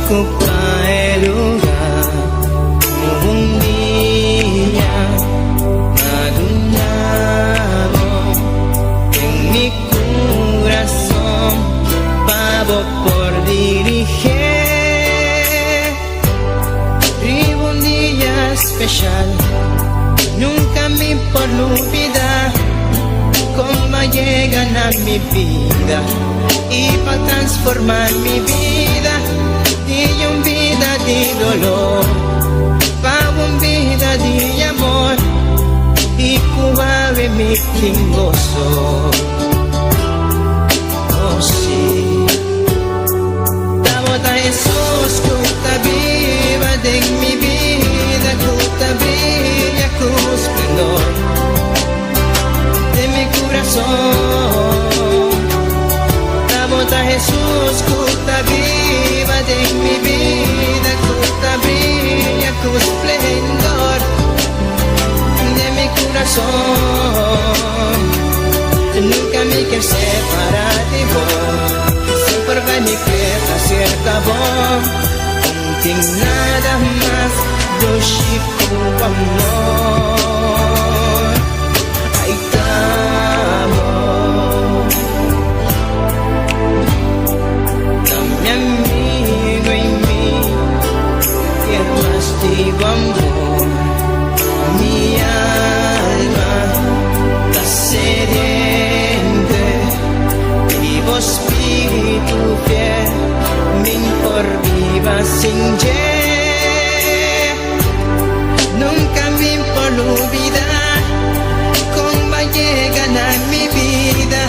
ocupa el lugar de un niño madurado en mi corazón, pavo por dirigir. Vivo un día especial, nunca me por olvidar cómo llegan a mi vida y para transformar mi vida de una vida de dolor para una vida de amor y cubave mi gozo. Oh sí, damos a Jesús que está viva de mi vida, que está brilla con esplendor de mi corazón. Damos a Jesús que está viva de mi vida, que está brilla con esplendor de mi corazón. Nunca me quiero separar de vos, siempre va mi queda cerca vos. Sin nada más do chico amor. Ahí estamos, mi amigo y mí, que más digo amor. Mi alma está sediente, vivo espíritu fiel, me por viva sin ye. Nunca me por olvidar cómo llegan a mi vida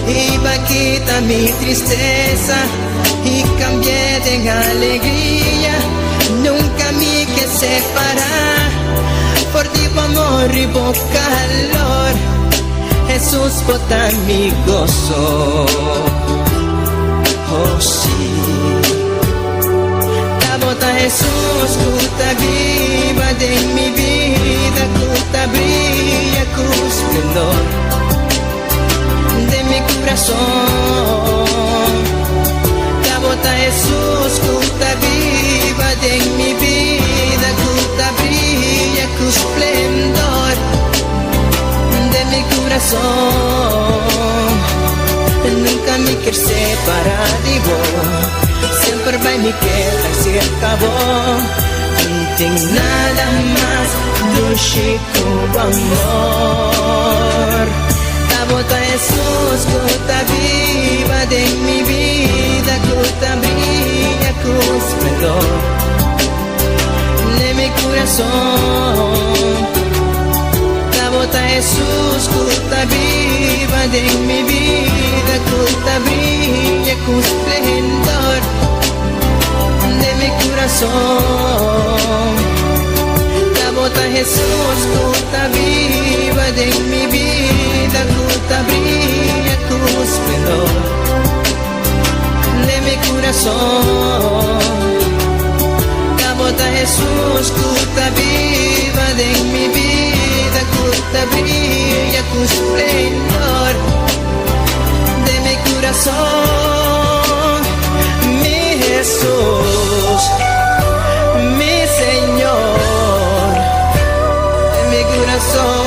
y va a quitar mi tristeza y cambié de alegría. Nunca me que separar por ti amor y por calor. Jesús bota mi gozo. Oh sí, bota Jesús que está viva de mi vida, que está brilla con esplendor de mi corazón. Bota Jesús que está viva de mi vida, que está brilla con esplendor de mi corazón. Nunca me quiero separar de vos, siempre va y me queda cerca vos. No tengo nada más de un chico amor. La bota Jesús que está viva de mi vida, que está brilla con esplendor de mi corazón. La bota Jesús que está viva de mi vida, que está brilla con esplendor de mi corazón. La bota Jesús que está viva de mi vida, que está brilla con esplendor de mi corazón. La bota Jesús que está viva de mi vida, que está brilla con esplendor de mi corazón. Mi Jesús, mi Señor, de mi corazón.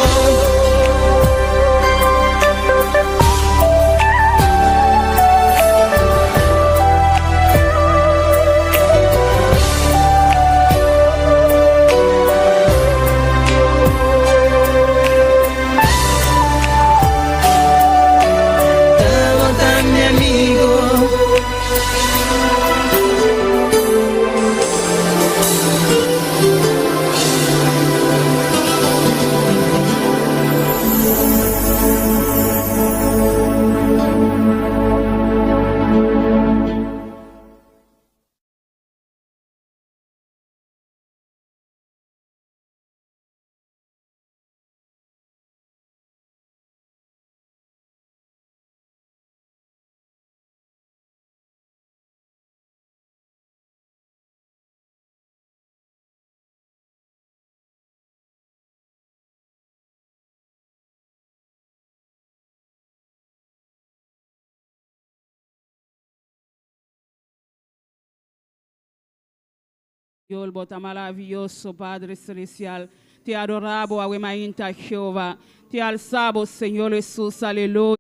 Señor, bota maravilloso, Padre Celestial. Te adoramos, Ahuemainta Jehová. Te alzamos, Señor Jesús, aleluya.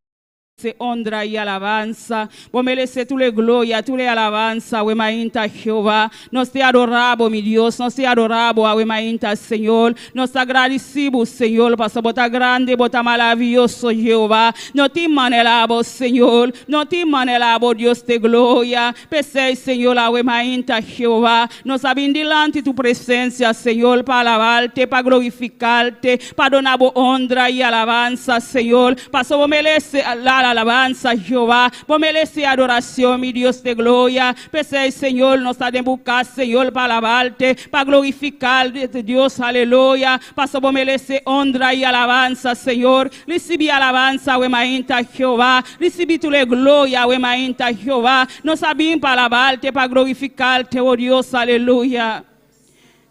Honra y alabanza, vos mereces tu gloria, tu alabanza, Ahuemainta Jehová. Nos te adoramos, mi Dios, nos te adoramos, Ahuemainta Señor. Nos agradecemos, Señor, paso bota grande, bota maravilloso, Jehová. No te manelamos, Señor, no te manelamos, Dios de gloria. Pese, Señor, Ahuemainta Jehová. Nos abrimos delante tu presencia, Señor, para alabarte, para glorificarte, para donar honra y alabanza, Señor. Paso vos mereces la alabanza, Jehová, vos mereces adoración, mi Dios de gloria. Pese, Señor, nos ha de buscar, Señor, para alabarte, para glorificarte, Dios, aleluya. Paso vos mereces honra y alabanza, Señor. Recibí alabanza, Ahuemainta Jehová. Recibí tu gloria, Ahuemainta Jehová. Nos abrimos para alabarte, para glorificarte, oh Dios, aleluya.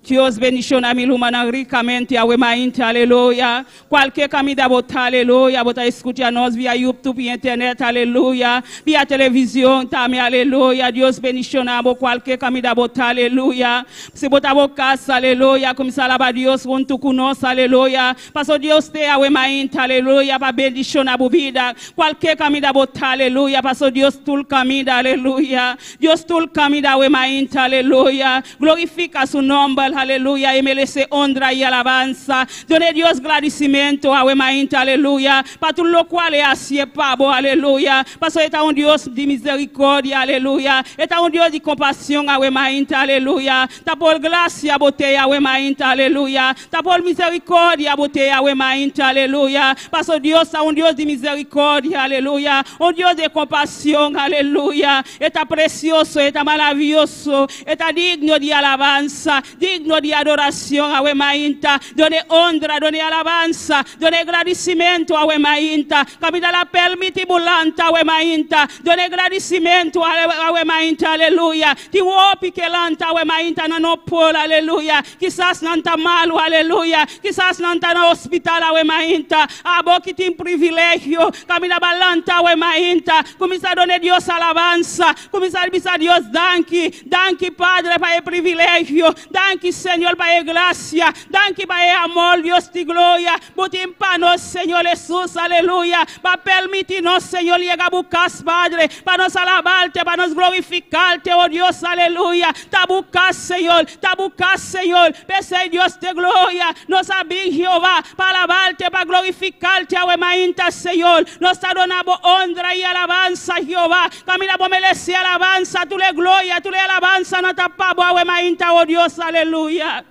Dios bendiciona mi lumana ricamente, Ahuemainta, aleluya. Cualquier camino bota, aleluya, bota escucha nos via YouTube y internet, aleluya. Via televisión también, aleluya. Dios bendiciona cualquier camino bota, aleluya. Se bota casa, aleluya. Comienza a alabar Dios junto con nosotros, aleluya. Paso Dios te, Ahuemainta, aleluya, para bendicionar tu vida. Cualquier camino bota, aleluya. Paso Dios tu camino, aleluya. Dios tu camino, Ahuemainta, aleluya. Glorifica su nombre, aleluya, y merece honra y alabanza. Done Dios agradecimiento, Ahuemainta, aleluya, para todo lo cual es así, pavo, aleluya. Paso está un Dios de misericordia, aleluya. Está un Dios de compasión, Ahuemainta, aleluya. Está por gracia, botella, Ahuemainta, aleluya. Está por misericordia, botella, Ahuemainta, aleluya. Paso Dios está un Dios de misericordia, aleluya. Un Dios de compasión, aleluya. Está precioso, está maravilloso, está digno de alabanza, digno de adoración, Ahuemainta. Done honra, done alabanza, done agradecimiento, Ahuemainta. Camina la permite bulanta, Ahuemainta. Done agradecimiento, Ahuemainta, aleluya. Ti uopi que lanta, Ahuemainta, no pola, aleluya. Quizás não tá malo, aleluya. Quizás não tá no hospital, Ahuemainta. Abo que tem privilégio. Camina balanta, Ahuemainta. Começa a donar Deus alabanza. Começa a dizer Deus danke. Danke, Padre, para o privilégio. Danke, Señor, para gracia. Danke para amor, Dios de gloria. Botem para nós, Señor Jesús, aleluya. Para permitirnos, Señor, llegar a buscar, Padre. Para nos alabarte, para nos glorificarte, oh Dios, aleluya. Te buscar, Señor. Te buscar, Señor. Pese Dios de gloria. Nos abrimos, Jehová, para alabarte, para glorificarte, Ahuemainta, Señor. Nos adoramos honra y alabanza, Jehová. Camina por merecer alabanza, tu le gloria, tu le alabanza, no tapamos, Ahuemainta, oh Dios, aleluya.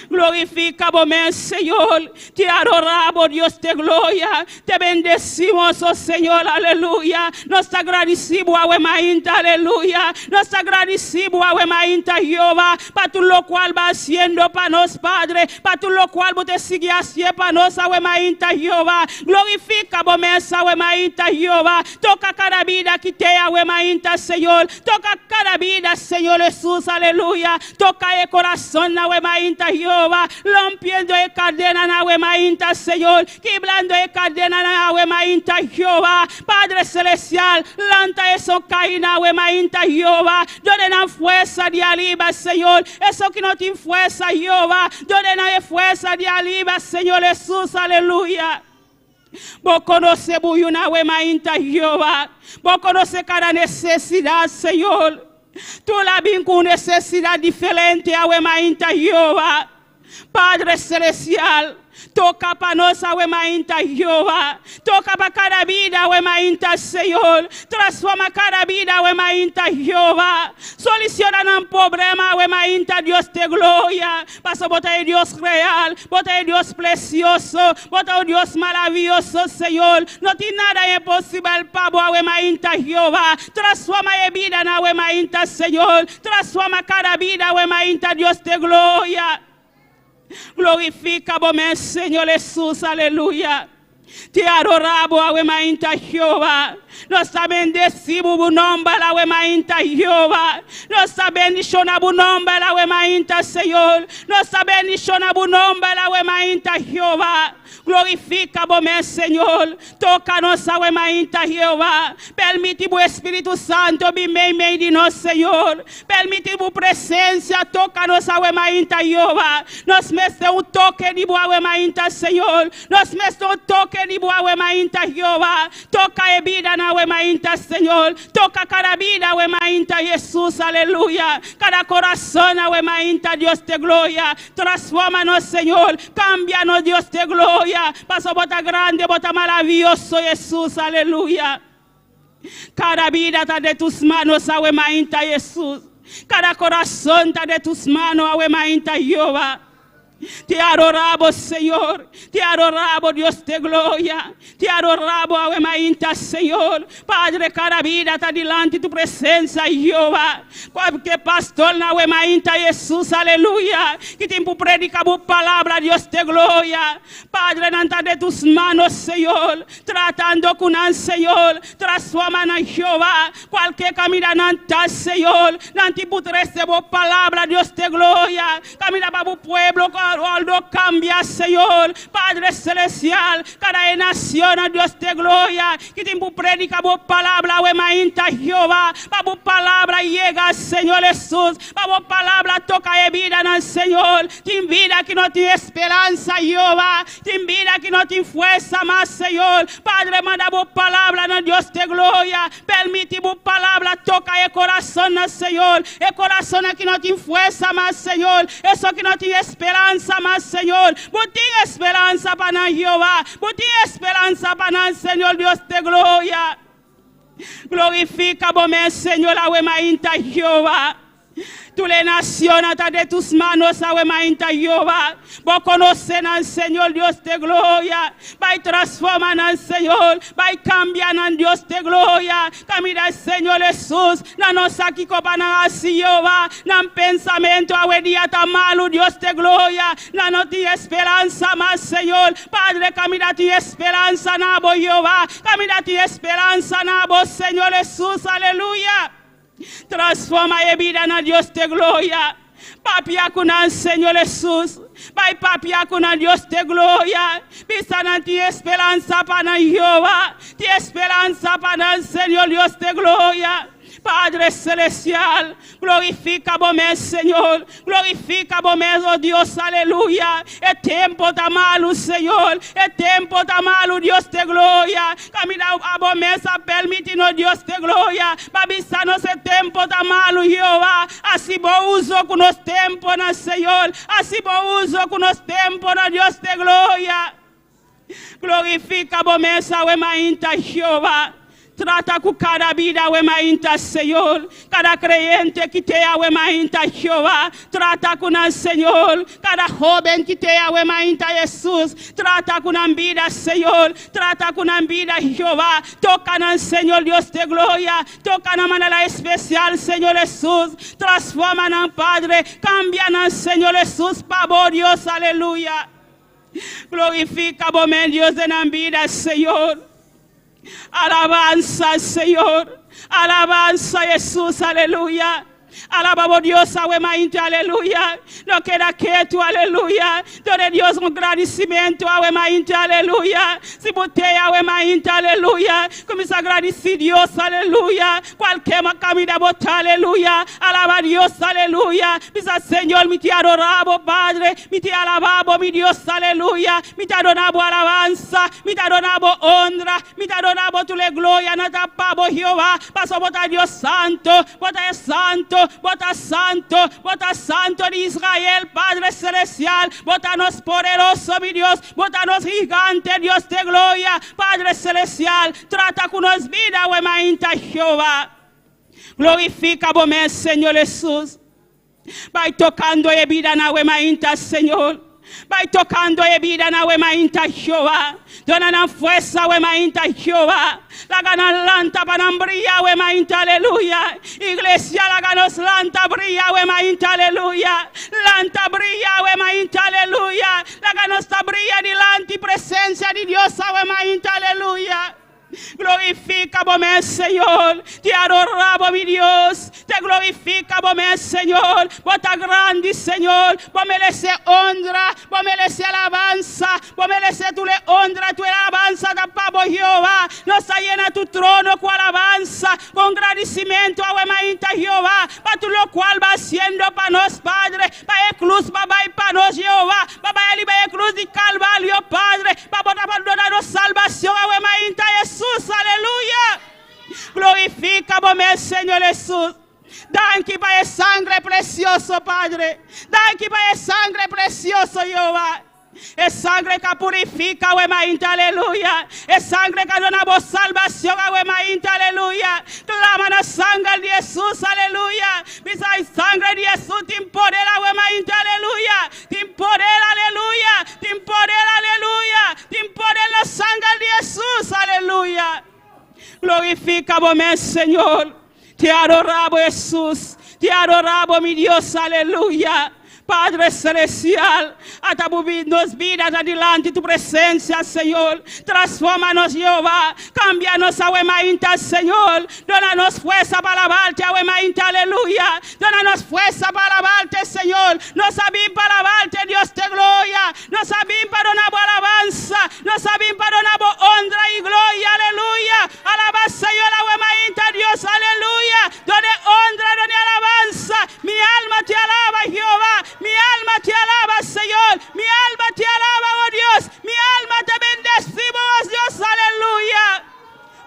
Glorificamos, Señor. Te adoramos, Dios de gloria. Te bendecimos, oh Señor, aleluya. Nos agradecemos, Ahuemainta, aleluya. Nos agradecemos, Ahuemainta, Jehová, para todo lo cual va haciendo para nos, Padre. Para todo lo cual te sigue haciendo para nos, Ahuemainta, Jehová. Glorificamos, Ahuemainta, Jehová. Toca cada vida que te, Ahuemainta, Señor. Toca cada vida, Señor Jesús, aleluya. Toca el corazón, Ahuemainta, Jehová, rompiendo el cadena, Ahuemainta, Señor, quebrando el cadena, Ahuemainta, Jehová, Padre Celestial, lanta eso caína, Ahuemainta, Jehová, donde fuerza de arriba, Señor, eso que no tiene fuerza, Jehová, donde no hay fuerza de arriba, Señor Jesús, aleluya. Vos conocemos una, Ahuemainta, Jehová, vos conocemos cada necesidad, Señor. Tú la ven con necesidad diferente, Ahuemainta, Jehová. Padre Celestial, toca para nos, Ahuemainta, Jehová. Toca para cada vida, Ahuemainta, Señor. Transforma cada vida, Ahuemainta, Jehová. Soluciona un problema, Ahuemainta, Dios de gloria. Paso bota el Dios real, bota el Dios precioso, bota el Dios maravilloso, Señor. No tiene nada imposible para Ahuemainta, Jehová. Transforma la vida, Ahuemainta, Señor. Transforma cada vida, Ahuemainta, Dios de gloria. Glorifica, Señor Jesús, aleluya. Te adoramos, awe mainta Jehová. Nós bendecimos o nome da awe mainta Jehová. Nós bendicionamos o nome da awe mainta Senhor. Nós bendicionamos o nome da awe mainta Jehová. Glorifica bom meu Senhor. Toca nossa awe mainta Jehová. Permite o Espírito Santo vir meio de nós, Senhor. Permite a presença. Toca nossa awe mainta Jehová. Nós mesmo um toque de boa awe mainta Senhor. Nós mesmo um toque de boa awe mainta Jehová. Toca a vida na awe mainta Senhor. Toca cada vida awe mainta Jesus. Aleluia. Cada coração awe mainta Deus de glória. Transforma-nos, Senhor. Cambia-nos, Deus de glória. Paso bota grande, bota maravilloso, Jesús, aleluya. Cada vida está de tus manos, awe mainta Jesús. Cada corazón está de tus manos, awe mainta Jehová. Te adoramos, Señor. Te adoramos, Dios de gloria. Te adoramos, awe mainta, Señor. Padre, cada vida está delante de tu presencia, Jehová. Cualquier pastor, awe mainta, Jesús, aleluya. Que tiempo predica tu palabra, Dios de gloria. Padre, nanta de tus manos, Señor. Tratando con el Señor. Transforma en Jehová. Cualquier camino, nanta, Señor. Nanti putres de tu palabra, Dios de gloria. Camina para tu pueblo, no cambia, Señor. Padre celestial, cada nación, Dios de gloria, que te predica tu palabra, awe mainta Jehová. Para tu palabra llega, Señor Jesús. Para tu palabra toca vida en el Señor. Ten vida que no tiene esperanza, Jehová. Ten vida que no tiene fuerza más, Señor. Padre, manda tu palabra, no Dios de gloria. Permite tu palabra toca el corazón, Señor. El corazón que no tiene fuerza más, Señor. Eso que no tiene esperanza más, Señor. Vos tienes esperanza para Jehová. Vos tienes esperanza para el Señor, Dios de gloria. Glorifica vos, Señor, awe mainta Jehová. Tú le naciones de tus manos, awe mainta Jehová. Vos conocen al Señor, Dios de gloria. Va y transforman al Señor. Va y cambian al Dios de gloria. Camina el Señor Jesús. No nos aquí copana así, Jehová. No pensamiento, awe día tan malo, Dios de gloria. No tiene esperanza más, Señor. Padre, camina tu esperanza, nabo, Jehová. Camina tu esperanza, nabo, Señor Jesús. Aleluya. Transforma la vida en Dios de gloria. Papia con el Señor Jesús. Vai papia con el Dios de gloria. Pisa na ti esperanza para Jehová. Ti esperanza para el Señor Dios de gloria. Padre celestial, glorifica vos, Señor. Glorifica vos, oh Dios, aleluya. El tiempo está malo, Señor. El tiempo está malo, Dios de gloria. Camina a vos, permítanos, Dios de gloria. Babisanos, el tiempo está malo, Jehová. Así vos uso con los tiempos, Señor. Así vos uso con los tiempos, Dios de gloria. Glorifica vos, awe mainta Jehová. Trata com cada vida, awe mainta, Senhor. Cada creyente que te awe mainta, Jehová. Trata com o Senhor. Cada jovem que te awe mainta, Jesus. Trata com a vida, Senhor. Trata com a vida, Jehová. Toca no Senhor, Deus de glória. Toca na maneira especial, Senhor Jesus. Transforma no Padre. Cambia no Senhor Jesus. Pavor, Deus, aleluia. Glorifica, bom Deus, na vida, Senhor. Alabanza, Señor. Alabanza, Jesús, aleluya. Alabamos Dios, awe mainta, aleluya. No queda quieto, aleluya. Dore Dios un agradecimiento, awe mainta, aleluya. Si botei, awe mainta, aleluya. Comienza a agradecer Dios, aleluya. Cualquier camino botar, aleluya. Alaba Dios, aleluya. Pisa, Señor, mi te adoramos, Padre. Mi te alabamos, mi Dios, aleluya. Mi te adoramos alabanza. Mi te adoramos honra. Mi te adoramos tu le gloria. No te apabo, Jehová. Paso botar Dios santo. Botar santo. Bota santo de Israel, Padre celestial. Bótanos poderoso, mi Dios. Bótanos gigante, Dios de gloria. Padre celestial, trata con nos vida, awe mainta Jehová. Glorifica vos, Señor Jesús. Vai tocando a vida na awe mainta, Senhor. Vai tocando a vida na wema inta Jehová. Dona na fuerza wema inta Jehová. La gana lanta para brilla wema inta aleluya. Iglesia la ganos lanta brilla wema inta aleluya. Lanta brilla wema inta aleluya. La ganos brilla delante presencia de Dios wema inta aleluya. Glorifica vos, Señor. Te adoramos, mi Dios. Te glorifica vos, Señor. Vos estás grande, Señor. Vos mereces honra. Vos mereces alabanza. Vos mereces tu honra, tu alabanza, capaz, Jehová. Nos llena tu trono con alabanza, con agradecimiento a Wemainta, Jehová. Para tu lo cual va haciendo para nos, Padre. Para el cruz, para nos, Jehová. Para el cruz de Calvario, Padre. Para darnos salvación a Wemainta, Jesús. Aleluya. Glorifica vos, Señor Jesús. Danke para el sangre precioso, Padre. Danke para el sangre precioso, Jehová. Es sangre que purifica, Wemainta, aleluya. Es sangre que da vos salvación a Wemainta, aleluya. Clama la sangre de Jesús, aleluya. Misa sangre de Jesús te empodera, Wemainta, aleluya. Te empodera, aleluya. Te empodera, aleluya. Te empodera la sangre de Jesús, aleluya. Glorifica vos, Señor. Te adoramos, Jesús. Te adoramos, mi Dios, aleluya. Padre celestial, hasta nos vidas adelante tu presencia, Señor. Transfórmanos, Jehová. Cámbianos a Wemainta, Señor. Dónanos fuerza para alabarte a Wemainta, aleluya. Dónanos fuerza para alabarte, Señor. Nos sabimos para alabarte, Dios de gloria. Nos sabimos para donar alabanza. Nos sabimos para donar honra y gloria, aleluya. Alaba, Señor, a Wemainta, Dios, aleluya. Done honra, done alabanza. Mi alma te alaba, Jehová. Mi alma te alaba, Señor. Mi alma te alaba, oh Dios. Mi alma te bendecimos, Dios, aleluya.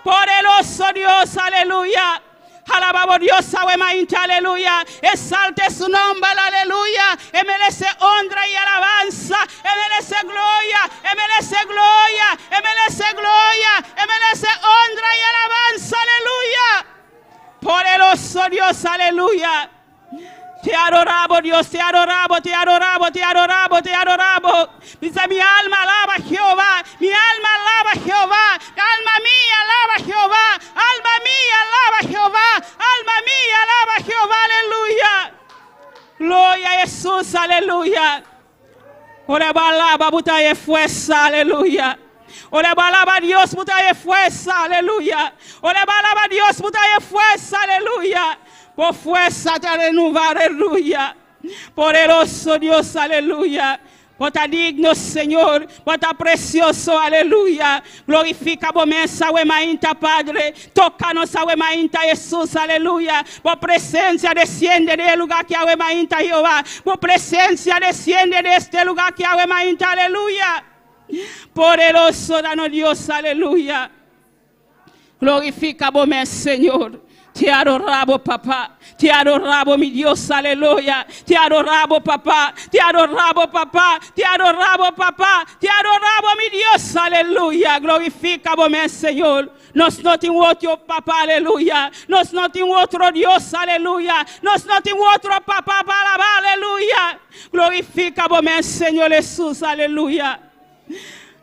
Poderoso Dios, aleluya. Alabamos Dios, Wemainta, aleluya. Exalte su nombre, aleluya. Él merece honra y alabanza. Él merece gloria. Él merece gloria. Él merece gloria. Él merece honra y alabanza, aleluya. Poderoso Dios, aleluya. Te adoramos, Dios, te adoramos, te adoramos, te adoramos, te adoramos. Dice mi alma alaba a Jehová, mi alma alaba a Jehová, alma mía alaba a Jehová, alma mía alaba a Jehová, alma mía alaba a Jehová, aleluya. Gloria a Jesús, aleluya. Ore balaba, butaye fuerza, aleluya. Ore balaba a Dios, butaye fuerza, aleluya. Ore balaba a Dios, butaye fuerza, aleluya. Por fuerza te renovar, aleluya. Poderoso Dios, aleluya. Por ta digno, Señor. Por ta precioso, aleluya. Glorifica vos, Wemainta, Padre. Tócanos a Wemainta, Jesús, aleluya. Por presencia desciende del lugar que a Wemainta, Jehová. Por presencia desciende de este lugar que a Wemainta, aleluya. Poderoso danos Dios, aleluya. Glorifica vos, Señor. Te adoramos, papá. Te adoramos, mi Dios, aleluya. Te adoramos, papá. Te adoramos, papá. Te adoramos, papá. Te adoramos, mi Dios, aleluya. Glorifica vos, Señor. Nos no tenemos otro papá, aleluya. Nos no tenemos otro Dios, aleluya. Nos no tenemos otro papá para alabar, aleluya. Glorifica vos, Señor Jesús, aleluya.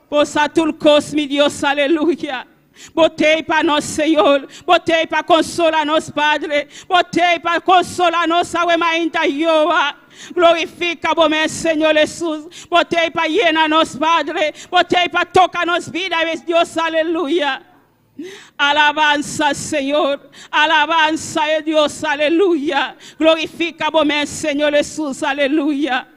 Vos a tu cos, mi Dios, aleluya. Botei para nós, Senhor. Botei para consolar-nos, Padre. Botei para consolar-nos, Wemainta, Jehová. Glorifica vos, Senhor Jesus. Botei para llenar-nos, Padre. Botei para tocar-nos vida, Deus, aleluia. Alabanza, Senhor. Alabanza, Deus, aleluia. Glorifica vos, Senhor Jesus, aleluia.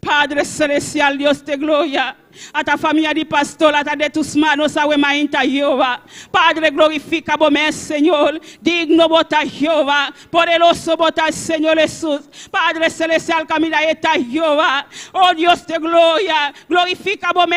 Padre celestial, Dios de gloria. A ta familia de pastor, a ta de tus manos, a Wemainta, Jehová. Padre, glorifica vos, Señor. Digno bota Jehová. Poderoso bota Señor Jesús. Padre celestial, camina esta Jehová. Oh Dios de gloria. Glorifica vos,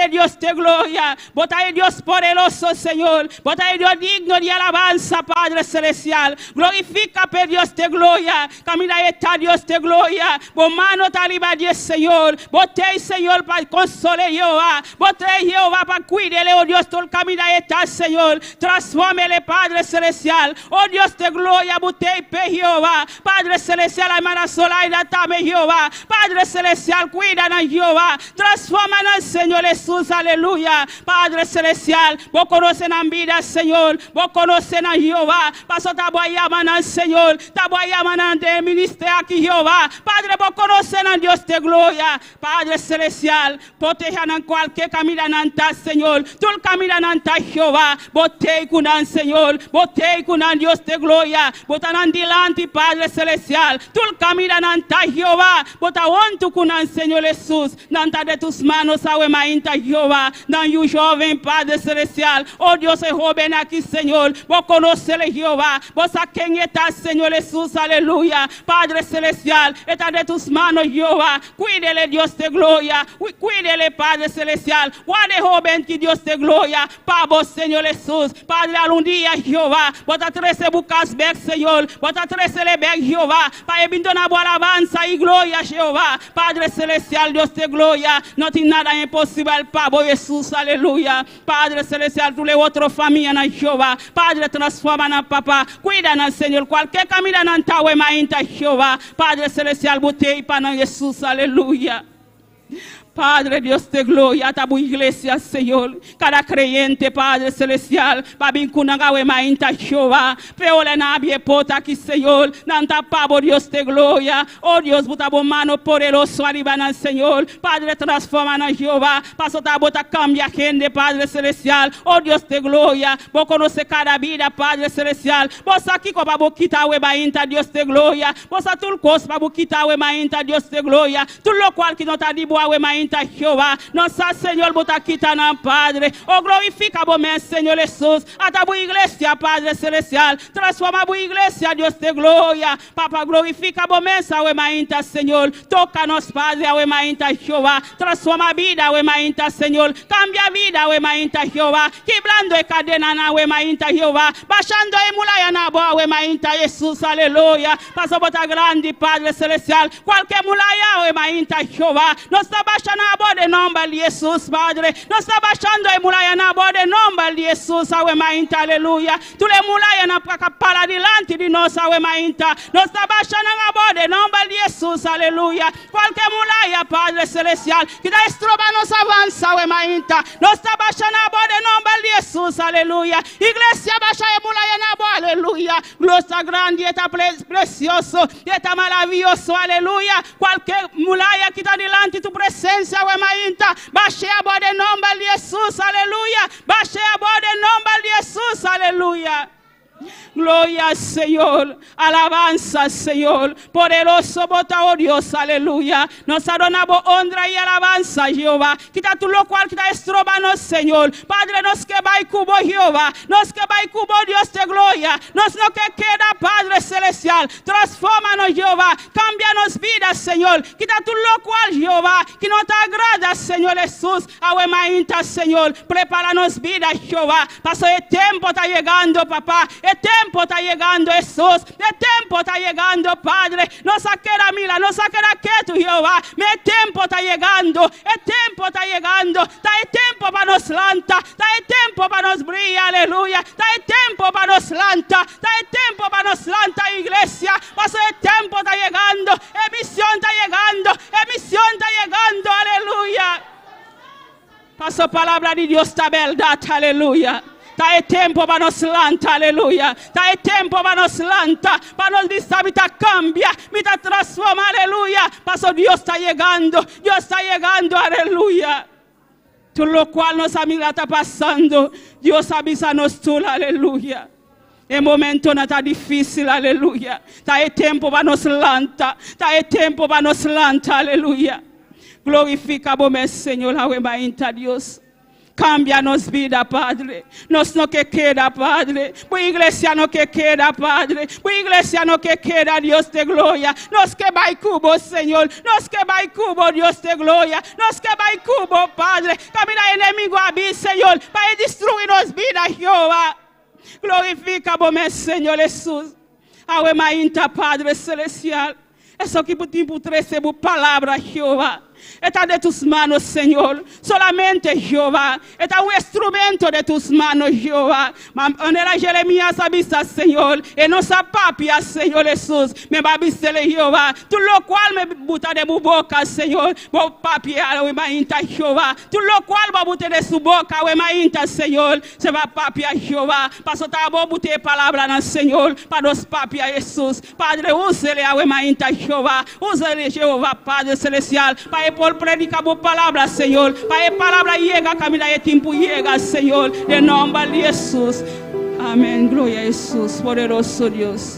Dios de gloria. Bota Dios poderoso, Señor. Bota Dios digno de alabanza, Padre celestial. Glorifica, Dios de gloria. Camina esta Dios de gloria. Vos mano te aliva, Señor. Botei, Señor, para consolar Jehová. Bote Jehová para cuídele, oh Dios, todo el camino está, Señor. Transfórmele, Padre Celestial. Oh Dios de gloria, bote Jehová. Padre Celestial, hermana Solaida, dame Jehová. Padre Celestial, cuídanos, Jehová. Transfórmanos, Señor Jesús, aleluya. Padre Celestial, vos conocen a vida, Señor. Vos conocen a Jehová. Paso te voy a llamar, Señor. Te voy a llamar de ministerio aquí, Jehová. Padre, vos conocen a Dios de gloria. Padre Celestial, protejan en cualquier camino nanta, Señor. Tú el camino nanta, Jehová. Bote kunan, Señor. Bote kunan, Dios de gloria. Botan delante, Padre Celestial. Tú el camino nanta, Jehová. Bota tu kunan, Señor Jesús. Nanta de tus manos, awe mainta, Jehová. Dan you joven, Padre Celestial. Oh Dios, es joven aquí, Señor. Vos conocele, Jehová. Vos a quien estás, Señor Jesús, aleluya. Padre Celestial, está de tus manos, Jehová. Cuídele, Dios de gloria. Cuídele, Padre Celestial. Guarde joven que Dios de gloria. Para vos, Señor Jesús. Padre, algún día, Jehová. Vos a 13 buscas ver, Señor. Vos a 13 le ver, Jehová. Para evitar alabanza y gloria, Jehová. Padre Celestial, Dios de gloria. No tiene nada imposible para vos, Jesús, aleluya. Padre Celestial, tú le otro familia, Jehová. Padre, transforma, papá. Cuídanos, Señor. Cualquier camino en tawe mainta, Jehová. Padre Celestial, botei para Jesús, aleluya. Padre Dios de gloria, ta bu iglesia, Señor. Cada creyente, Padre Celestial, babin kunagawe mainta Jehová. Peole na bie pota aquí, Señor. Nanta pavo Dios de gloria. Oh Dios, buta bo mano poderoso arriba, Señor. Padre, transforma na Jehová. Paso ta bota cambia gente, Padre Celestial. Oh Dios de gloria. Vos conoce cada vida, Padre Celestial. Vos aquí ko babo quitawe mainta Dios de gloria. Vos a tul kos babo quitawe mainta Dios de gloria. Tout lo cual que no ta diboawe mainta Jehová, nossa Senhor, bota quita na Padre, oh glorifica bom Senhor Jesus, a tua igreja, Padre Celestial, transforma a igreja, Deus de glória, Papa glorifica bom essa, o mainta Senhor, toca nos Padre, o mainta Jehová, transforma a vida, o mainta Senhor, cambia a vida, o mainta Jehová, quebrando a cadena na o mainta Jehová, baixando a emulaia na boa, o mainta Jesus, aleluia, passa bota grande, Padre Celestial, qualquer mulaia, o mainta Jehová, nós está baixando na boa de nome de Jesus, Padre. Nós está baixando a mulaia na boa de nome de Jesus, awe mainta, aleluia. Tu le mulaia na para delante de nós, awe mainta. Nós está baixando na boa de nome de Jesus, aleluia. Qualquer mulaia, Padre Celestial, que da estroba nos avança, awe mainta. Nós está baixando na boa de nome de Jesus, aleluia. Igreja baixa a mulaia na boa, aleluia. Glória grande, está precioso, está maravilhoso, aleluia. Qualquer mulaia que está delante de tu presença, we mainta, baixe a boa de nome de Jesus, aleluia. Baixe a boa de nome de Jesus, aleluia. Gloria, Señor, alabanza, Señor, poderoso bota, oh Dios, aleluya. Nos adoramos honra y alabanza, Jehová. Quita tu lo cual quita estrobanos, Señor. Padre, nos que va y cubo, Jehová. Nos que va y cubo, Dios de gloria. Nos lo que queda, Padre Celestial. Transfórmanos, Jehová. Cámbianos vidas, Señor. Quita tu lo cual, Jehová, que no te agrada, Señor Jesús. Ahuemainta, Señor. Prepáranos vida, Jehová. Paso el tiempo está llegando, papá. El tiempo está llegando, Jesús. El tiempo está llegando, Padre. No saquera mila, no saquera quieto, Jehová. El tiempo está llegando. El tiempo está llegando. Está el tiempo para nos lanta. Está el tiempo para nos brilla, aleluya. Está el tiempo para nos lanta. Está el tiempo para nos lanta, iglesia. Paso el tiempo está llegando. Emisión está llegando. Emisión está llegando, aleluya. Paso palabra de Dios, esta verdad, aleluya. Está el tiempo para nos lanta, aleluya. Está el tiempo para nos lanta, para nos disabita cambia, mita transforma, aleluya. Paso Dios está llegando, aleluya. Todo lo cual nos amiga está pasando, Dios avísanos tú, aleluya. El momento no está difícil, aleluya. Está el tiempo para nos lanta, está el tiempo para nos lanta, aleluya. Glorifica bom Señor, ahuemainta Dios. Cámbianos vida, Padre. Nos no que queda, Padre. Pues iglesia no que queda, Padre. Pues iglesia no que queda, Dios de gloria. Nos que va y cubo, Señor. Nos que va y cubo, Dios de gloria. Nos que va y cubo, Padre. Camina enemigo a mí, Señor. Para destruirnos vida, Jehová. Glorifica, bom Señor Jesús. Ahuemainta, Padre Celestial. Eso que por tiempo 13 palavra, Jehová. está de tus manos, Señor. Solamente, Jehová, está un instrumento de tus manos, Jehová. Manera Jeremías avisa, Señor, y no se papia, Señor Jesús. Me va a avisar, Jehová. Tú lo cual me buta de mi boca, Señor. Voy papia, we mainta, Jehová. Tú lo cual va a buta de su boca, we mainta, Señor. Se va papia, Jehová. Paso ta bo bute palabra na, Señor. Para los papia, Jesús. Padre, úsele a we mainta, Jehová. Úsele, Jehová, Padre Celestial. Para por predicar bu palabra, Señor. Para palabra llega, camina de tiempo llega, Señor. De nombre de Jesús. Amén. Gloria a Jesús, poderoso Dios.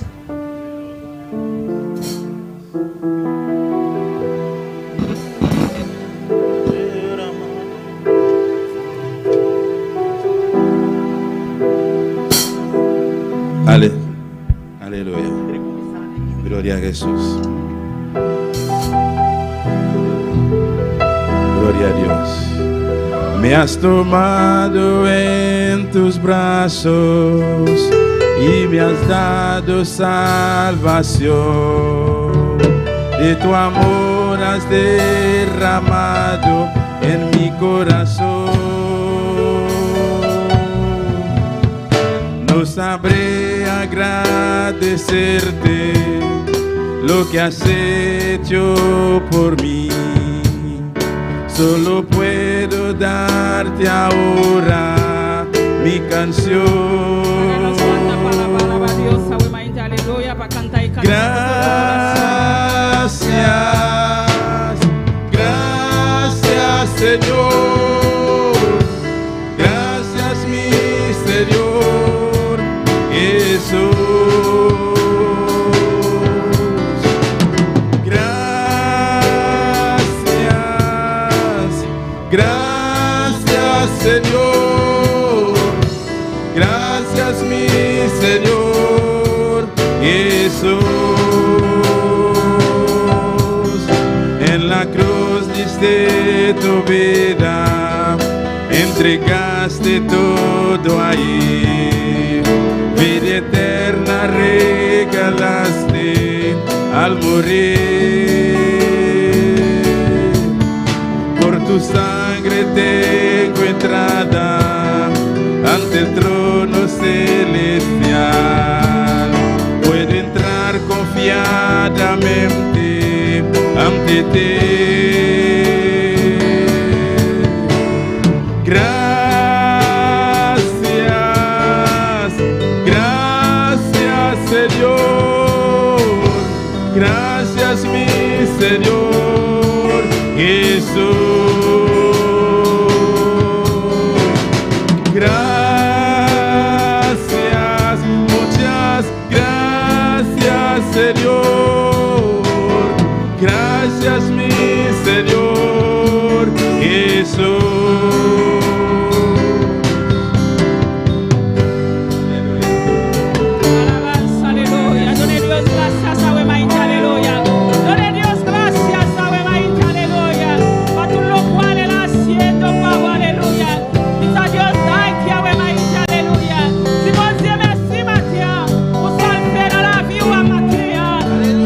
Aleluya. Gloria a Jesús. Gloria a Dios. Me has tomado en tus brazos y me has dado salvación. De tu amor has derramado en mi corazón. No sabré agradecerte lo que has hecho por mí. Solo puedo darte ahora mi canción. Gracias, gracias Señor, gracias mi Señor Jesús. Gracias Señor, gracias mi Señor Jesús. En la cruz diste tu vida, entregaste todo ahí. Vida eterna regalaste al morir. Por tu sangre tengo entrada ante el trono celestial. Puedo entrar confiadamente ante ti. Gracias, gracias Señor, gracias mi Señor Jesús. Gracias, muchas gracias Señor, gracias mi Señor Jesús. Alabanza, aleluya. Done Dios gracias, ave maite, aleluya. Done Dios gracias, ave maite, aleluya. Para tú lo cual él haciendo, Pablo, aleluya. Dice a Dios, thank you, ave maite, aleluya. Si vos se me estima, tía, vos al fer a la viva, matea.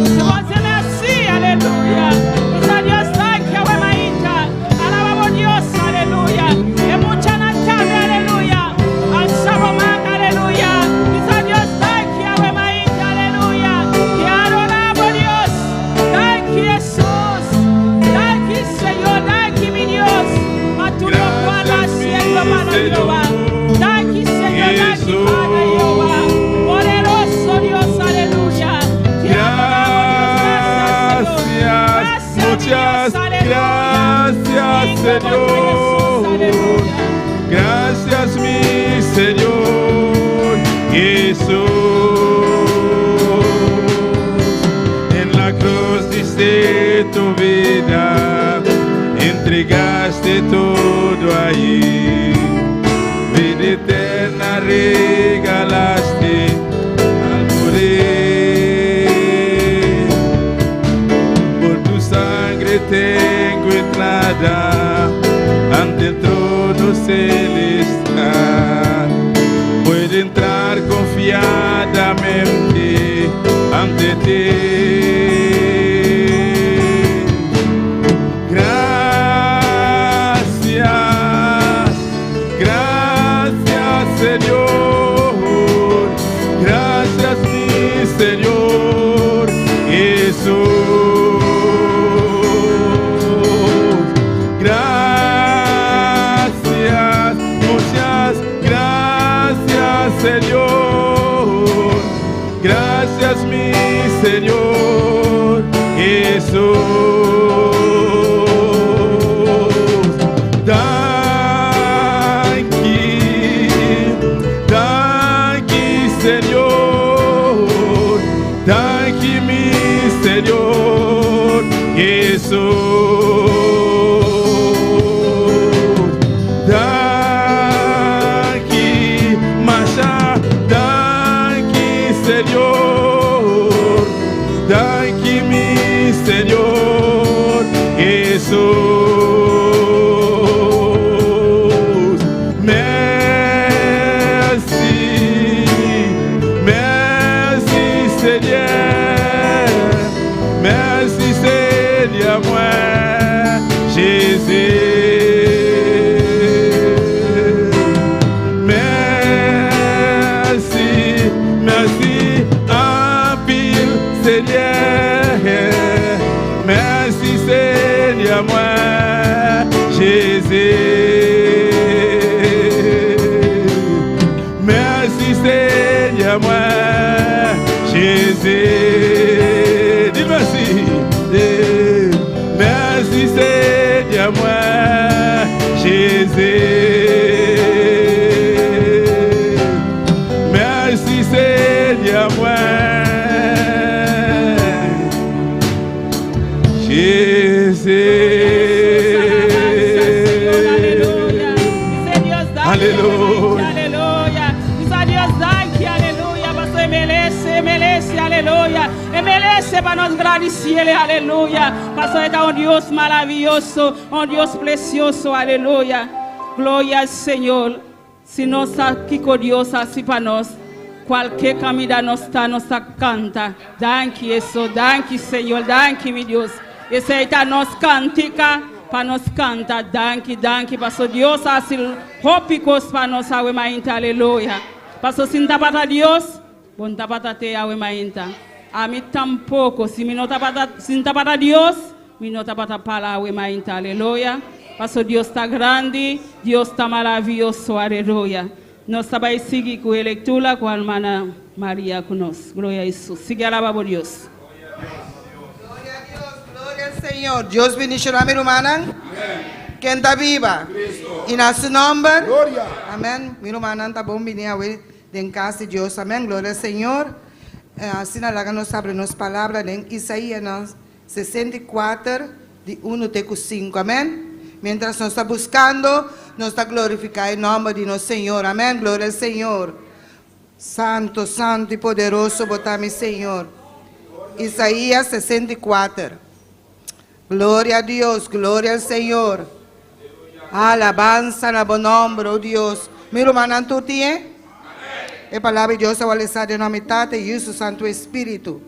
Si vos se me así, aleluya. Dice a Dios, thank you, ave maite. Alabamos Dios, aleluya. Y mucha natabe, aleluya. Al Sabaman, aleluya. Dice a Dios, thank you, ave maite, aleluya. Y adoramos Dios. Thank you, Jesús. Thank you, Señor. Thank you, mi Dios. Para tú lo cual haciendo para Jehová. Thank you, Señor. Thank you, Padre Jehová. Poderoso Dios, aleluya. Te adoramos, Dios, gracias, Señor. Muchas gracias Señor, gracias mi Señor Jesús. En la cruz diste tu vida, entregaste todo ahí. Vida eterna regalaste al morir. Por tu sangre tengo entrada ante el trono celestial. Puedo entrar confiadamente ante ti. Gracias. Señor. Gracias, mi Señor Jesús. Gracias, muchas gracias, Señor. Gracias, mi Señor Jesús. Señor, thank you, mi Señor Jesús. Thank you, Masha, thank you, Señor. Thank you, mi Señor Jesús. Merci Seigneur, moi, Jésus. Merci, merci, un pile Seigneur. Merci Seigneur, moi, Jésus. Merci Seigneur, moi, Jésus. Dis merci. Merci Seigneur, moi, Jésus. Merci Seigneur, moi, Jésus. Alléluia. Aleluya. Dios a Dios, danke, aleluya. Pastor, merece, aleluya. Merece para nos agradecerle, aleluya. Pastor, es un Dios maravilloso, un Dios precioso, aleluya. Gloria al Señor. Si no está aquí con Dios así para nos, cualquier camino nos canta. Danke, eso, danke, Señor, danke, mi Dios. Ese está nos cantica. Para nos canta, danke, Pastor Dios así hópicos para nos awemainta, aleluya. Pastor, sin tapata Dios, bon tapata te awemainta. A mí tampoco, si mi no tapata, sin tapata Dios, mi no tapata para awemainta, aleluya. Pastor, Dios está grande, Dios está maravilloso, aleluya. Nos estaba a seguir con la lectura con la hermana María con nos. Gloria a Jesús. Sigue alabando a Dios. Señor, Dios bendicioná a mi hermana, que está viva, y en su nombre, amén. Mi hermana está bom venir hoy en casa de Dios, amén. Gloria al Señor. Así nos abre las palabras en Isaías 64, de 1 a 5, amén. Mientras nos está buscando, nos está glorificando el nombre de nuestro Señor, amén. Gloria al Señor. Santo, santo y poderoso, botar mi Señor. Isaías 64. Gloria a Dios, gloria al Señor. Alabanza en el buen nombre, oh Dios. Mi hermana, ¿tú tienes? La palabra de Dios va a leer de nombre de Jesús Santo Espíritu.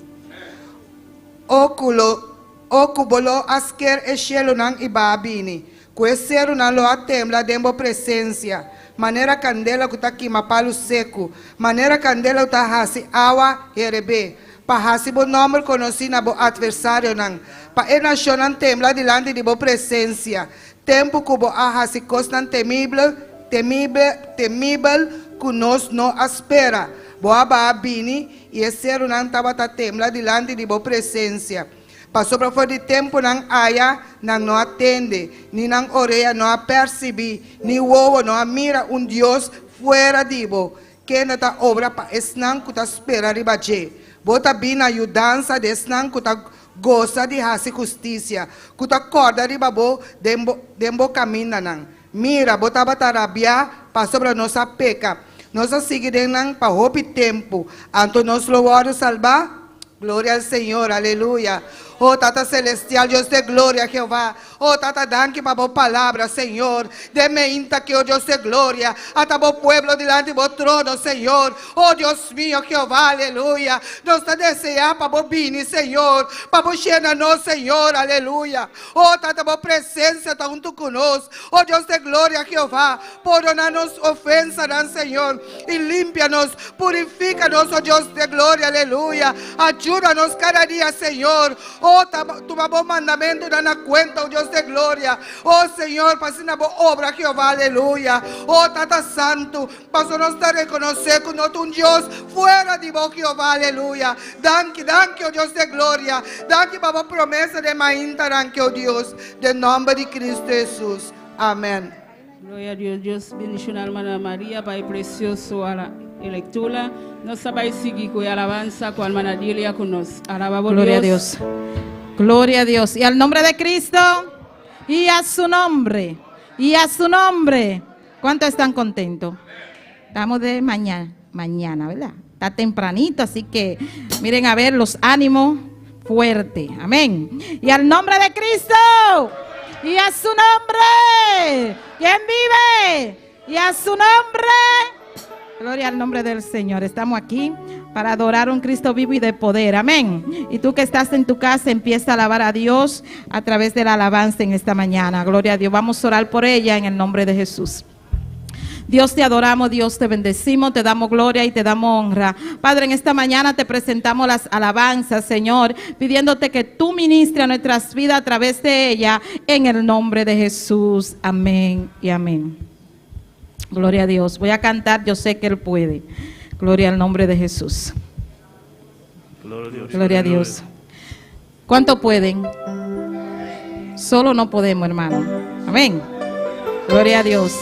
Ocubolo asker e cielo nang ibabini. Cuesero nang lo atembla dembo presencia. Manera candela kuta kima palo seco. Manera candela uta hasi awa herebe. Pahasi bo nombre conheci na bo adversário nang. Pa e nacionan tembla delante de bo presencia. Tempo que bo ahasi costan temível que nos no espera. Bo ababini e ser nang tabata tembla delante de bo presencia. Passou para fora de tempo nang aya nang não atende, ni nang oreia não percebe, ni uovo não mira Deus fora de bo. Que nata obra pa esnang kuta espera ribaje. Bota bina ajudança desnang kuta gosta de hasi justiça. Kuta corda ribabo dembo camina nang. Mira bota batarabia pa sobre nossa peca. Nossa seguirem nang pa hopi tempo. Anto nos louvor salvar. Glória ao Senhor, aleluia. Oh, Tata Celestial, Dios de gloria, Jehová. Oh, Tata, danke para vos palabra, Señor. Deme inta que, oh Dios de gloria, hasta vos pueblo delante de vos trono, Señor. Oh, Dios mío, Jehová, aleluya. Nos está deseando para vos venir, Señor. Para vos llenarnos, Señor, aleluya. Oh, Tata, vos presencia está junto con nosotros. Oh, Dios de gloria, Jehová. Perdónanos ofensas, Señor. Y límpianos, purifícanos, oh Dios de gloria, aleluya. Ayúdanos cada día, Señor. Oh, tu vamos mandamento y dan cuenta, oh Dios de gloria. Oh, Señor, para hacer una obra, Jehová, aleluya. Oh, Tata Santo, para nosotros reconocer que no es un Dios fuera de vos, Jehová, aleluya. Danke, oh Dios de gloria. Danke para vos promesa de mainta, danke, oh Dios. De nombre de Cristo Jesús. Amén. Gloria a Dios. Dios bendiga a hermana María, Pai precioso a la lectura. Nos sabe seguir con alabanza con hermana Delia con nos. Alabamos Gloria a Dios. Gloria a Dios. Y al nombre de Cristo y a su nombre. Y a su nombre. ¿Cuántos están contentos? Estamos de mañana, ¿verdad? Está tempranito, así que miren a ver los ánimos fuertes. Amén. Y al nombre de Cristo y a su nombre. ¿Quién vive? Y a su nombre. Gloria al nombre del Señor. Estamos aquí para adorar a un Cristo vivo y de poder. Amén. Y tú que estás en tu casa, empieza a alabar a Dios a través de la alabanza en esta mañana. Gloria a Dios. Vamos a orar por ella en el nombre de Jesús. Dios, te adoramos, Dios, te bendecimos, te damos gloria y te damos honra. Padre, en esta mañana te presentamos las alabanzas, Señor, pidiéndote que tú ministres a nuestras vidas a través de ella, en el nombre de Jesús. Amén y amén. Gloria a Dios. Voy a cantar, yo sé que Él puede. Gloria al nombre de Jesús. Gloria a Dios. ¿Cuánto pueden? Solo no podemos, hermano. Amén. Gloria a Dios.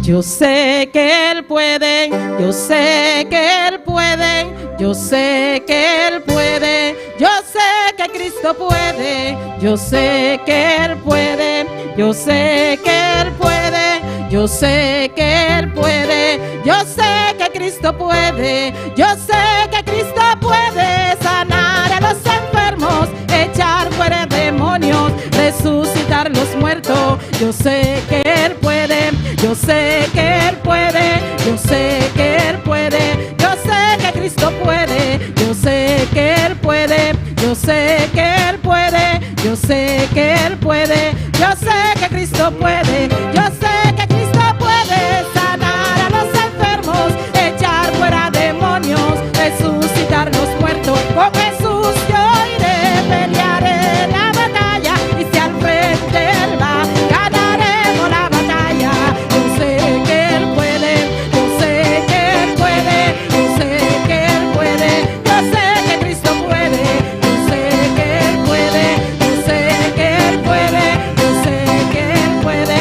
Yo sé que Él puede, yo sé que Él puede, yo sé que Él puede, yo sé que Cristo puede, yo sé que Él puede, yo sé que Él puede, yo sé que Él puede, yo sé que Cristo puede, yo sé que Cristo puede sanar a los enfermos, echar fuera demonios, resucitar los muertos. Yo sé que Él puede, yo sé que Él puede, yo sé que Él puede, yo sé que Cristo puede, yo sé que Él puede, yo sé que Él puede, yo sé que Él puede, yo sé que Cristo puede, yo sé que Cristo puede sanar a los enfermos, echar fuera demonios, resucitar los muertos. Con Jesús yo iré, pelearé la batalla y si al frente Él va, ganaremos la batalla. Yo sé que Él puede, yo sé que Él puede, yo sé que Él puede, yo sé que Cristo puede, yo sé que Él puede, yo sé que Él puede, yo sé que Él puede,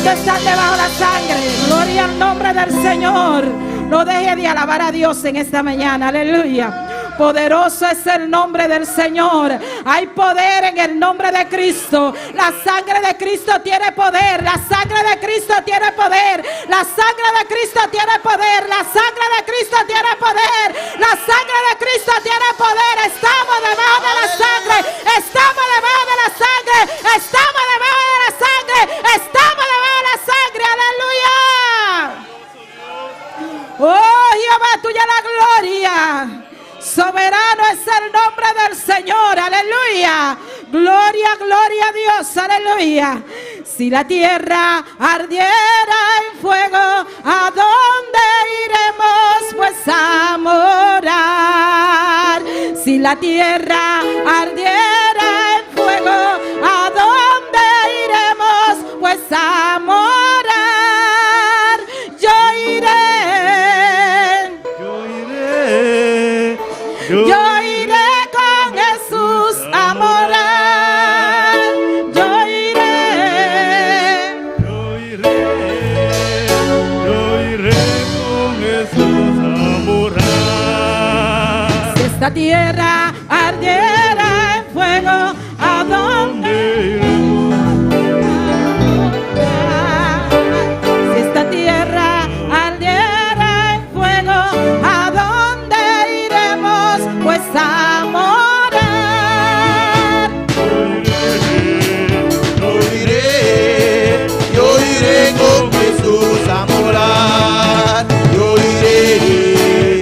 ¿Cuántos están debajo de la sangre? Gloria al nombre del Señor. No deje de alabar a Dios en esta mañana. Aleluya. Poderoso es el nombre del Señor. Hay poder en el nombre de Cristo. La sangre de Cristo tiene poder. La sangre de Cristo tiene poder. La sangre de Cristo tiene poder. La sangre de Cristo tiene poder. La sangre de Cristo tiene poder. Estamos debajo de la sangre. Estamos debajo de la sangre. Estamos debajo de la sangre. Estamos debajo de la sangre. Aleluya. Oh, Jehová, tuya la gloria. Soberano es el nombre del Señor, aleluya. Gloria, gloria a Dios, aleluya. Si la tierra ardiera en fuego, ¿a dónde iremos pues a morar? Si la tierra ardiera en fuego, ¿a dónde iremos pues a morar? Yo iré con Jesús a morar. Yo iré con Jesús a morar. Si esta tierra ardiera en fuego, ¿a dónde iremos? Si esta tierra ardiera en fuego, ¿a dónde iremos pues a morar? Yo iré con Jesús a morar. Yo iré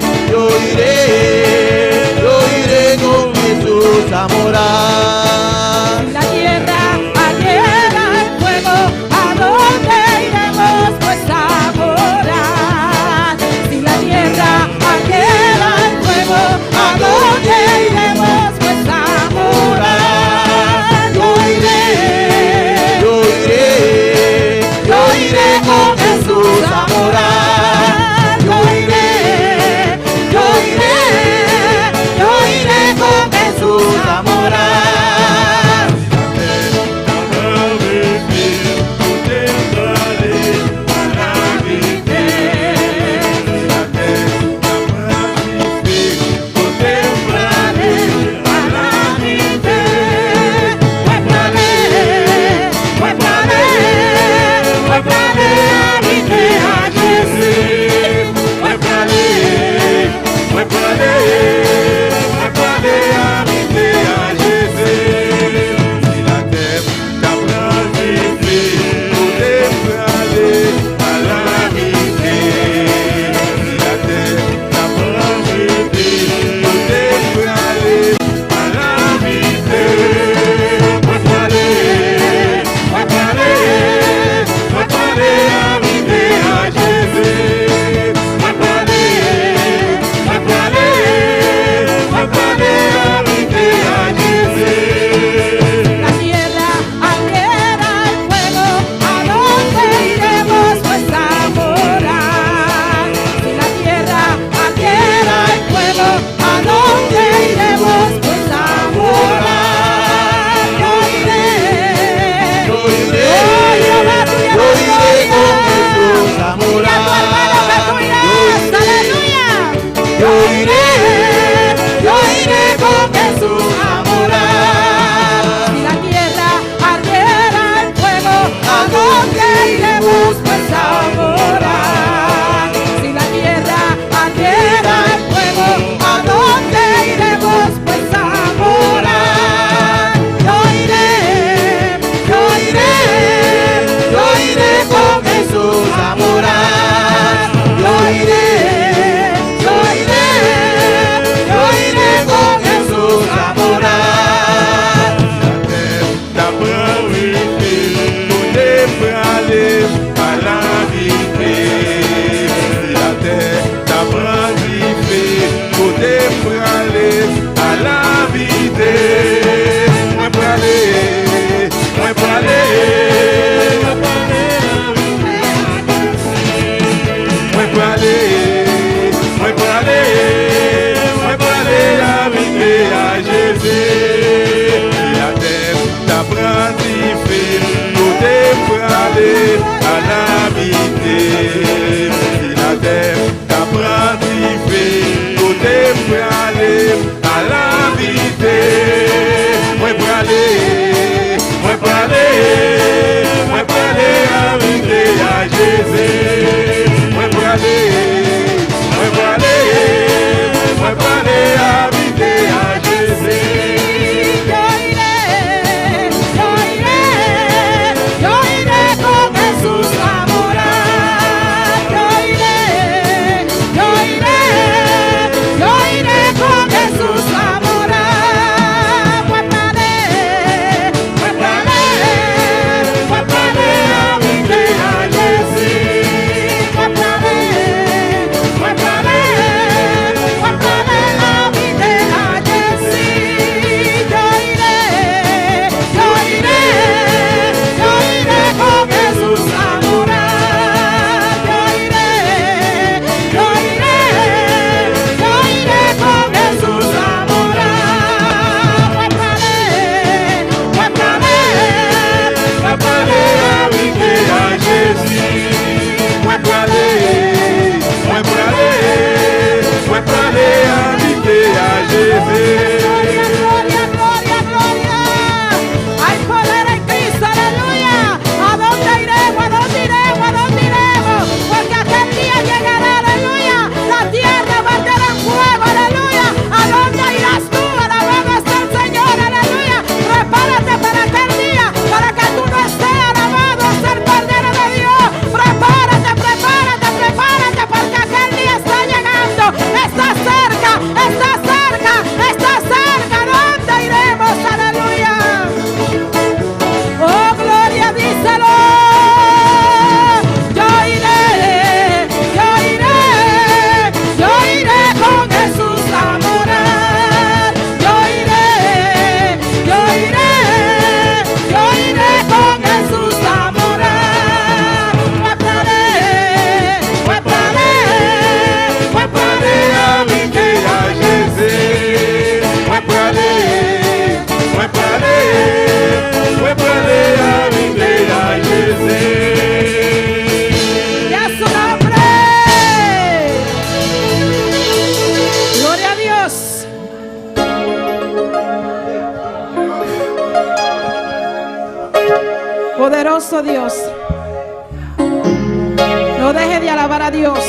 deje de alabar a Dios.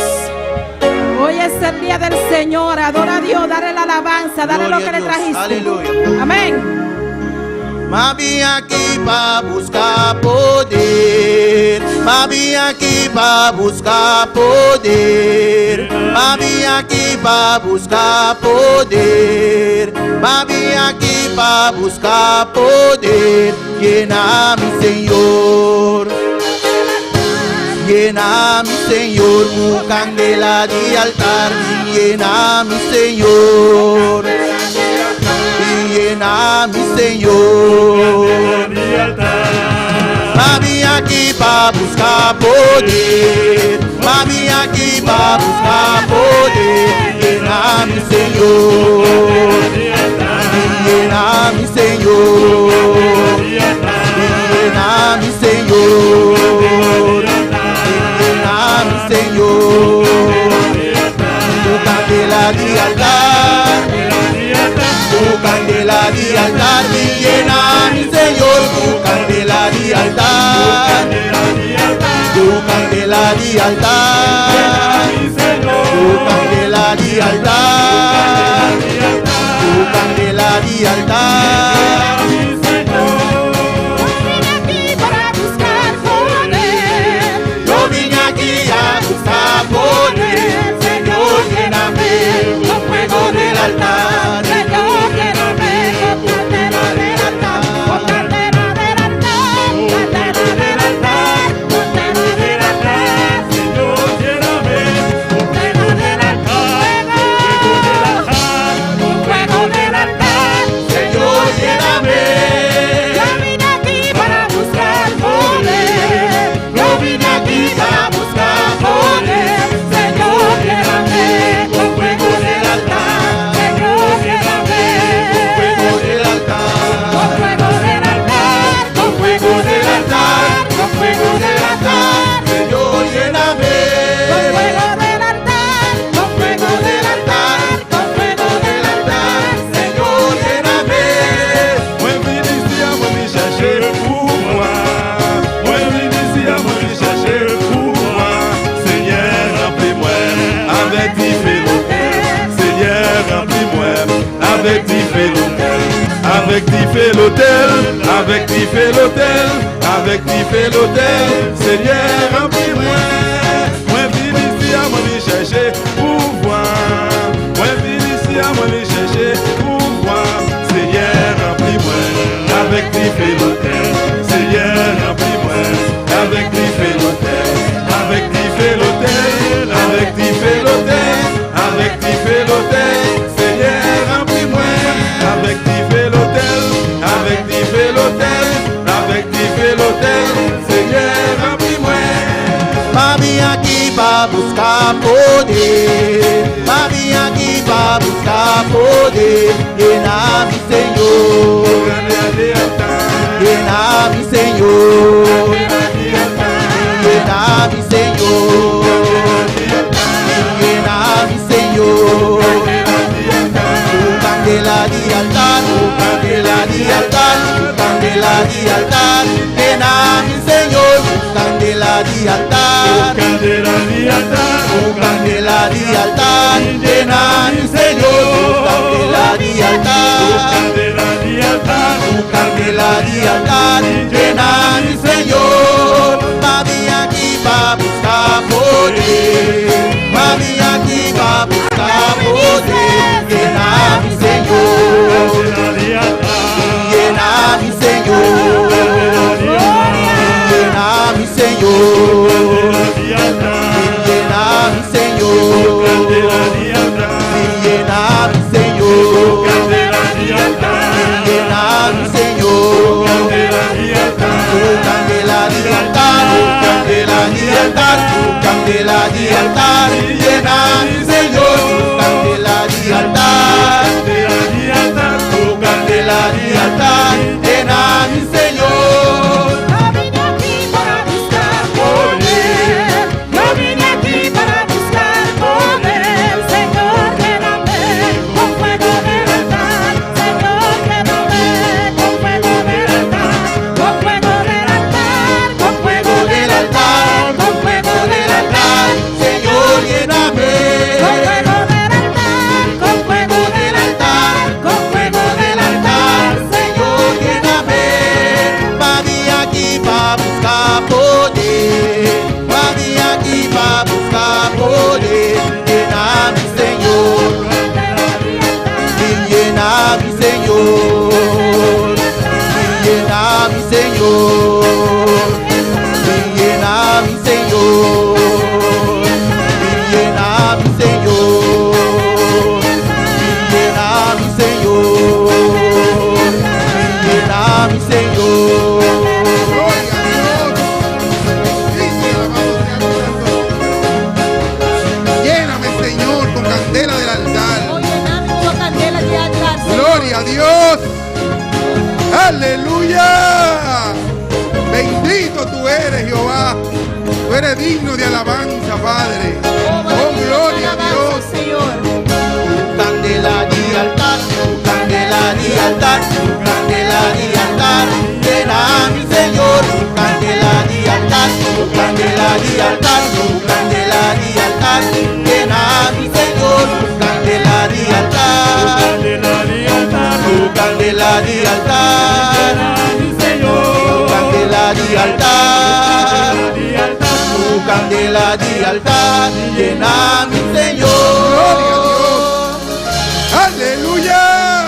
Hoy es el día del Señor. Adora a Dios, dale la alabanza, dale lo que le trajiste. Aleluya. Amén. Mami aquí pa buscar poder, mami aquí pa buscar poder, mami aquí pa buscar poder, mami aquí pa buscar poder. Llena mi Señor, llena mi Señor, tu candela de altar, llena mi Señor. Llena mi Señor. Mami aquí pa buscar poder, mami aquí pa buscar poder. Llena mi Señor, llena mi Señor, llena mi Señor, llena mi Señor. Tu candela de altar, tu candela de altar, mi llena mi Señor, tu candela de altar, tu candela de altar, tu candela de altar, tu candela de altar. Yo vine aquí a buscar poder, Señor, lléname con fuego del altar. Avec t'y fait l'hôtel, avec t'y fait l'hôtel, avec t'y fait l'hôtel, Seigneur remplis-moi. Moi vine ici à moi me chercher pouvoir, moi vine ici à moi me chercher pouvoir, Seigneur remplis-moi. Avec t'y fait l'hôtel, Seigneur remplis-moi. Avec t'y fait l'hôtel, avec t'y fait l'hôtel, avec t'y fait l'hôtel, avec t'y fait l'hôtel, Seigneur remplis-moi. Avec t'y fait l'hôtel, avec t'y fait l'hôtel, avec t'y fait l'hôtel, Seigneur remplis-moi. Mami aquí pa buscar poder, mami aquí pa buscar poder. Llena mi Señor, llena mi Señor, llena mi Señor, llena mi Señor. Tu candela de altar, tu candela de altar, tu candela de altar. Llena mi Señor, tu candela de altar, tu candela de altar. Llena mi Señor, tu candela de altar, tu candela de altar. Llena mi Señor. Mami aquí pa buscar poder, mami aquí pa buscar poder. Llena mi Señor, llena mi Señor, llena mi Señor, llena mi Señor, llena mi Señor, llena mi Señor. Tu candela de altar, tu candela de altar, tu candela de altar. Llena mi Señor, tu candela de altar, tu candela de altar. Llena mi Señor. Yo vine aquí para buscar poder. eres digno de alabanza, Padre. Oh, gloria a Dios. Señor. Candelaria altar, Candelaria altar, Candelaria altar, llena mi Señor, Candelaria altar, Candelaria altar, Candelaria altar, llena mi Señor, Candelaria altar, Candelaria altar, Candelaria altar, Candelaria altar, Candelaria altar, llena mi Señor. ¡Aleluya!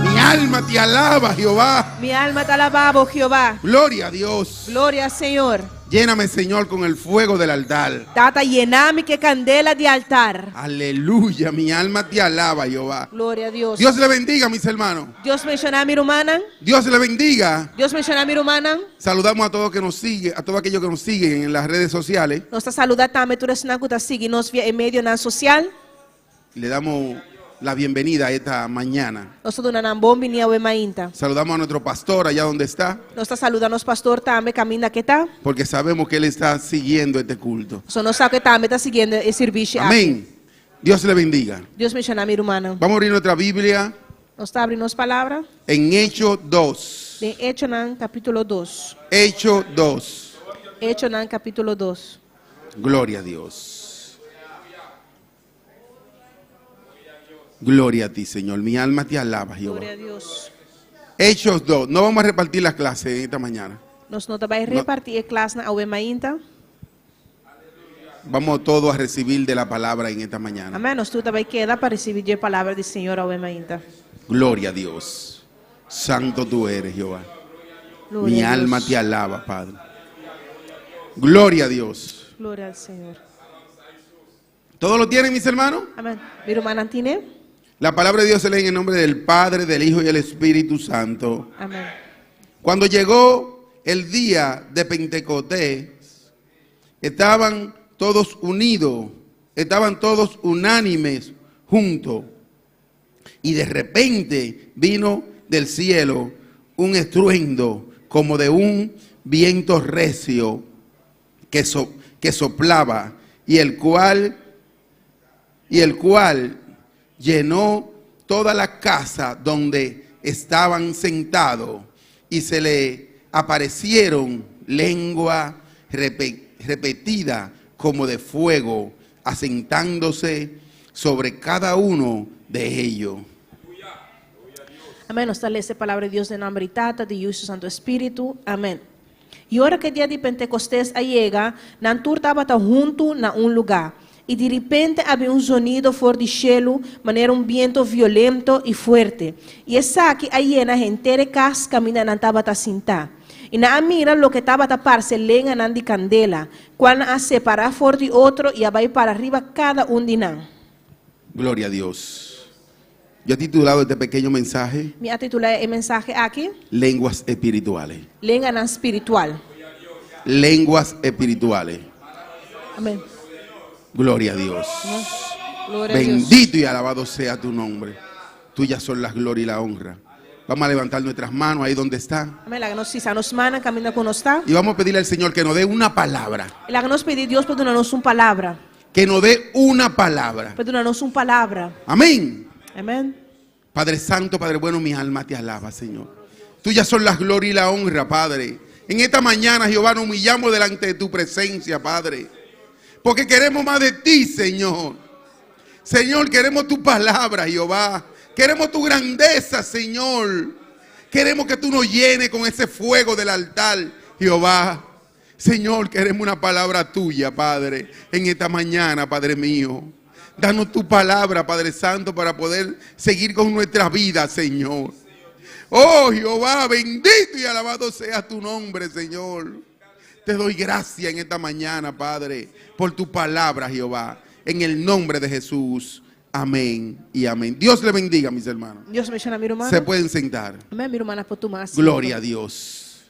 Mi alma te alaba, Jehová. Mi alma te alaba, oh Jehová. Gloria a Dios. Gloria al Señor. Lléname, Señor, con el fuego del altar. Tata, llename que candela de altar. Aleluya, mi alma te alaba, Jehová. Gloria a Dios. Dios le bendiga, mis hermanos. Dios menciona mi rumana. Dios le bendiga. Dios menciona mi rumana. Saludamos a todos que nos siguen, a todos aquellos que nos siguen en las redes sociales. Nos saluda también tu resnacuta sigue nos via en medio na social. Le damos la bienvenida a esta mañana. Nosotros na bombi ni awe mainta. Saludamos a nuestro pastor allá donde está, Nos saluda nos pastor también camina que está. porque sabemos que él está siguiendo este culto. So nos sabe que también está siguiendo el servicio. Amén. Dios le bendiga. Dios menciona mi rumana. Vamos a abrir nuestra Biblia Nos está abriendo palabra en Hechos 2. de Hecho nan capítulo 2. Hechos 2. Hecho nan capítulo 2. Gloria a Dios. Gloria a ti, Señor. Mi alma te alaba, Jehová. Gloria a Dios. Hechos 2. No vamos a repartir las clases esta mañana. Nos no vai repartir clase na awe mainta. Vamos todos a recibir de la palabra en esta mañana. Amém. Nós tudo vai quedar para receber a palavra do Senhor awe mainta. Gloria a Dios. Santo tú eres, Jehová. Glória Mi a alma Deus. te alaba, Padre. Gloria a Dios. Glória ao Senhor. ¿Todos lo tienen, mis hermanos? Amém. Mi irmã Tine. La palabra de Dios se lee en el nombre del Padre, del Hijo y del Espíritu Santo. Amém. Cuando llegó el día de Pentecostés, estaban todos unidos, estaban todos unánimes juntos. Y de repente vino del cielo un estruendo como de un viento recio que soplaba y el cual llenó toda la casa donde estaban sentados, y se le aparecieron lenguas repetidas como de fuego, asentándose sobre cada uno de ellos. Amém. Nós está lendo a palavra de Deus em nome de Tata, de Hijo e Santo Espírito. Amém. E hora que dia de Pentecostés chega, Nantur estava junto na lugar. E de repente havia sonido fora do cielo, maneira viento violento e forte. E essa aqui aí na gente de casa caminha não estava sentada. E na mira lo que estava taparse lenha nan de candela, quando a separar fora de outro e vai para arriba cada de nós. Gloria a Dios. Yo he titulado este pequeño mensaje Me titulei o mensagem aqui, Lenguas Espirituales. lenha nan espiritual. Lenguas espirituales. Amém. Gloria a Dios. Glória a Deus. Bendito y alabado sea tu nombre. Tuyas son las gloria y la honra. Vamos a levantar nuestras manos ahí donde están. Amém. Lá que nós nos mana caminha conosco. Y vamos a pedirle al Señor que nos dé una palabra. E lá que nós pedimos Deus para dar-nos uma palavra. Que nos dé una palabra. Para dar-nos uma palavra. Amén. Amém. Padre Santo, Padre bueno, mi alma te alaba, Señor. Tuyas son las gloria y la honra, Padre. En esta mañana, Jehová, nos humillamos delante de tu presencia, Padre. Porque queremos más de ti, Señor. Señor, queremos tu palabra, Jehová. Queremos tu grandeza, Señor. Queremos que tú nos llenes con ese fuego del altar, Jehová. Señor, queremos una palabra tuya, Padre, en esta mañana, Padre mío. Danos tu palabra, Padre Santo, para poder seguir con nuestra vida, Señor. Oh, Jehová, bendito y alabado sea tu nombre, Señor. Te doy gracias en esta mañana, Padre, por tu palabra, Jehová. En el nombre de Jesús. Amén y amén. Dios le bendiga, mis hermanos. Deus me chama, meu irmão. Se pueden sentar. Amém, minha irmã, por tomar asiento. Gloria a Dios.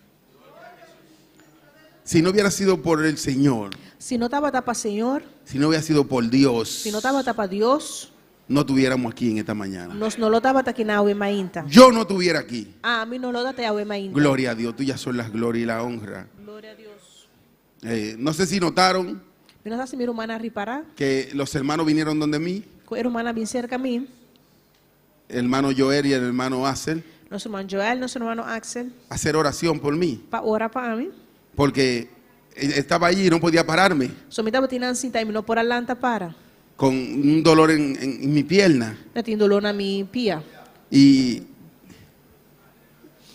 Si no hubiera sido por el Señor, Se não estava para Senhor, si no hubiera sido por Dios, se não estava para Deus, no estuviéramos aquí en esta mañana. nós não lo estava aqui na aue mainta. Yo no estuviera aquí. A mim não lo dá até aue mainta. Gloria a Dios, tuyas son las gloria y la honra. Glória a Deus. No sé si notaron Minun sa si minun mana ripara, que los hermanos vinieron donde mí, kung irong mana bin cerca a mim, el hermano Joel y el hermano Axel, nosso irmão Joel, nosso irmão Axel, a hacer oración por mí, pa ora pa amin. porque estaba allí y no podía pararme, So mi taba tinan sinta e mi no por alanta para. con un dolor en mi pierna. Na tin dolor na mi pia. Y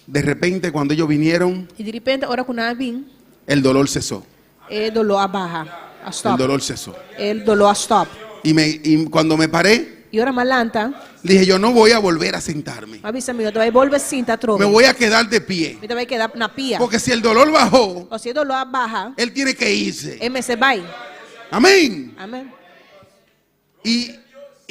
de repente cuando ellos vinieron, E de repente ora kun na bin, el dolor cesó. e dolor a barra, a El stop. dolor cesó. El dolor a stop. Y cuando me paré, E ora malanta, dije, yo no voy a volver a sentarme. avisa mi, tava volve sinta trove. Me voy a quedar de pie. Mi tava quedar na pia. Porque si el dolor bajó, O se dolor a barra, él tiene que irse. e me se vai. Amén. Amen.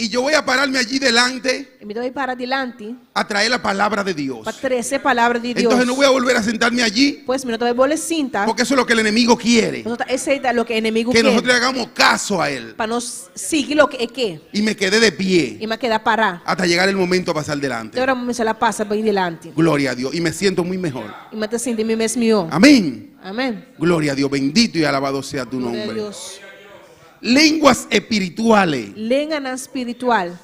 Y yo voy a pararme allí delante E mi tava para dilante, a traer la palabra de Dios. pa trazer palavra de Deus. Entonces no voy a volver a sentarme allí, Pois mi no tava volve sinta. porque eso es lo que el enemigo quiere. Esse é lo que o inimigo Que quer. nosotros le hagamos caso a él. Para nós seguir lo que é que. Y me quedé de pie E me quedar parar. hasta llegar el momento a pasar delante. Agora me se la passa bem dilante. Gloria a Dios. Y me siento muy mejor. E me te sinto mesmo. Amén. Amém. Gloria a Dios. Bendito y alabado sea tu Glória a nombre. Deus. Lenguas espirituales. Lenga na espiritual.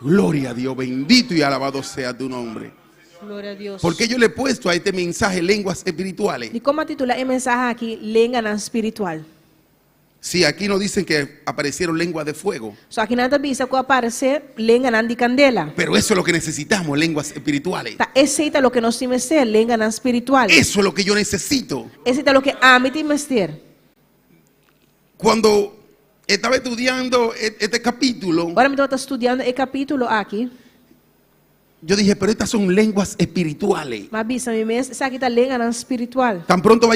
Gloria a Dios. Bendito y alabado sea tu nombre. Glória a Deus. Porque yo le he puesto a este mensaje lenguas espirituales. E como titular a mensagem aqui, lenga na espiritual. Sí, aquí nos dicen que aparecieron lenguas de fuego. Só que nada bisa que aparecer lenga na de candela. Pero eso es lo que necesitamos, lenguas espirituales. Tá, esse é lo que nós temos ser, lenga na espiritual. Eso es lo que yo necesito. Esse é lo que a mim temos ter. Cuando estaba estudiando este capítulo, Agora me estou estudando o capítulo aqui. yo dije, pero estas son lenguas espirituales. Mas bisa me mes, essa aqui tá lenga na espiritual. Tan pronto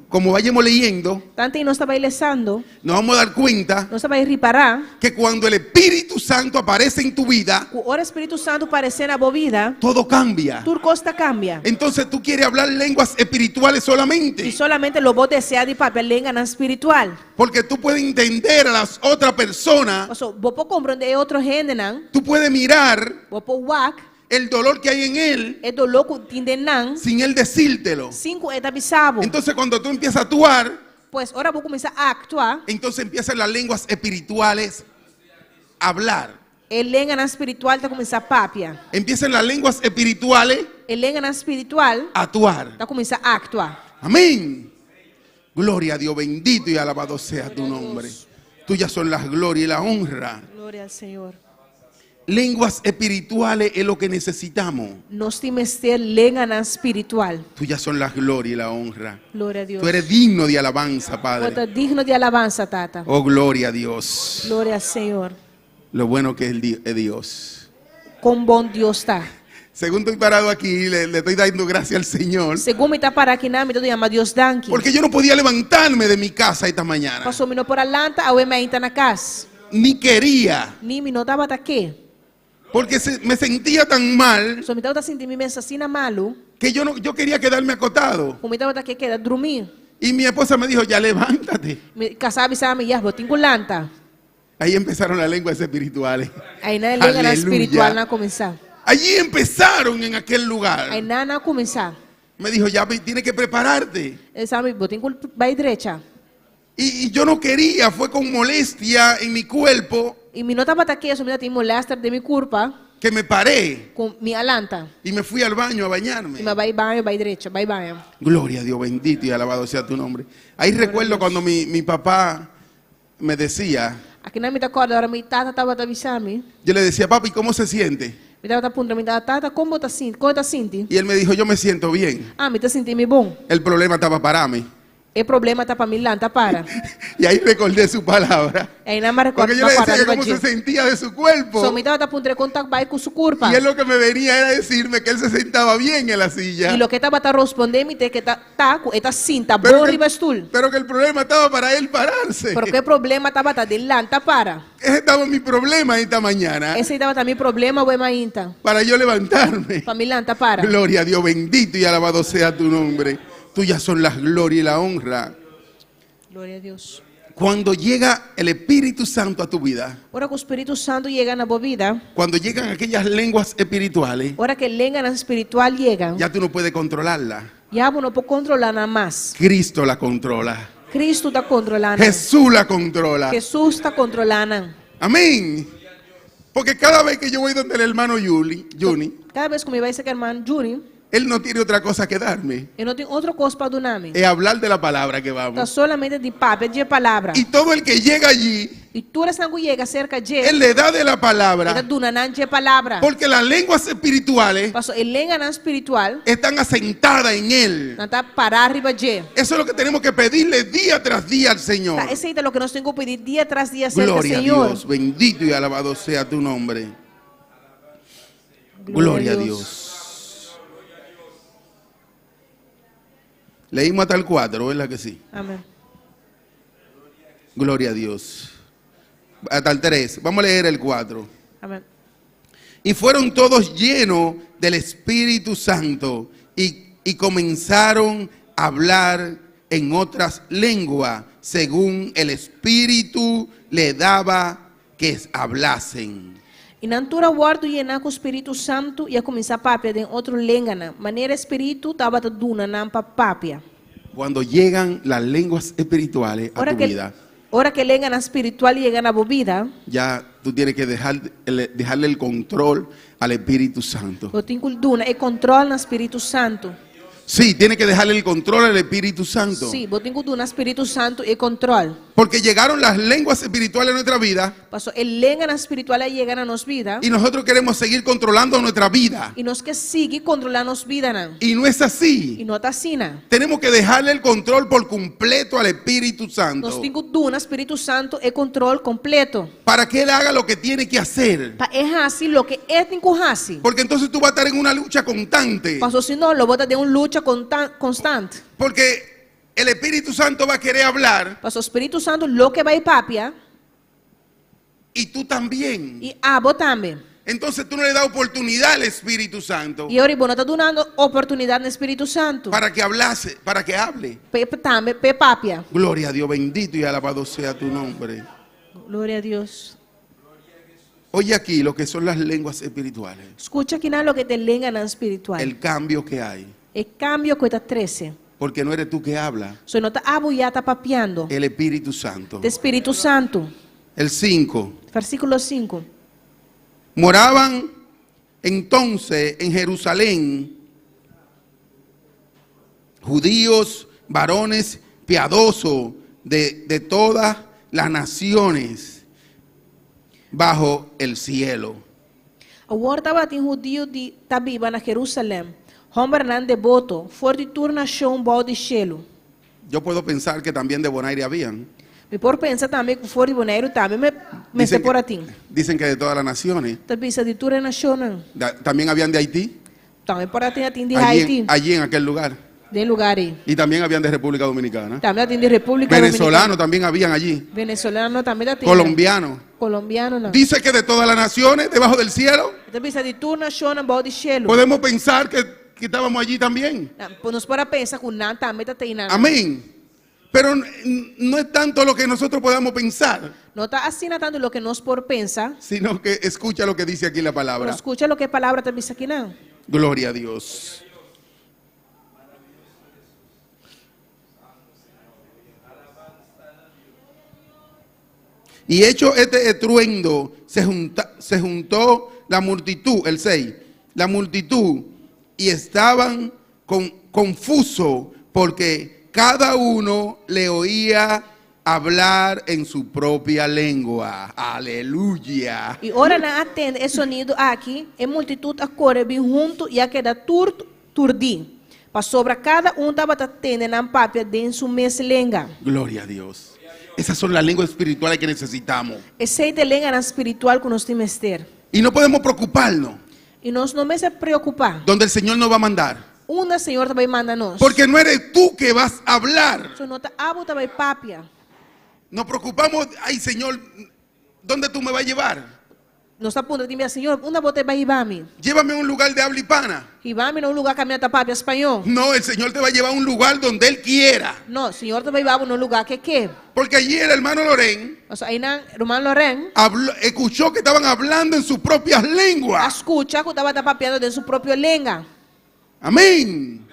como vayamos leyendo, Tanto que nós estava lendo, nos vamos a dar cuenta nós estava reparar que cuando el Espíritu Santo aparece en tu vida, que o Espírito Santo aparecer na boa vida, todo cambia. tudo costa cambia. Entonces tú quieres hablar lenguas espirituales E solamente, solamente lo vou desejar de papel lenga na espiritual. porque tú puedes entender a las otras personas, Então, vou por compreender outro gente não, tú puedes mirar vou por wak, el dolor que hay en él é do louco tinde não, sin él decírtelo. 5 bisabo. Entonces cuando tú empiezas a actuar, Pois, ora vou começar a actuar, entonces empiezan las lenguas espirituales a hablar. e lenga na espiritual tá começar a papia. Empiezan las lenguas espirituales E lenga na espiritual a actuar. tá começar a actuar. Amén. Gloria a Dios, bendito y alabado sea tu nombre. Tuyas son las glorias y la honra. Glória ao Senhor. Lenguas espirituales es lo que necesitamos. Nós temos ter lenga na espiritual. Tuyas son las glorias y la honra. Glória a Deus. Tú eres digno de alabanza, Você Padre. digno de alabança, Tata. Oh, gloria a Dios. Glória ao Senhor. Lo bueno que es Dios. Quão bom Deus está. Según estoy parado aquí, le estoy dando gracias al Señor. Segundo me está para aqui na me do ama Deus danke. Porque yo no podía levantarme de mi casa esta mañana. Passou me no por alanta, ao me ainda na casa. Ni quería. Ni me notava tá aqui. Porque me sentía tan mal Só me tava sentindo me assassina malo. que yo quería quedarme acostado. Como me tava tá aqui queda dormir. Y mi esposa me dijo, ya levántate. Me casava sabe ya botin culanta. Ahí empezaron las lenguas espirituales. Aí na lenga na Aleluya. espiritual na começar. Allí empezaron en aquel lugar. Aí na começar. Me dijo, ya tienes que prepararte. Sabe, botin cul vai direita. Y yo no quería, fue con molestia en mi cuerpo E me notava tá aqui, só me tem molestar de mi culpa que me paré com mi alanta. y me fui al baño a E bañarme. me vai banho, vai direita, vai banho. Gloria a Dios, bendito y alabado sea tu nombre. Ahí recuerdo cuando mi papá me decía, Aqui na me tá corda, hora me tata tava tá avisando. yo le decía, papi, ¿cómo se siente? Me tava tá punta, me tava tata, como tá sinto? Como tá sinto? Y él me dijo, yo me siento bien. Ah, me tá sentindo bom. El problema estaba para mí. O problema tá para mim lá, tá para. Y ahí recordé su palabra. Aí na me Porque recorda yo le decía que para cómo se sentía de su cuerpo. So me tava tá punta contact vai com su culpa. Y él lo que me venía era decirme que él se sentaba bien en la silla. E lo que tava tá respondendo me que tá com esta cinta Pero bom que, riba stool. pero que el problema estaba para él pararse. Porque o problema tava tá de lá, tá para. Ese estaba mi problema esta mañana. Esse tava também problema o mainta. Para yo levantarme. Para mim lá, tá para. Gloria a Dios, bendito y alabado sea tu nombre. Tuyas son las glorias y la honra. Glória a Deus. Cuando llega el Espíritu Santo a tu vida, Ora que o Espírito Santo chega na boa vida, cuando llegan aquellas lenguas espirituales, ora que lenga na espiritual chega, ya tú no puedes controlarla. já não pode controlar nada mais. Cristo la controla. Cristo está controlando. Jesús la controla. Jesús está controlando. Amén. Porque cada vez que yo voy donde el hermano Juni, Cada vez que me va a decir que hermano Juni, él no tiene otra cosa que darme. eu não tenho outra coisa para donar-me. Es hablar de la palabra que Está vamos. solamente de papo, de palavra. Y todo el que llega allí, E toda essa que chega cerca de él le da de la ele palabra. dona de palavra. Porque las lenguas espirituales Pastor, ele lenga na espiritual, están asentadas en él. não está parar arriba de. Eso es lo que tenemos que pedirle día tras día al Señor. Tá, esse é o que nós temos que pedir dia tras dia cerca, Gloria a Senhor. Dios, bendito y alabado sea tu nombre. Gloria a Dios. Leímos hasta el 4, ¿verdad que sí? Amém. Gloria a Dios. Hasta el 3. Vamos a leer el 4. Amém. Y fueron todos llenos del Espíritu Santo y comenzaron a hablar en otras lenguas según el Espíritu le daba que hablasen. E na altura guardo llenar com o Espírito Santo e a começar a papia em outro língua. Maneira Espírito estava te duna na papia. Cuando llegan las lenguas espirituales a tu vida, Ora que língua espiritual chega na bebida, ya tú tienes que dejarle el control al Espíritu Santo. eu tenho que duna e controle no Espírito Santo. Sí, tienes que dejarle el control al Espíritu Santo. Sim, eu tenho que duna Espírito Santo e controle. Porque llegaron las lenguas espirituales a nuestra vida Pastor, a língua espiritual chega na nossa vida y nosotros queremos seguir controlando nuestra vida. e nós que seguir controlando nossa vida não. Y no es así. E não está assim não. Tenemos que dejarle el control por completo al Espíritu Santo Nós temos que duna Espírito Santo e controle completo. para que Él haga lo que tiene que hacer. Para errar assim o que é tem que fazer. Porque entonces tú vas a estar en una lucha constante. Pastor, senão lo bota de uma luta constante. Porque el Espíritu Santo va a querer hablar Pastor, o Espírito Santo lo que vai papia y tú también. e abo também. Entonces tú no le das oportunidad al Espíritu Santo E ora não está dando oportunidade no Espírito Santo. para que hablase, para que hable. Também pe papia. Gloria a Dios, bendito y alabado sea tu nombre. Glória a Deus. Oye aquí lo que son las lenguas espirituales. Escucha aqui na lo que te lenga na espiritual. El cambio que hay. E cambio que está 13. Porque no eres tú que habla, So não está abo ya está papiando. el Espíritu Santo. De Espírito Santo. El 5. Versículo 5. Moraban entonces en Jerusalén judíos, varones piadosos de todas las naciones bajo el cielo. Agora estava tem judeu de Tabiba na Jerusalém. Homem não devoto, forte turna show um balde chelo. Yo puedo pensar que también de Bonaire habían. Me por pensar também que forte boneiro também me se por atim. Dicen que de todas las naciones. Também se de turna nacional. También habían de Haití, Também por atim de Haití. allí en aquel lugar. De lugar aí. Y también habían de República Dominicana. Também atim de República Venezolanos también habían allí. Dominicana. Venezolano também atim. Colombianos. Colombiano não. Dice que de todas las naciones debajo del cielo. Também se de turna nacional balde chelo. Podemos pensar que estábamos allí también. Nos para pensar que não também está teinando. Amén. Pero no es tanto lo que nosotros podamos pensar, Não está assim tanto lo que nós por pensa. sino que escucha lo que dice aquí la Pero palabra. escucha lo que a palavra também diz aqui não. Gloria a Dios. Y hecho este estruendo, se juntó la multitud, el 6, la multitud, y estaban confusos porque cada uno le oía hablar en su propia lengua. Aleluya. E ora não atende esse sonido aqui, e multitud acorre bem junto e a queda turdi. Para sobre cada estava atendendo na papia de sua mesma língua. Gloria a Dios. Esas son las lenguas espirituales que necesitamos. Essa é a língua espiritual que nós temos que ter. Y no podemos preocuparnos E nós não nos preocupar. donde el Señor nos va a mandar. Uma Senhor também manda nós. Porque no eres tú que vas a hablar. So não está abo também papia. Nos preocupamos, ay Señor, ¿dónde tú me vas a llevar? Nós está punto de dizer, Senhor, onde você vai levar-me? Llévame a un lugar de habla hispana. Levar-me num lugar que a minha papia espanhol. No, el Señor te va a llevar a un lugar donde Él quiera. Não, Senhor também vai num lugar que quer. Porque allí el hermano Loren Aí na Romano Loren, escuchó que estaban hablando en sus propias lenguas. escuta que estava papiando de sua própria língua. Amén.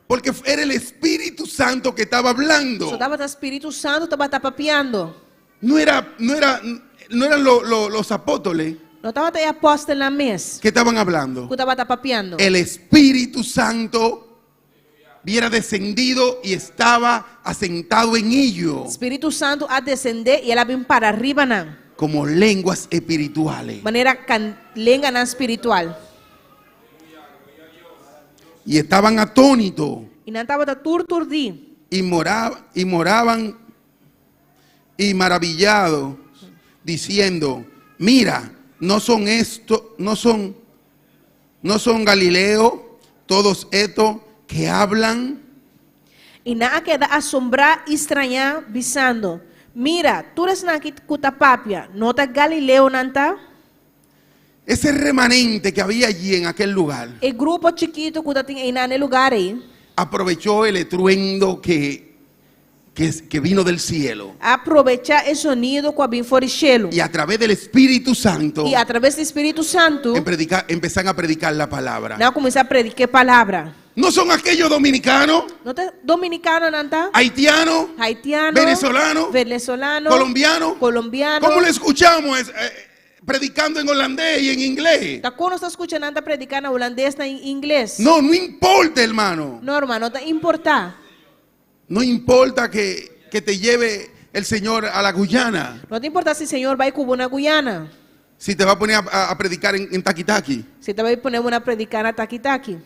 Porque era el Espíritu Santo que estaba hablando. So tava o Espírito Santo estava papiando. No eran los apóstoles Não estava até apóstolo na mesa. que estaban hablando. Que estava papiando. El Espíritu Santo hubiera descendido y estaba asentado en O ellos Espírito Santo a descender e ela vem para arriba na como lenguas espirituales. maneira lenga na espiritual. Y estaban atónitos E não estava turturdi. y moraban y maravillados, diciendo: mira, no son Galileo todos estos que hablan. E na queda assombrar e estranhar, bisando. Mira, tu eres na que papia, não tá Galileu não tá? Ese remanente que había allí en aquel lugar E grupo chiquito que tinha aí naquele lugar aí, aprovechó el estruendo que vino del cielo. aproveitar esse sonido com a bem forichelo. Y a través del Espíritu Santo E através do Espírito Santo, empezaron a predicar la palabra. não começar a predicar a palavra. ¿No son aquellos dominicanos, Não tá dominicano não tá? haitianos, Haitiano, venezolano, colombianos? ¿Cómo le escuchamos predicando en holandés y en inglés? Tá quando está escutando anda predicar na holandês na inglês? No importa, hermano. Não, irmão, não tá importar. No importa que te lleve el Señor a la Guyana. Não te importa se o Senhor vai cubrir na Guiana. Si te va a poner a predicar en Taquitaqui. Se te vai poner uma predicar na Taquitaqui.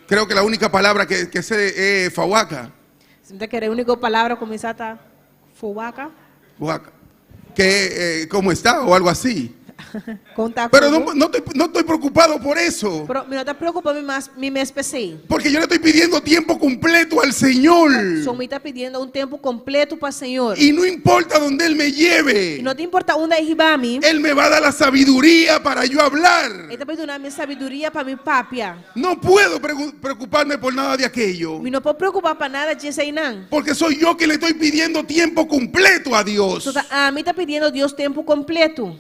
Creo que la única palabra que sé es fahuaca. Se você quer a única palavra começar tá fuaca, Fahuaca. Que ¿cómo está? O algo así. contar Pero no estoy preocupado por eso. Pero não te preocupa me especei. Porque yo le estoy pidiendo tiempo completo al Señor. Só me está pedindo tempo completo para o Senhor. Y no importa donde Él me E lleve. não te importa onde ele vai a mim. Él me va a dar la sabiduría para yo hablar. Ele está pedindo a minha sabedoria para me papia. No puedo preocuparme por nada de aquello. Me não pode preocupar para nada disso aí não. Porque soy yo que le estoy pidiendo tiempo completo a Dios. Só a mim está pedindo a Deus tempo completo.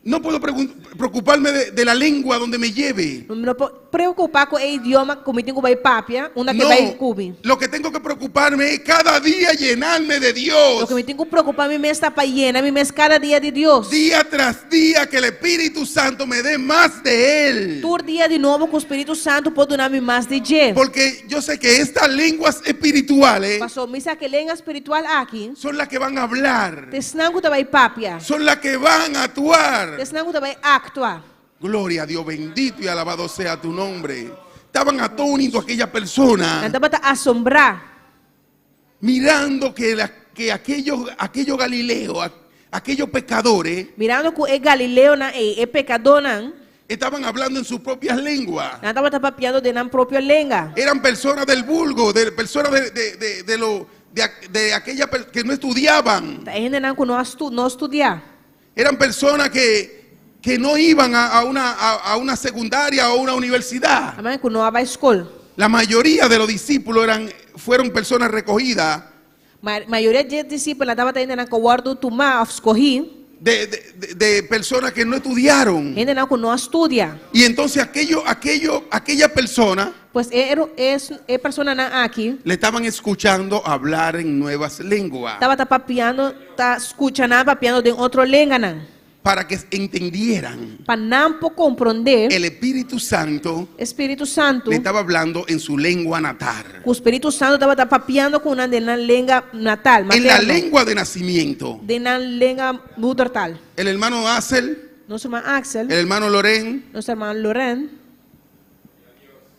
No puedo preocuparme de la lengua donde me lleve. Não me pode preocupar com o idioma como tenho que vai papia, onde que vai cubi. Lo que tengo que preocuparme es cada día llenarme de O Dios. que me tenho que preocupar me está para llenar me cada dia de Deus. Día tras día que el Espíritu Santo me dé más de Él. Todo dia de novo com o Espírito Santo pode dar-me mais de je. Porque yo sé que estas lenguas espirituales Pastor, me sabe que lenga espiritual aqui. son las que van a hablar. Te snango te vai papia. Son las que van a actuar. Te snango te vai actuar. Gloria a Dios, bendito y alabado sea tu nombre. Estaban atónitos aquella persona, Anda para assombrar. mirando que aquellos Galileos, aquellos pecadores, Mirando que é Galileu na é pecador não. estaban hablando en sus propias lenguas. Anda para papiando de na própria lenga. Eran personas del vulgo, personas de aquellas que no estudiaban. Tá ainda não que não estudar. Eran personas que no iban a una secundaria o una universidad. Amém, que não vai escola. La mayoría de los discípulos fueron personas recogidas Maioria de discípulos estava ainda na guarda tomar escorri. de personas que no estudiaron. Ainda não que não estudia. Y entonces aquella persona Pues é persona na aqui. le estaban escuchando hablar en nuevas lenguas Estava papiando, tá escutando, papiando de outra língua não. para que entendieran. Para não compreender, El Espíritu Santo Espírito Santo, le estaba hablando en su lengua natal, o Espírito Santo estava papiando com uma de na língua natal, en la materna, lengua de nacimiento. de na língua mutertal. El hermano Axel, Nosso irmão Axel, el hermano Loren, nosso irmão Loren,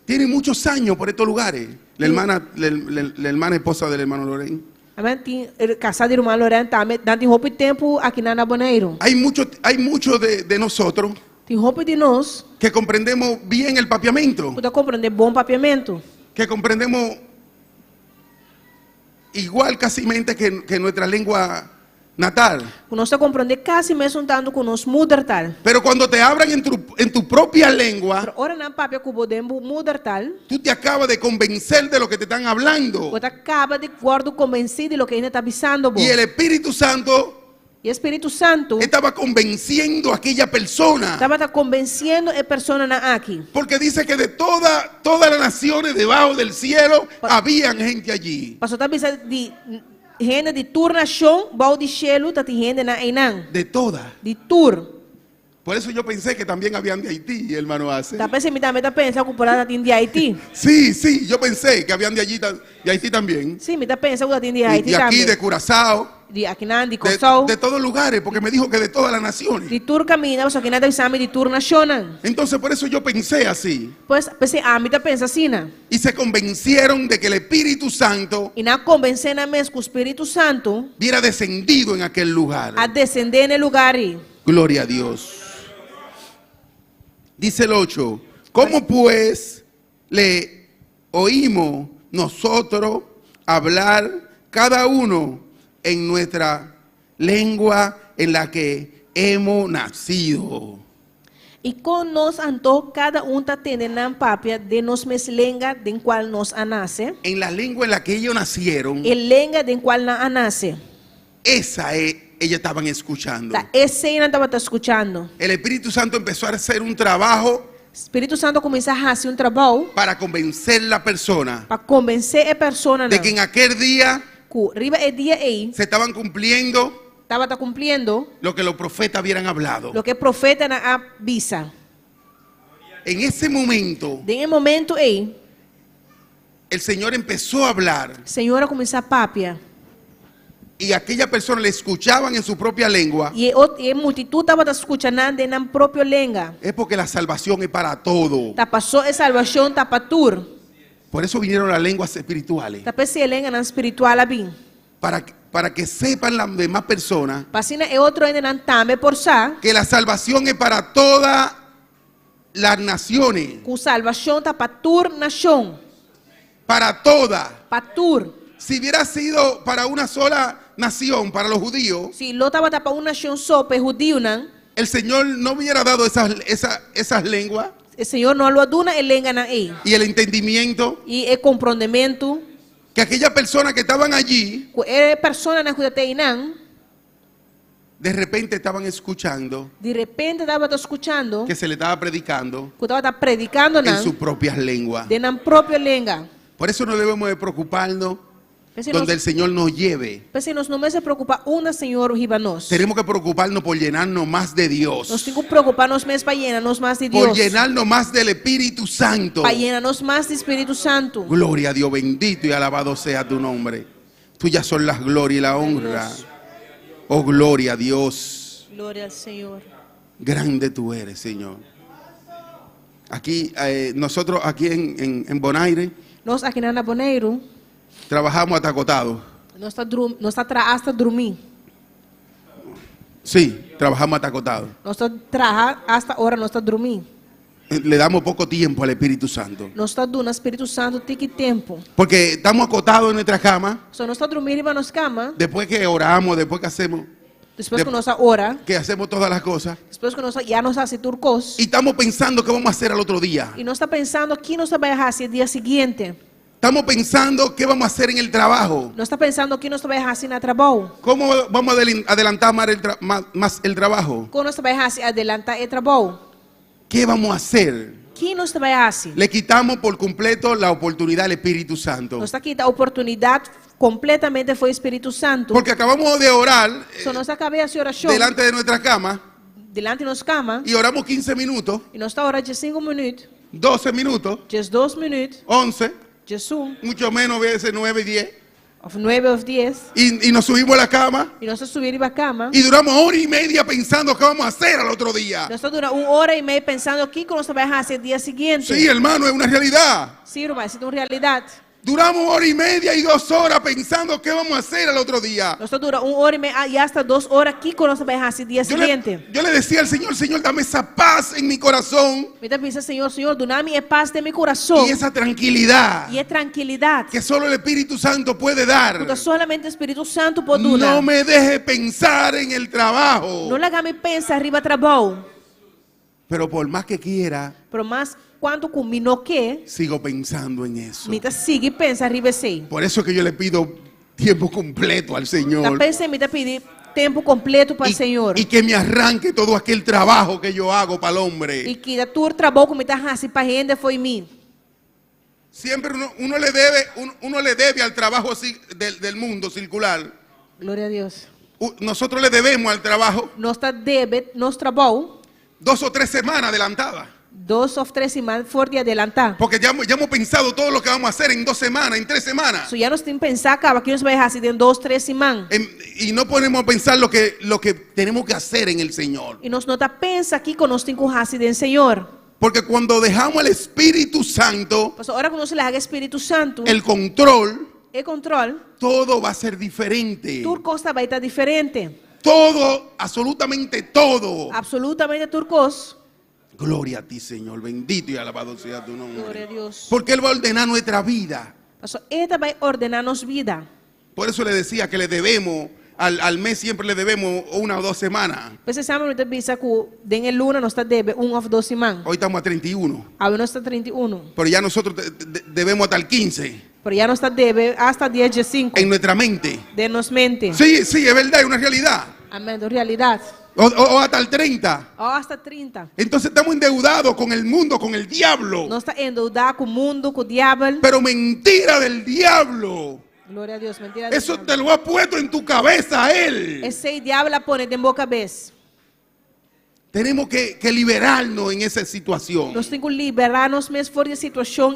tiene muchos años por estos lugares. La hermana esposa del hermano Loren. amém, casado de irmão Loren, também, tem roupa de tempo aqui na Bonaire. Hay muchos de nosotros Tem roupa de nós, que comprendemos bien el papiamento, para compreender bom papiamento. que comprendemos igual casi que nuestra lengua natal. Nós compreender quase mesmo tanto com nosso mutertal. Pero cuando te hablan en tu propia lengua, Ora na papia que podemos mutertal, tú te acabas de convencer de lo que te están hablando. você acaba de guardar convencido de lo que ainda está avisando. Y el Espíritu Santo E o Espírito Santo estaba convenciendo a aquella persona. estava convencendo a pessoa aqui. Porque dice que de todas las naciones debajo del cielo habían gente allí. Pastor está bisa de gente de toda nação, bau de cielo, está de gente na Enang. De todas. De tour. Por eso yo pensé que también habían de Haití, hermano Ace. Tá pensando, também tá pensando que por lá de Haití. Sí, sí, yo pensé que habían de allí, de Haití también. Sim, me tá pensando que de Y Haití de aquí, também. de Curazao, De aqui na de Corsol. de todos lugares, porque me dijo que de todas las naciones. De tour caminha, só que nada exame de tour nacional. Entonces por eso yo pensé así. Pois, pensei, me tá pensando assim, né? Y se convencieron de que el Espíritu Santo E na convencendo mesmo que o Espírito Santo hubiera descendido en aquel lugar. a descender no lugar. Gloria a Dios. Dice el 8. ¿Cómo pues le oímos nosotros hablar cada uno en nuestra lengua en la que hemos nacido? E com nós andou cada tá tendo na papia de nos mes lenga de qual nos nasce. En la lengua en la que ellos nacieron, E lenga de qual na nasce. esa es, ellos estaban escuchando. Tá, esse ainda estava escutando. El Espíritu Santo empezó a hacer un trabajo Espírito Santo começa a fazer um trabalho para convencer la persona para convencer a pessoa de que en aquel día que riba é dia aí se estaban cumpliendo estava cumprindo lo que los profetas habían hablado. o que o profeta na avisa. En ese momento, De momento aí, el Señor empezó a hablar a senhora começou a papia y aquella persona le escuchaban en su propia lengua. e a multitud estava escutando na própria língua. Es porque la salvación es para todo. Tá passou a salvação tá para tur. Por eso vinieron las lenguas espirituales. Tá pensando língua na espiritual ali. Para que sepan las demás personas Passina é outro ainda não tame por sa. que la salvación es para todas las naciones. Que salvação tá para tur nação. Para todas. Para tur. Si hubiera sido para una sola nación, para los judíos, Se lo estava para uma nação só, para judeu não. el Señor no hubiera dado esas lenguas O Senhor não lo duna a língua na aí. y el entendimiento E o compreendimento que aquellas personas que estaban allí que a pessoa na cuida tem não. de repente estaban escuchando De repente estava escutando que se le estaba predicando que estava predicando en não sus propias lenguas. de na própria língua. Por eso no debemos de preocuparnos Pense donde el nos, Señor nos lleve. pense nos não se preocupa uma Senhor riba nós. Tenemos que preocuparnos por llenarnos más de Nós Dios, temos que preocupar-nos mais para llenar-nos mais de por Deus. llenarnos más del Espíritu Santo. Para llenar-nos mais do Espírito Santo. Gloria a Dios, bendito y alabado sea tu nombre. Tuyas son las glorias y la honra. Oh, gloria a Dios. Glória ao Senhor. Grande tú eres, Señor. Aquí, nosotros aquí en Bonaire, Nós aqui na Bonaire, trabajamos hasta agotados. nós está hasta dormir. Sí, trabajamos hasta agotados. Nós está hasta hora nós está dormir. Le damos poco tiempo al Espíritu Santo. Nós está dando Espírito Santo tem que tempo. Porque estamos acotados en nuestra cama, Só nós está dormir riba nos cama, después que oramos, después que hacemos depois que nós ora, todas las cosas, depois que nós já nos hace turcos. y estamos pensando qué vamos a hacer al otro día. E nós está pensando que nós vai fazer dia seguinte. Estamos pensando qué vamos a hacer en el trabajo. Nós está pensando que nós vai fazer na trabalho. ¿Cómo vamos a adelantar más el trabajo? Como nós vai fazer adelantar o trabalho. ¿Qué vamos a hacer? Que nós vai fazer? Le quitamos por completo la oportunidad al Espíritu Santo. Nós está aqui a oportunidade completamente foi Espírito Santo. Porque acabamos de orar Só nós acabei a oração delante de nuestra cama delante de nos cama y oramos 15 minutos, e nós está orando de 5 minutos, 12 minutos, de 2 minutos, 11, de 1, mucho menos veces 9 y 10. of 9 ou 10. Y nos subimos a la cama E nós está subir para a cama. y duramos hora y media pensando qué vamos a hacer al otro día. Nós está durando 1 hora e meia pensando que nós vai fazer dia seguinte. Sí, hermano, es una realidad. Sim, vai ser uma realidade. Duramos hora y media y 2 horas pensando qué vamos a hacer al otro día. Nós está durando 1 hora e meia e hasta 2 horas que nós vai fazer dia seguinte. Yo le decía al Señor, Señor, dame esa paz en mi corazón Me pensa, Senhor, dá-me a paz de meu coração. y esa tranquilidad E a tranquilidade. que solo el Espíritu Santo puede dar. Porque solamente o Espírito Santo pode dar. No me deje pensar en el trabajo. Não me pensa arriba trabalho. Pero por más que quiera, Pero mais quanto combino que, sigo pensando en eso. me sigue pensa arriba sei. Por eso que yo le pido tiempo completo al Tá Señor. pensando, me pedir tempo completo para o Senhor. y que me arranque todo aquel trabajo que yo hago para el E hombre. que da tu trabalho como está assim para renda foi mim. Siempre uno le debe al trabajo del mundo circular. Glória a Deus. Nosotros le debemos al trabajo Nós tá debet, nosso trabalho 2 o 3 semanas adelantadas. 2 ou 3 semanas fora de adelantar. Porque ya hemos pensado todo lo que vamos a hacer en 2 semanas, en 3 semanas. So, já nós temos que pensar, cara, que nós vai fazer em 2, 3 semanas. Y no ponemos a pensar lo que tenemos que hacer en el Señor. E nós não tá pensa aqui que nós temos que fazer do Senhor. Porque cuando dejamos al Espíritu Santo Pues ahora que nós le haga Espírito Santo, el control, el control, todo va a ser diferente. tu costa vai estar diferente. Todo, absolutamente todo. Absolutamente tu costa. Gloria a ti, Señor. Bendito y alabado sea tu Glória a nombre. Deus. Porque Él va a ordenar nuestra vida. Pues esta vai ordenar-nos vida. Por eso le decía que le debemos, al mes siempre le debemos 1 o 2 semanas. Pues sabe muito bem que den el luna nós está debe 1 ou 2 semanas. Hoy estamos a 31. Agora nós está 31. Pero ya nosotros debemos hasta el 15 Pero já nós está debe hasta dia 15 en nuestra mente. de nos mente. Sí, sí, es verdad, es una realidad. Amém, de realidade. O hasta el 30. Ou hasta 30. Entonces estamos endeudados con el mundo, con el diablo. Nós está endeudado com o mundo, com o diabo. Pero mentira del diablo. Glória a Deus, mentira. de Eso diabo. te lo ha puesto en tu cabeza Él. Esse diabo la pone de boca cabeça. Tenemos que liberarnos en esa situación. Nós temos que liberar-nos mesmo fora de situação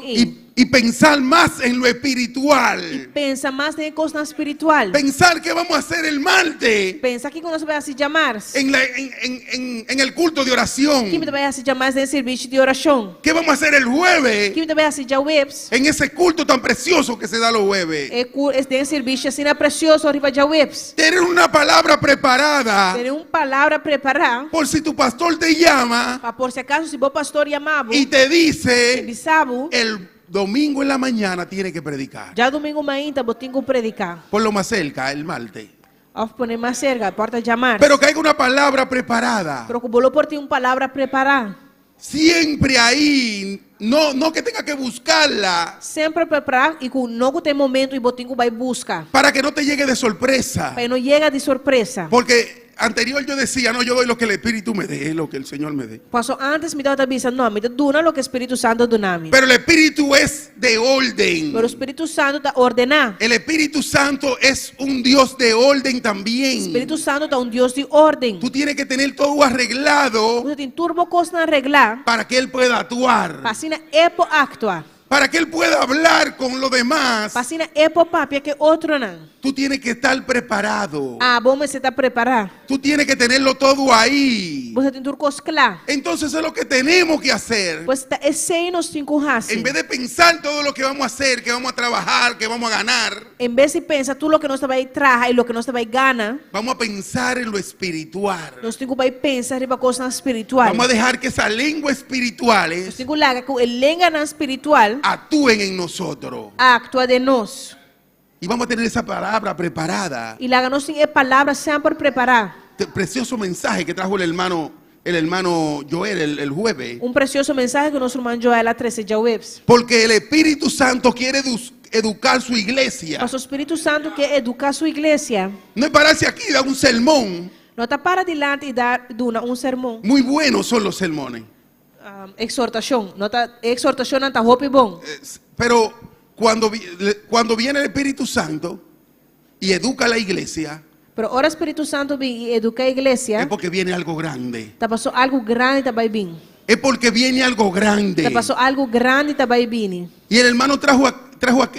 Y pensar más en lo espiritual. pensa mais em coisa espiritual. Pensar que vamos a hacer el martes Pensa que nós vamos se chamar. en el culto de oración. Que vai se chamar em serviço de oração. ¿Qué vamos a hacer el jueves Que vai se já webs. en ese culto tan precioso que se da los jueves? É serviço assim é precioso arriba já webs. Tener una palabra preparada Ter palavra preparada por si tu pastor te llama para por se acaso se o pastor chamava. y te dice Bisabo, el domingo en la mañana tiene que predicar. já domingo manhã tá botinho predicar. Por lo más cerca, el martes. Ao poner mais cerca, porta chamar. Pero que haya una palabra preparada. Pero que bolo por ti palavra preparada. Siempre ahí, no que tenga que buscarla Sempre preparar e com não tem momento e botinho vai buscar. para que no te llegue de sorpresa. Para não chega de surpresa. Porque anterior yo decía, no, yo doy lo que el Espíritu me dé, lo que el Señor me dé. Pasó antes me dava avisa, não, me dona lo que o Espírito Santo dona-me. Pero el Espíritu es de orden. Pero o Espírito Santo está ordenar. El Espíritu Santo es un Dios de orden O también. Espírito Santo está Deus de ordem. Tú tienes que tener todo arreglado Você tem turbo coisa na arreglar. para que Él pueda actuar. Pasina epo actuar. Para que Él pueda hablar con los demás. Pasina epo papia que outro não. Tú tienes que estar preparado. Ah, bom, você está preparado. Tú tienes que tenerlo todo ahí. Você tem turbo coisa claro. Entonces es lo que tenemos que hacer. Você está esse nos cinco raças. En vez de pensar todo lo que vamos a hacer, que vamos a trabajar, que vamos a ganar, Em vez de pensar tudo lo que nós vai trazer e lo que nós vai ganhar, vamos a pensar en lo espiritual. nós temos que pensar em coisa espiritual. Vamos a dejar que esas lenguas Nós espirituales temos que que o lenga na espiritual actúen en nosotros. actua de nós. Y vamos a tener esa palabra preparada. E lá nós temos a palavra sempre preparada. Precioso mensaje que trajo el hermano Joel el jueves. Precioso mensaje que nosso irmão Joel a 13 já webs. Porque el Espíritu Santo quiere educar su iglesia. Mas o Espírito Santo quer educar sua igreja. No es pararse aquí y dar un sermón. Não está para diante e dar sermão. Muy buenos son los sermones. Exortação. Não está exortação não está roupa bom. Pero cuando viene el Espíritu Santo y educa a la iglesia, Pero ora o Espírito Santo vem e educa a es igreja. porque viene algo grande. Tá passou algo grande tá vai vir. Es porque viene algo grande. Tá passou algo grande tá vai vir. Y el hermano trajo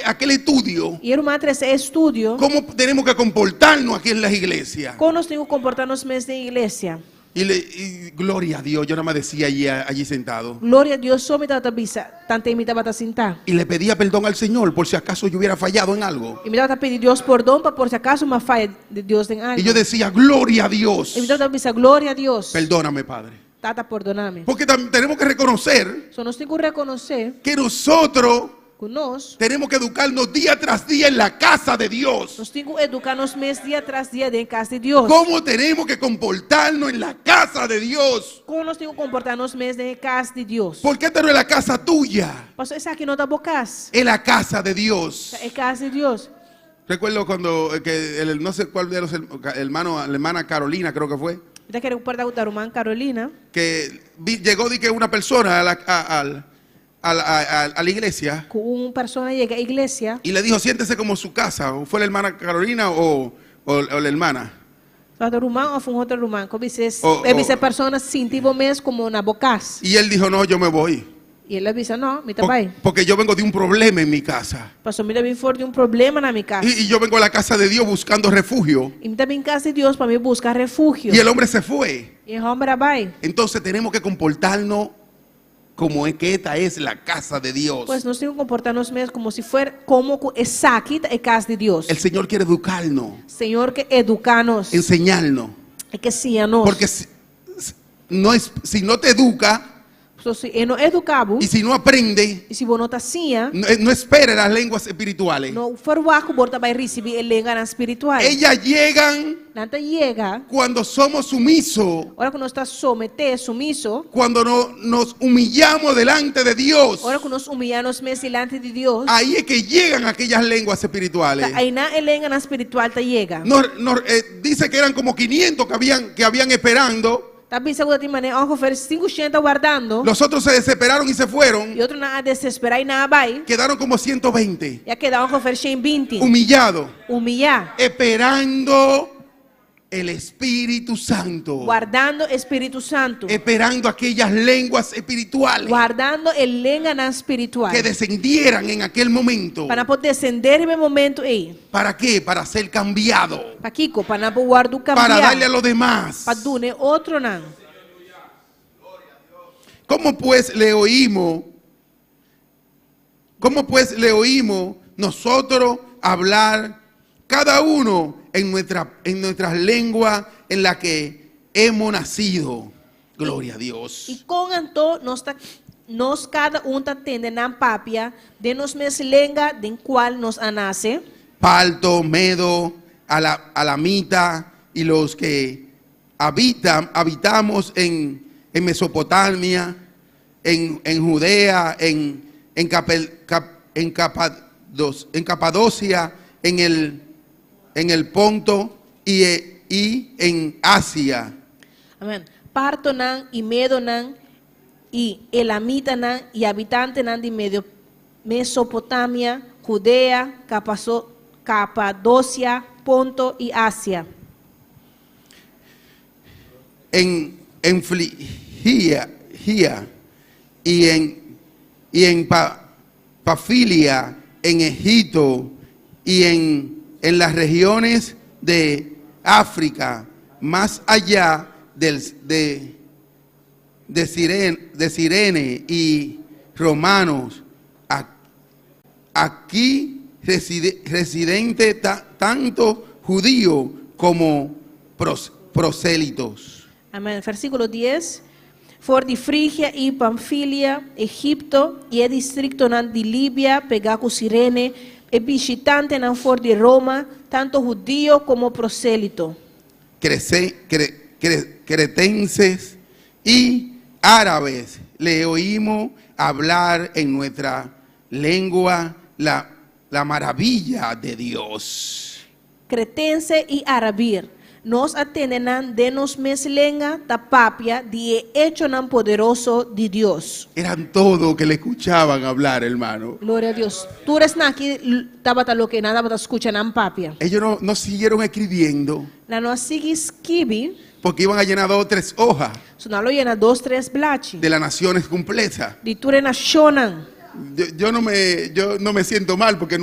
aquel estudio. E irmã 13 estudio. ¿Cómo tenemos que comportarnos aquí en las iglesias? Como nós temos que comportar-nos mesmo na igreja. Y gloria a Dios, yo nada más decía allí sentado. Glória a Deus, só me dá visa. Tante me dá sentar. Y le pedía perdón al Señor por si acaso yo hubiera fallado en algo. E me dá pedir Deus perdão para por se acaso uma falha de Deus em algo. Y yo decía, gloria a Dios. E me dá visa, glória a Deus. Perdóname, Padre. Tata, perdoname. Porque tenemos que reconocer Só nós temos que reconhecer que nosotros que nós tenemos que educarnos día tras día en la casa de Dios. temos que educar-nos mês dia tras dia em casa de Deus. ¿Cómo tenemos que comportarnos en la casa de Dios? Como nós temos que comportar-nos mês em casa de Deus. Porque esta no es la casa tuya, Pastor, essa aqui não está bocas. es la casa de Dios. É casa de Deus. Recuerdo cuando no sé cuál de los hermanos, la hermana Carolina creo que fue, Kita quero guardar o Tarumán Carolina. que llegó de que una persona a la iglesia Com uma pessoa chega à igreja. y le dijo, siéntese como su casa. ¿O fue la hermana Carolina o la hermana? Lato Rumán ou um outro Rumán. Como vocês, Oh, essa pessoa sentiu mesmo como na bocas. Y él dijo, no, yo me voy. E ele disse, não, me também. Porque yo vengo de un problema en mi casa. Pastor, me também for de problema na minha casa. Y yo vengo a la casa de Dios buscando refugio. E me também casa de Deus para me buscar refúgio. Y el hombre se fue. E o homem vai. Entonces tenemos que comportarnos como es que esta es la casa de Dios. Pois nós temos que comportar-nos mesmo como se for como essa aqui é a casa de Deus. El Señor quiere educarnos, Senhor que educar-nos. enseñarnos. É que ensina-nos. Porque si no te educa Se ele não educava, y si no aprende, e se você não está assim, no espere las lenguas espirituales. não for o arco, você vai receber a língua espiritual. Ellas llegan Nada chega. cuando somos sumisos, Ora que nós está sometido, sumiso. cuando nos humillamos delante de Dios. Ora que nós humilhamos mesmo diante de Deus. Ahí es que llegan aquellas lenguas espirituales. Aí na língua espiritual te chega. Dice que eran como 500 que habían esperando. Também segunda de maneira, ongeveer 500 guardando. Los otros se desesperaron y se fueron. E outro na desesperar e na vai. Quedaron como 120. E queda ongeveer 120. Humillados. Humilhar. Esperando el Espíritu Santo. Guardando Espírito Santo. Esperando aquellas lenguas espirituales Guardando a língua espiritual. que descendieran en aquel momento. Para poder descender no momento aí. ¿Para qué? Para ser cambiado. Para Kiko, para não guardar cambiar. Para darle a los demás. Para dar outro não. ¿Cómo pues le oímos? ¿Cómo pues le oímos nosotros hablar cada uno en nuestras lenguas en la que hemos nacido? Gloria a Dios. E com então nós cada está tendo na papia de nos mesma língua de qual nos nasce. Parto, Medo, Alamita y los que habitamos en Mesopotamia, en Judea, en Capadocia, en el Ponto y en Asia. Amém. Parto nan e Medo nan e Elamita nan e habitante nan de Mesopotâmia, Judea, Capadócia, Ponto y Asia. En Frigia y en Pafilia, en Egipto y en las regiones de África, más allá de Sirene y romanos, aquí residente tanto judíos como prosélitos. Amém. Versículo 10. For de Frígia e Panfilia, Egipto e o distrito de Líbia, pegar com Sirene, e visitante não for de Roma, tanto judío como prosélito. Cretenses y árabes le oímos hablar en nuestra lengua la maravilla de Dios. Cretense e arabir, nos atenden de nos meslenga da papia de hecho nan poderoso de Dios. Eran todos que le escuchaban hablar, hermano. Gloria a Dios. Tú eres naki tabata lo que nada bata escucha nan papia. Ellos no siguieron escribiendo Na no asigi skibi, porque iban a llenar 2 o 3 hojas so na lo llena 2, 3 blachi. de las naciones completas. Di ture na shonan. Yo no me siento mal porque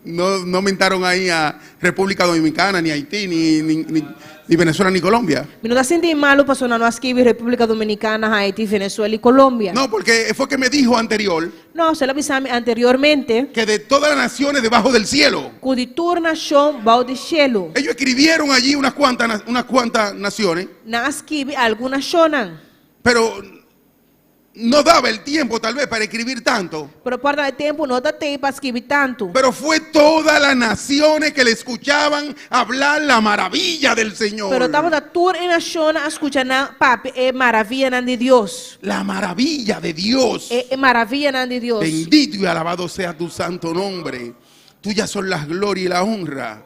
no mentaron ahí a República Dominicana, ni Haití, ni Venezuela, ni Colombia. Mi no da senti malo paso na no asquivi República Dominicana, Haití, Venezuela y Colombia. No, porque fue que me dijo anterior No, se lo avisami anteriormente. que de todas las naciones debajo del cielo, Kuditur na shon bau di cielo. ellos escribieron allí unas cuantas naciones, Na asquivi alguna shonan. pero no daba el tiempo tal vez para escribir tanto. Pero parte del tiempo no da tempo para escribir tanto. Pero fue todas las naciones que le escuchaban hablar la maravilla del Señor. Pero estamos da tour en la shona a escuchar na papi e maravilla nan de Dios. La maravilla de Dios. E maravilla nan de Dios. Bendito y alabado sea tu santo nombre. tuyas son la gloria y la honra.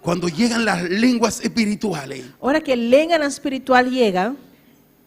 Cuando llegan las lenguas espirituales Ahora que lengua espiritual llega,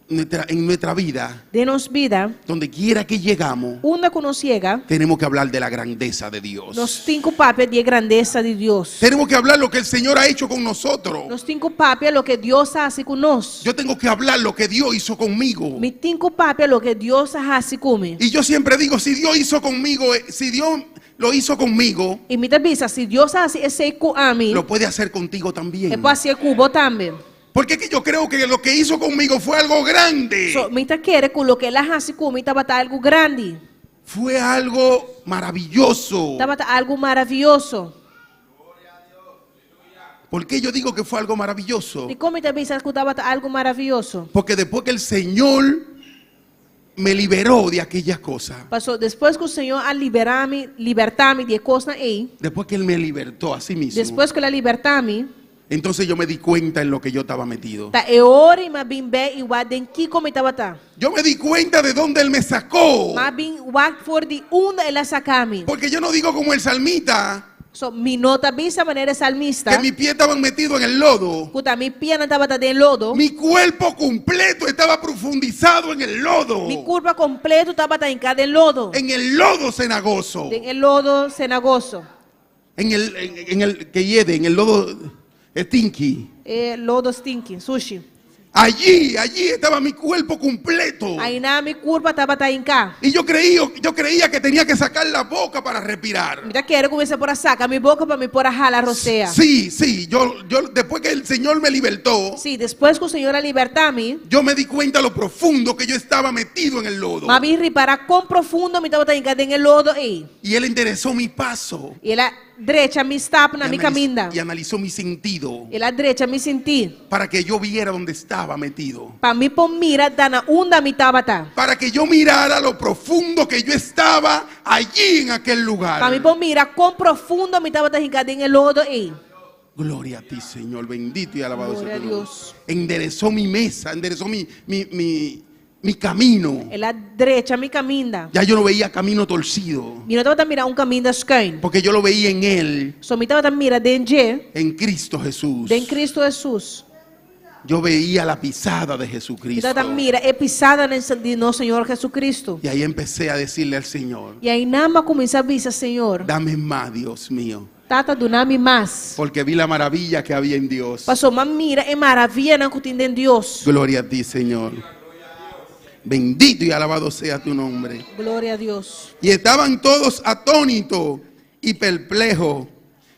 en nuestra vida, denos vida, donde quiera que llegamos, una que nos llega, tenemos que hablar de la grandeza de Dios. nos cinco papias de grandeza de Dios. Tenemos que hablar lo que el Señor ha hecho con nosotros. Nos cinco papias lo que Dios hace con nosotros. Yo tengo que hablar lo que Dios hizo conmigo. Mi cinco papias lo que Dios hace conmigo. Y yo siempre digo, si Dios hizo conmigo, si Dios lo hizo conmigo, Y mi avisa, si Dios hace ese con a mí, lo puede hacer contigo también. puede hacer con vos también. Porque es que yo creo que lo que hizo conmigo fue algo grande. So, mi quiere con lo que él hace conmigo, estaba algo grande. Fue algo maravilloso. Estaba algo maravilloso. ¿Por qué yo digo que fue algo maravilloso? Y como te avisa que estaba algo maravilloso. Porque después que el Señor me liberó de aquellas cosas, Pasó después que el Señor a libertarme de cosas ahí. después que Él me libertó a sí mismo, Después que la libertarme, entonces yo me di cuenta en lo que yo estaba metido. ta hora e ma bim be igual den que como estaba ta. Yo me di cuenta de dónde Él me sacó. Ma bim igual for de una ela sacame. Porque yo no digo como el salmista, So mi nota bisa manera salmista. que mis pies estaban metidos en el lodo. Puta mi piana estaba ta de lodo. Mi cuerpo completo estaba profundizado en el lodo. Mi curva completo estaba ta en cada lodo. En el lodo cenagoso. En el lodo cenagoso. En el que hiede, en el lodo stinky. Lodo stinky, sushi. Allí estaba mi cuerpo completo. Ahí nada mi curva estaba ta en cá. Y yo creía que tenía que sacar la boca para respirar. Mira quiero começar por a saca mi boca para me por a jalar rosea. Sí, yo después que el Señor me libertó, Sí, después que el Señor a libertar-me, yo me di cuenta lo profundo que yo estaba metido en el lodo. mas me reparar quão profundo me estava en el lodo aí. Y Él enderezó mi paso. E ela direita me estava na Y minha caminda. y analizó mi sentido Ela direita me senti. para que yo viera dónde estaba metido. Para mim pôr mira da na onda me estava tá. Para que yo mirara lo profundo que yo estaba allí en aquel lugar. Para mim pôr mira quão profundo me estava en el lodo aí. Gloria a ti, Señor, bendito y alabado Gloria sea a tu nombre. Dios. Enderezó mi mesa, enderezó mi camino. Ela direita me caminda. Ya yo no veía camino torcido, Me não estava mira caminho da esquina. porque yo lo veía en Él, Só me estava mira dentro en Cristo Jesús. de Cristo Jesus. Yo veía la pisada de Me Jesucristo. estava mira pisada de nosso Senhor Jesucristo. Y ahí empecé a decirle al Señor, E aí nada começa a avisar, Senhor, dame más, Dios mío, tata do nome mais. porque vi la maravilla que había en Dios. Passou uma mira é maravilha na que tem Deus. Gloria a ti, Señor. Bendito y alabado sea tu nombre. Glória a Deus. Y estaban todos atónitos y perplejos,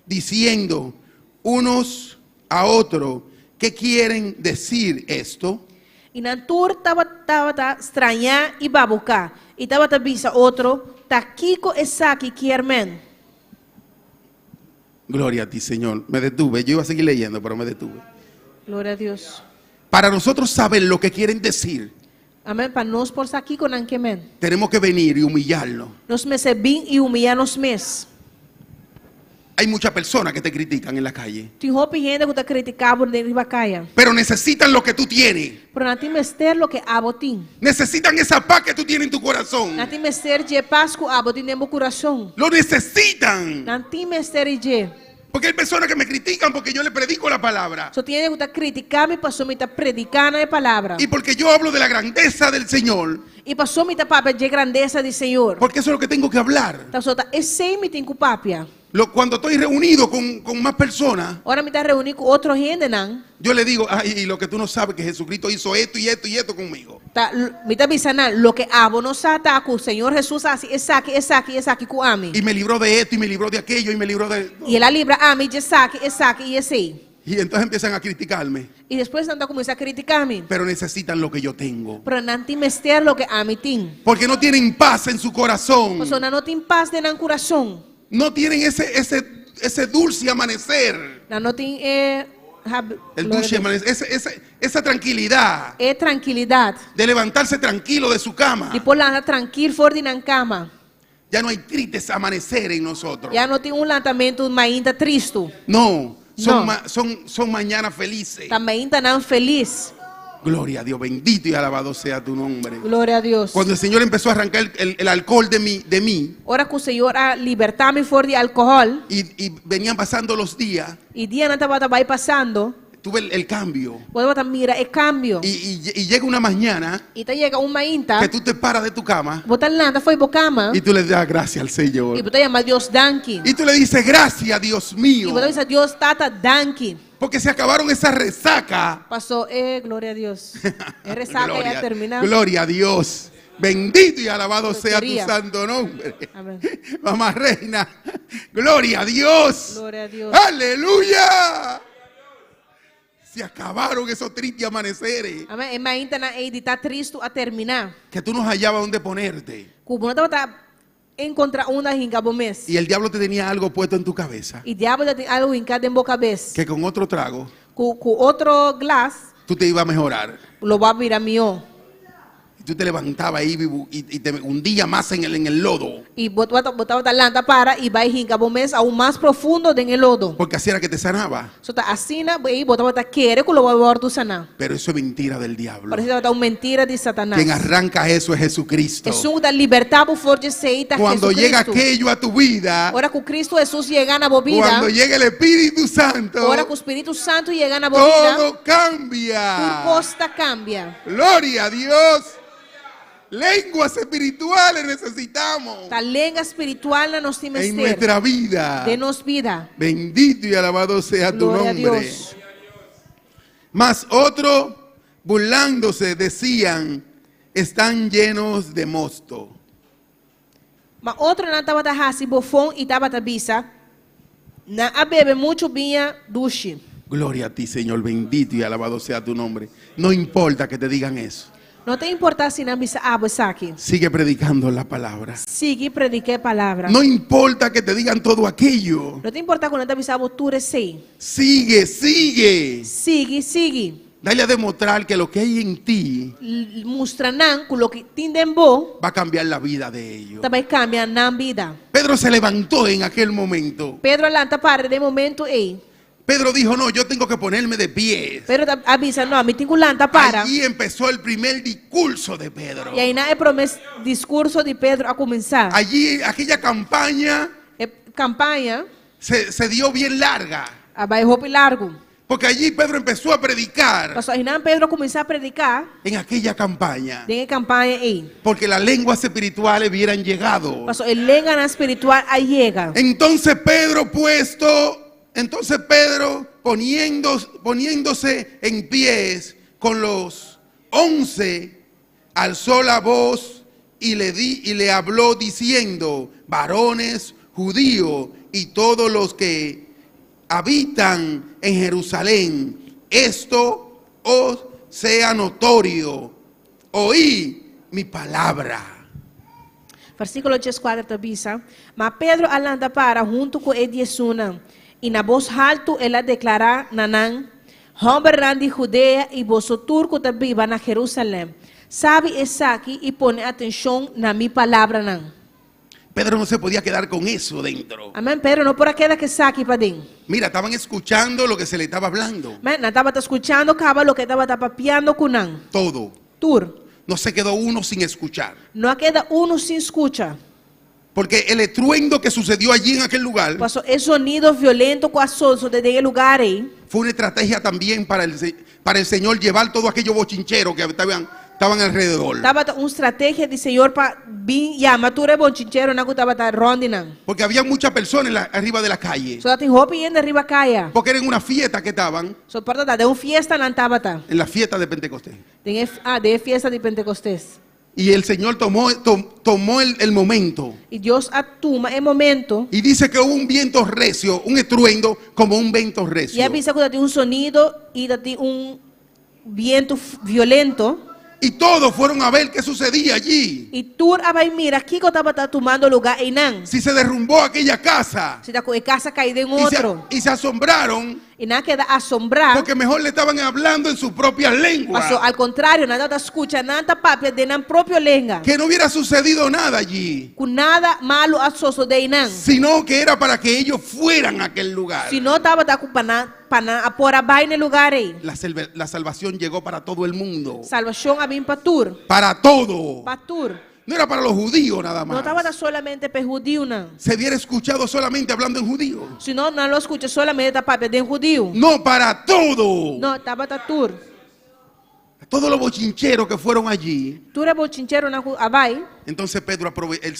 diciendo unos a otros, ¿qué quieren decir esto? E na tour tava estranhar e babucar. E tava bisa outro, tá Kiko e Saki Kiermen. Gloria a ti, Señor. Me detuve. Yo iba a seguir leyendo, pero me detuve. Glória a Deus. Para nosotros saber lo que quieren decir, Amém. Para nós por aqui com nankemen. tenemos que venir y humillarlo. Nós recebim e humilhar nos mes. Hay muchas personas que te critican en la calle, Tem roupa e gente que tá criticando dentro de bacaia. pero necesitan lo que tú tienes. Pero não tem mester lo que abotim. Necesitan esa paz que tú tienes en tu corazón. Não tem mester de paz que abotim dentro do coração. Lo necesitan. Não tem mester de. Porque hay personas que me critican porque yo le predico la palabra. Só tem que tá criticando, passou me tá predicando a palavra. Y porque yo hablo de la grandeza del Señor. E passou me tá papel de grandeza do Senhor. Porque eso es lo que tengo que hablar. Tá só tá esse me tem com papia. Cuando estoy reunido con más personas, Ora me tá reunindo com outro gente não. yo le digo, ay, y lo que tú no sabes, que Jesucristo hizo esto y esto y esto conmigo. Tá me tá avisando lo que abo não tá com o Senhor Jesus assim, essa aqui com a mim. Y me libró de esto y me libró de aquello y me libró de... E ela libra a mim de essa aqui e esse. Y entonces empiezan a criticarme. E depois não tá começar a criticar-me. Pero necesitan lo que yo tengo. Pero não tem mester lo que a mim tem. Porque no tienen paz en su corazón. Porque não tem paz dentro do coração. No tienen ese dulce amanecer. Não tem El dulce amanecer. Esa tranquilidad tranquilidade. de levantarse tranquilo de su cama. Depois lá tranquilo fora de na cama. Ya no hay tristes amanecer en nosotros. Já não tem lançamento ainda triste. No, No. son mañanas felices. Também está não feliz. Gloria a Dios, bendito y alabado sea tu nombre. Glória a Deus. Cuando el Señor empezó a arrancar el alcohol de mí Ora que o Senhor a libertar-me fora de álcool, y venían pasando los días, e dia na tabata vai passando, tuve el cambio. você mira é cambio. Y llega una mañana E tá chega uma inta, que tú te paras de tu cama botar nada foi bocama, y tú le das gracias al e Señor. botar chama Deus danke. Y tú le dices gracias, Dios E mío, botar diz Deus tata danke. porque se acabaron esa resaca. Passou, glória a Deus. É ressaca Gloria, já terminar. gloria a Dios. Bendito y alabado sea tu Gloria. santo nombre. Amén. Mamá reina, gloria a Dios. Gloria a Dios. Aleluya. Se acabaron esos tristes amaneceres Amém. É mais inta na editar triste a terminar. que tú no hallabas dónde ponerte. Como não tava encontrar uma ringa bom mês. Y el diablo te tenía algo puesto en tu cabeza E diabo tem algo em cada boca vez. que con otro trago Com outro glass, tú te ibas a mejorar. lo vai virar melhor. Y tú te levantabas ahí y te hundías más en el lodo. E botava talanta para e vai ringa bom mês ao mais profundo do lodo. Porque así era que te sanaba. Só tá assim, e botava querer que lo vai voltar sanar. Pero eso es mentira del diablo. Parece que tá uma mentira de Satanás. Quien arranca eso es Jesucristo. Jesus da libertar por forte seita Cuando llega Jesucristo. aquello a tu vida, Ora que o Cristo Jesus chega na vida. cuando llega el Espíritu Santo, Ora que o Espírito Santo chega na vida. todo cambia. Tudo costa cambia. Gloria a Dios. Lenguas espirituales necesitamos A língua espiritual na nos en temos nuestra vida. de nos vida. Bendito y alabado sea tu Gloria a nombre. Dios. Mas otros, burlándose, decían, están llenos de mosto. Mas outro não estava hasi bofão e estava bisa. Na a bebe muito vinha duche. Gloria a ti, Señor, bendito y alabado sea tu nombre. No importa que te digan eso. Não tem importância na bisa abo saque. Sigue predicando la palabra. Sigue predique a palavra. No importa que te digan todo aquello. Não tem importância quando está bisa abo tu sei. Sigue, sigue. Sigue. Dale a demostrar que lo que hay en ti Mostranan que lo que tienen bo va a cambiar la vida de ellos. também cambia na vida. Pedro se levantó en aquel momento. Pedro lanta para de momento Pedro dijo, no, yo tengo que ponerme de pie. Pedro avisa, não, me tenho lanta para. Allí empezó el primer discurso de Pedro. E aí na discurso de Pedro a começar. Allí aquella campaña Campanha se dio bien larga. vai roupa largo. Porque allí Pedro empezó a predicar Pastor Renan Pedro começou a predicar en aquella campaña. de campanha Porque las lenguas espirituales hubieran llegado. Pastor el lenga espiritual aí chega. Entonces Pedro poniéndose en pies con los 11, alzó la voz y le habló diciendo, varones judíos y todos los que habitan en Jerusalén, esto os sea notorio, oí mi palabra. Versículo 14 avisa, mas Pedro alanda para junto com Ediesuna, e na voz alto ela declara nanan, homem de Judeia e vosso turco também vai na Jerusalém. Sabe essa aqui e põe atenção na minha palavra nan. Pedro no se podía quedar con eso dentro. Amém, Pedro, não por aquela que saque para dentro. Mira, estaban escuchando lo que se le estaba hablando. Amém, não estava escutando cava lo que estava papiando com nan. Todo. Tur, No se quedó uno sin escuchar. não queda uno sem escuta. Porque el estruendo que sucedió allí en aquel lugar Pastor, é sonido violento com a solso de aquele lugar aí. fue una estrategia también para el Señor llevar todo aquello bochinchero que estaban alrededor. Estava uma estratégia de Senhor para vir e matura bom chinchero na que estava rondinan. Porque había muchas personas arriba de la calle. Só tem roupa indo arriba caia. Porque era en una fiesta que estaban, Só para dar fiesta na tabata. en la fiesta de Pentecostés. De fiesta de Pentecostés. Y el Señor tomó el momento. E Deus atuma em momento. Y dice que hubo un viento recio, un estruendo como un viento E recio. avisa que tem sonido e tem viento violento. Y todos fueron a ver qué sucedía allí. E tur vai mira aqui que estava tomando lugar em nan. Si se derrumbó aquela casa. Se da casa caída em outro. Y se asombraron E não queda assombrar. Porque mejor le estaban hablando en sus propias lenguas. Mas ao contrário, nada da escuta, nada papia de na própria língua. Que no hubiera sucedido nada allí. Com nada malo a suceder não. Sino que era para que ellos fueran a aquel lugar. Se não estava da culpa para por abaixo no lugar aí. La salvación llegó para todo el mundo. Salvação a vir para tur. Para todo. Para tur. No era para los judíos nada Não estava más. solamente para judío não. Se hubiera escuchado solamente hablando en judío. Se não lo escuta solamente da papia de judío. No, para todo. Não, estava da tur. Todos los bochincheros que fueron allí. Tur é bochincheiro na abaixo. Entonces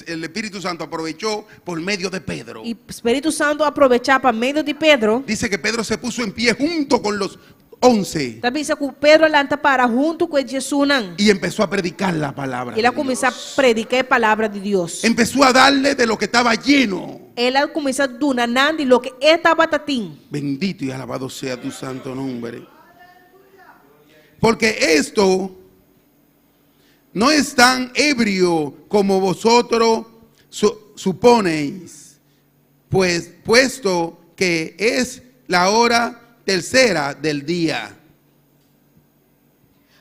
el Espíritu Santo aprovechó por medio de Pedro. E o Espírito Santo aproveitar para meio de Pedro. Dice que Pedro se puso en pie junto con los 11 Também se que Pedro lanta para junto com Jesus não. y empezó a predicar la palabra. Ele de começou a Dios. predicar a palavra de Deus. Empezó a darle de lo que estaba lleno. Ele começou a donar de lo que estava tatim. Bendito y alabado sea tu santo nombre. Porque esto no es tan ebrio como vosotros suponéis, pues puesto que es la hora tercera del día.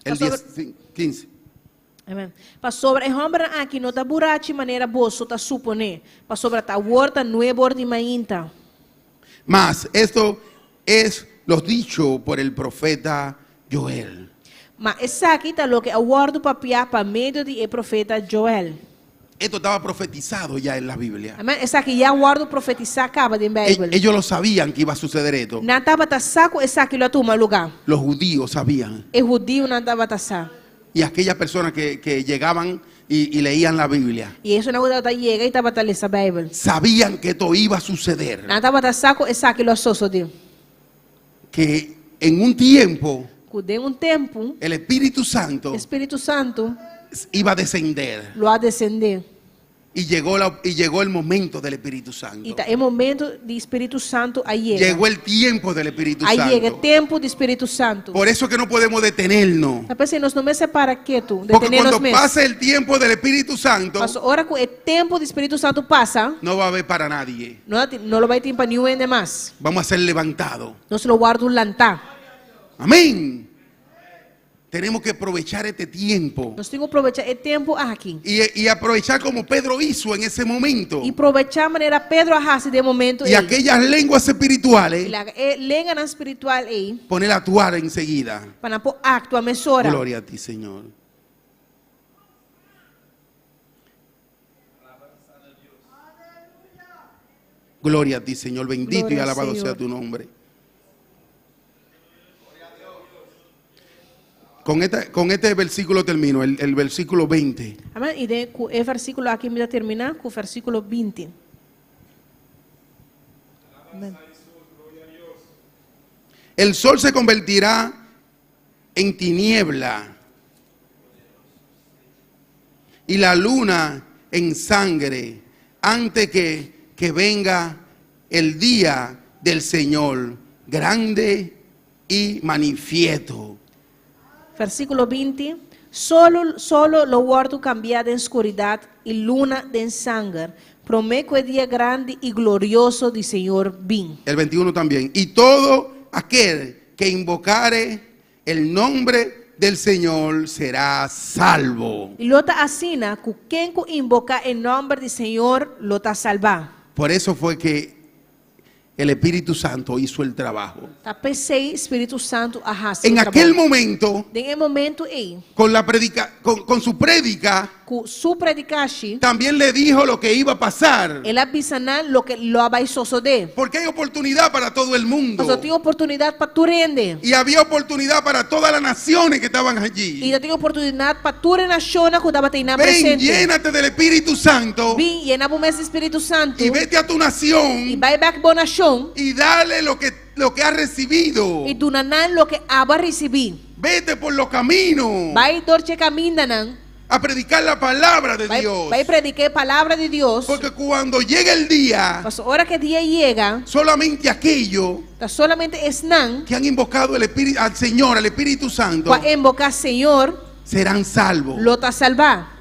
El 15. Amém. Para sobre o homem aqui não está buraco de maneira boa, só está suponer. Para sobre a horta nueva de mainta. Mas esto es lo dicho por el profeta Joel. Mas essa aqui está lo que a horta papia para meio de profeta Joel. Esto estaba profetizado ya en la Biblia. Amém. Essa aqui já horta profetizar acaba de Bíblia. Ellos lo sabían que iba a suceder esto. Não estava tá saco essa aqui lo toma lugar. Los judíos sabían. O judío não estava tá saco. Y aquellas personas que llegaban y leían la Biblia E isso não estava chega e estava tá lendo a Bíblia. sabían que esto iba a suceder. Não estava tá saco essa aqui lo sucedeu. Que en un tiempo De tempo, el Espíritu Santo o Espírito Santo iba a descender. lo a descender. Y llegó el momento del Espíritu Santo. E tá é momento de Espírito Santo aí. Llegó el tiempo del Espíritu Aí chega Santo. tempo de Espírito Santo. Por eso que no podemos detenernos. Tá pensando, nós não me separa quieto, Porque detenernos cuando mesmo. pase el tiempo del Espíritu Santo, Mas a hora que o tempo do Espírito Santo passa, no va a haber para nadie. não lo vai ter para nenhum ainda mais. Vamos a ser levantados. Nós lo guardo lantar. Amén. Tenemos que aprovechar este tiempo. Nós temos que aproveitar o tempo aqui. Y aprovechar como Pedro hizo en ese momento. E aproveitar a maneira Pedro arrasa de momento. Y aquellas lenguas espirituales, Lenga espiritual aí, poner a actuar enseguida. para pôr acto a mesora. Gloria a ti, Señor. Gloria a ti, Señor. Bendito Gloria y al alabado Señor. sea tu nombre. Con este versículo termino, el versículo 20. Amém? E o versículo aqui me terminar com o versículo 20. Amém. El sol se convertirá en tiniebla y la luna en sangre antes que venga el día del Señor grande y manifiesto. Versículo 20. Solo lo guardo cambiar de escuridad y luna de sangre. Prometo el día grande y glorioso del Señor vin. El 21 también. Y todo aquel que invocare el nombre del Señor será salvo. Y lo ta asina, que quien invoca el nombre del Señor lo ta salva. Por eso fue que el Espíritu Santo hizo el trabajo. Ta pensei Espírito Santo arrasa. En aquel momento, En el momento aí, con su prédica, com su predicashi, también le dijo lo que iba a pasar. ele avisa lo que lo vai suceder. Porque hay oportunidad para todo el mundo. Mas eu tenho oportunidade para tu rende. Y había oportunidad para todas las naciones que estaban E allí. eu tenho oportunidade para tu naciona que estava tendo Ven, presente. llénate del Espíritu Santo Vim, llena o mês Espírito Santo. y vete a tu E nación vai back boa nação. y dale lo que has recibido. E do nanan lo que aba recebi. Vete por los caminos Vai dorche caminho nan. a predicar la palabra de Vai, Dios. vai predicar a palavra de Deus. Porque cuando llegue el día, Mas a hora que dia chega, solamente aquellos tá solamente esnan que han invocado al Señor, al Espíritu Santo, para invocar Senhor, serán salvos. lo ta salvar.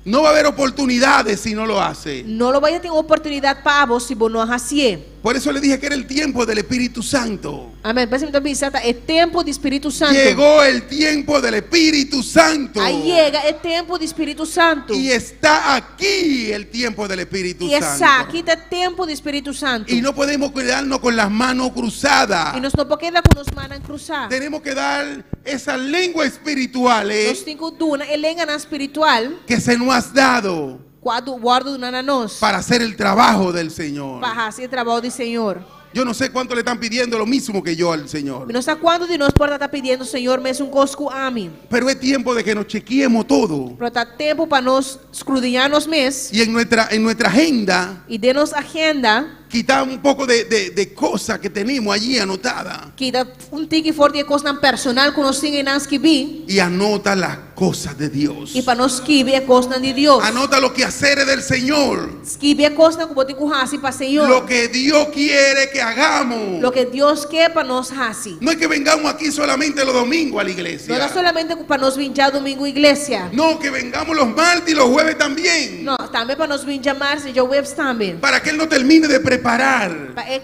No va a haber oportunidades si no lo hace. Não lo vai ter oportunidade para vos se você não hacer. Por eso le dije que era el tiempo del Espíritu Santo. Amém. Parece muito bem, é tempo do Espírito Santo. Llegó el tiempo del Espíritu Santo. Aí chega é tempo do Espírito Santo. Y está aquí el tiempo del Espíritu E está Santo. aqui está tempo do Espírito Santo. Y no podemos quedarnos con las manos cruzadas. E nós não podemos quedar com os manos cruzados. Tenemos que dar esas lenguas espirituales Nós temos que dar a língua espiritual que se nos has dado quando guardo na nós para hacer el trabajo del Señor. para fazer o trabalho do Senhor. Yo no sé cuánto le están pidiendo lo mismo que yo al Señor. Não sei quando de nós pode estar pedindo ao Senhor mesmo cosco a mim. Pero es tiempo de que nos chequeemos todo. Pero está tempo para nós escudriñarnos mes Y en nuestra agenda, e de-nos agenda quitar un poco de cosas que tenemos allí anotadas. que dá tique forte de coisa personal que nós temos nas que vi Y anota las cosas de Dios. e para nós escrever a coisa de Deus. Anota lo que hacer del Señor. Escrever a coisa que pode fazer para o Senhor. Lo que Dios quiere que hagamos. Lo que Deus quer para nós fazer. No es que vengamos aquí solamente los domingos a la Não é iglesia. solamente para nós vir já domingo à igreja. No, que vengamos los martes y los jueves también. Não, também para nós vir já março e webs também. Para que Él nos termine de preparar. Para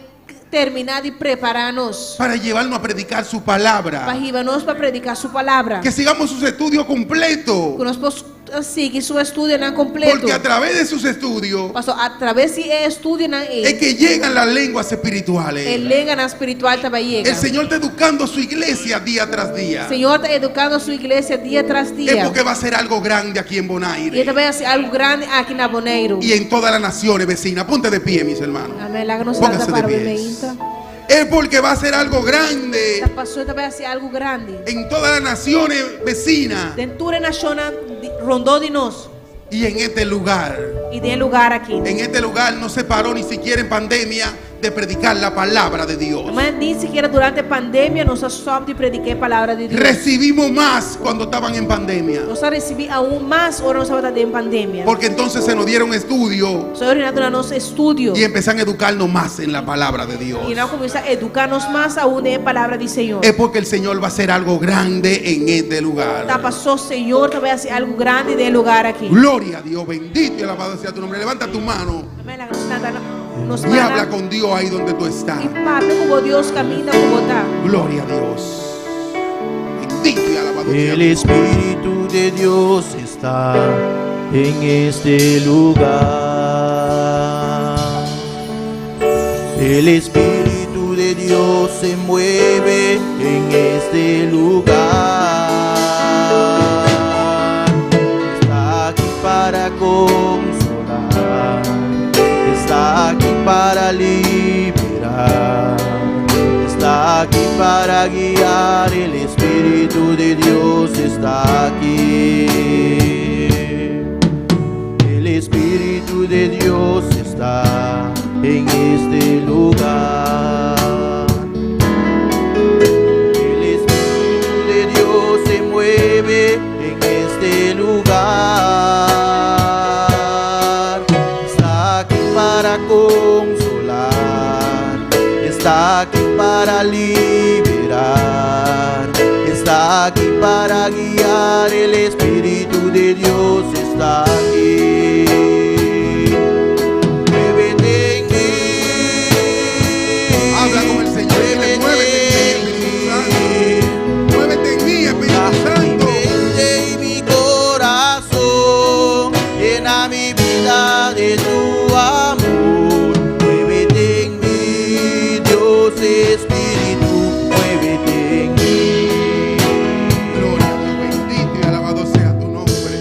terminar de preparar-nos. Para llevarnos a predicar su palabra. Para ir-nos para predicar sua palavra. Que sigamos sus estudios completos. Que nós possamos seguir seu estudo na completo. Porque a través de sus estudios Pastor, através de estudo na es que llegan las lenguas espirituales. a língua na espiritual também chega. El Señor está educando a su iglesia día tras día. O Senhor está educando a sua igreja dia tras Es dia. porque va a ser algo grande aquí en E Bonaire. também vai ser algo grande aqui na Bonaire. Y en todas las naciones vecinas. Ponte de pie, mis hermanos. Amém. Lá nos Póngase salta de para o pies. meio. Es porque va a ser algo grande Esta pastor também vai ser algo grande. en todas las naciones vecinas Dentro nacional rondou de nós y en este lugar. e de lugar aqui. En este lugar no se paró ni siquiera en pandemia de predicar la palabra de Dios. Mas nem sequer durante a pandemia nós só de predicar a palavra de Deus. Recibimos más cuando estaban en pandemia. Nós recebi aún mais hora nós estava em pandemia. Porque entonces se nos dieron estudios Senhor, na nosso estudio y empezaron a educarnos más en la palabra de Dios. e nós começamos a educar-nos mais aún em palavra do Senhor. Es porque el Señor va a hacer algo grande en este lugar. Tá passou, Senhor, também vai ser algo grande de lugar aqui. Gloria a Dios, bendito y alabado sea tu nombre. Levanta tu mano Amém. Lá nos y habla con Dios ahí donde tú estás. e fala como Deus caminha, como está. Gloria a Dios. Bendito y alabado sea El tu nombre. Espíritu de Dios está en este lugar. El Espíritu de Dios se mueve en este lugar. Está aquí para consolar, está aquí para liberar, está aquí para guiar. El Espíritu de Dios está aquí. El Espíritu de Dios está en este lugar. El Espíritu de Dios se mueve en este lugar. Está aquí para consolar, está aquí para liberar, está aquí para guiar. El Espíritu de Dios está aquí. Muévete en mí. Habla con el Señor y dile, muévete en mí, Espíritu Santo. Mi mente y mi corazón, llena mi vida de tu amor. Muévete en mí, Dios Espíritu, muévete en mí. Gloria a Dios, bendito y alabado sea tu nombre.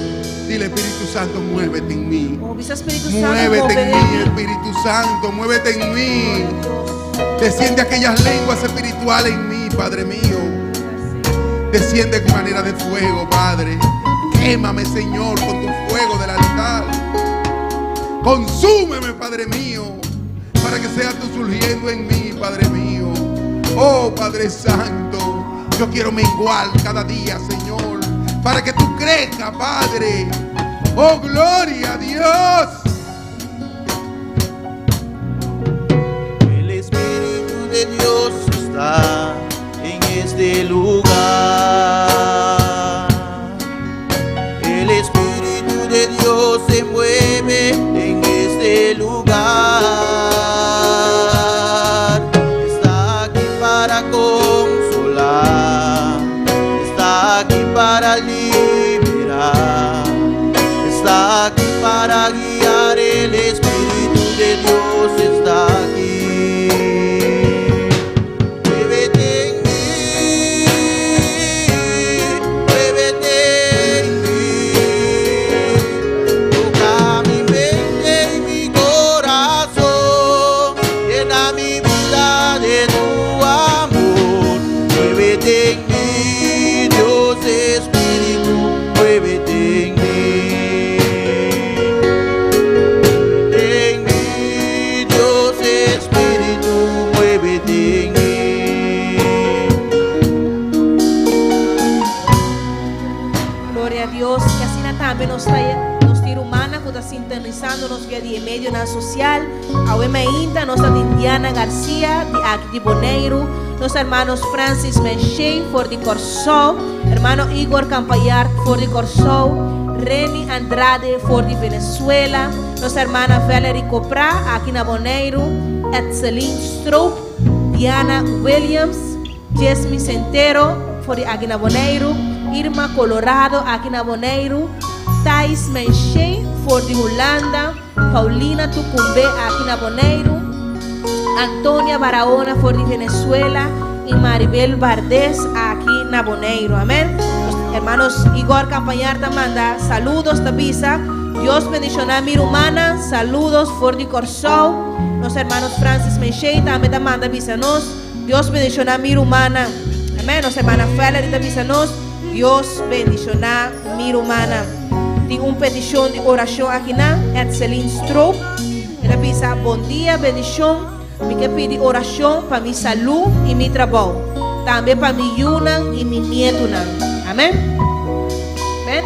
Dile, Espíritu Santo, muévete en mí. Como dice Espírito Santo, Muévete en mí, move Espíritu Santo, muévete en mí. Desciende aquellas lenguas espirituales en mí, Padre mío. Desciende con manera de fuego, Padre. Quémame, Señor, con tu fuego del altar. Consúmeme, Padre mío, para que seas tú surgiendo en mí, Padre mío. Oh, Padre Santo, yo quiero menguar cada día, Señor, para que tú crezcas, Padre. Oh, gloria a Dios. El Espíritu de Dios está en este lugar. El Espíritu de Dios se mueve en este lugar. Ministério de Medio na Social, a Wemainta, nossa Indiana Garcia, de aqui de Boneiro, nossos irmãos Francis Menchei, for de Corsol, hermano Igor Campayar, for de Corsol, Reni Andrade, for de Venezuela, nossa irmã Valerie Copra, aqui na Boneiro, Edselin Stroop, Diana Williams, Jasmine Centero, for de aqui na Boneiro, Irma Colorado, aqui na Boneiro, Thais Menchei, for de Holanda, Paulina Tucumbe, aqui na Boneiro, Antônia Barahona, for de Venezuela, y Maribel Vardés, aquí na Boneiro. Amén. Los hermanos Igor Campañar te manda saludos, te avisa. Dios bendiciona a mi humana, saludos, for de Corsol. Los hermanos Francis Menchei también te manda avísanos. Dios bendiciona a mi humana. Amén. Los hermanos Feller te avísanos. Dios bendiciona a mi humana. Tengo una petición de oración aquí na Edselin Stroop. Ela avisa, bom dia, bendición. Me quer pedir oração para minha saúde e meu trabalho. Também para minha Yuna e minha nieta. Amém? Amém?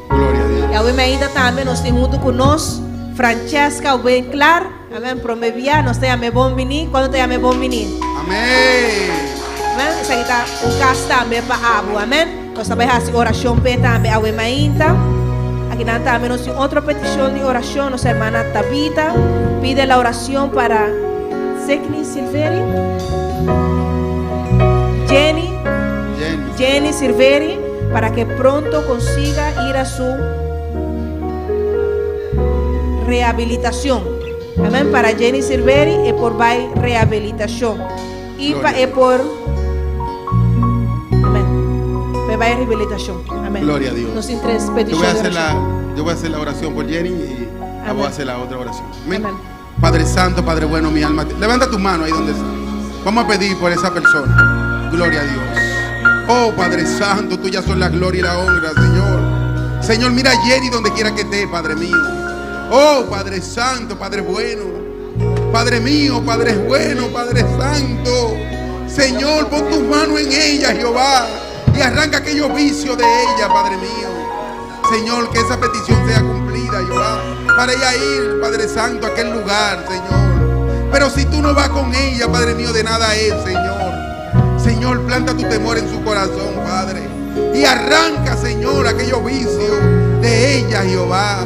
Glória a Deus. E a minha ainda também nós temos junto conosco Francesca bem claro. Amém? Promevia, nós temos bom venir. Quando temos bom venir? Amém. Amém? Isso aqui está caso também para Abu. Amém? Nós também fazemos oração para também a minha ainda. Aqui também nós temos outra petição de oração. Nossa irmã Tabita pide a oração para Sekni Silveri, Jenny Silveri, para que pronto consiga ir a su rehabilitación. Amén. Para Jenny Silveri es por rehabilitación. Y es por rehabilitación. Amén. Gloria a Dios. Nos tres Yo peticiones. voy a hacer la oración por Jenny y voy a hacer la otra oración. Amén. Amén. Padre Santo, Padre bueno, mi alma. Levanta tu mano ahí donde estás. Vamos a pedir por esa persona. Gloria a Dios. Oh Padre Santo, tuya son la gloria y la honra, Señor. Señor, mira a Jenny donde quiera que esté, Padre mío. Oh Padre Santo, Padre bueno. Padre mío, Padre bueno, Padre Santo. Señor, pon tus manos en ella, Jehová. Y arranca aquellos vicios de ella, Padre mío. Señor, que esa petición sea cumplida, Jehová. Para ella ir, Padre Santo, a aquel lugar, Señor. Pero si tú no vas con ella, Padre mío, de nada es, Señor. Señor, planta tu temor en su corazón, Padre. Y arranca, Señor, aquellos vicios de ella, Jehová.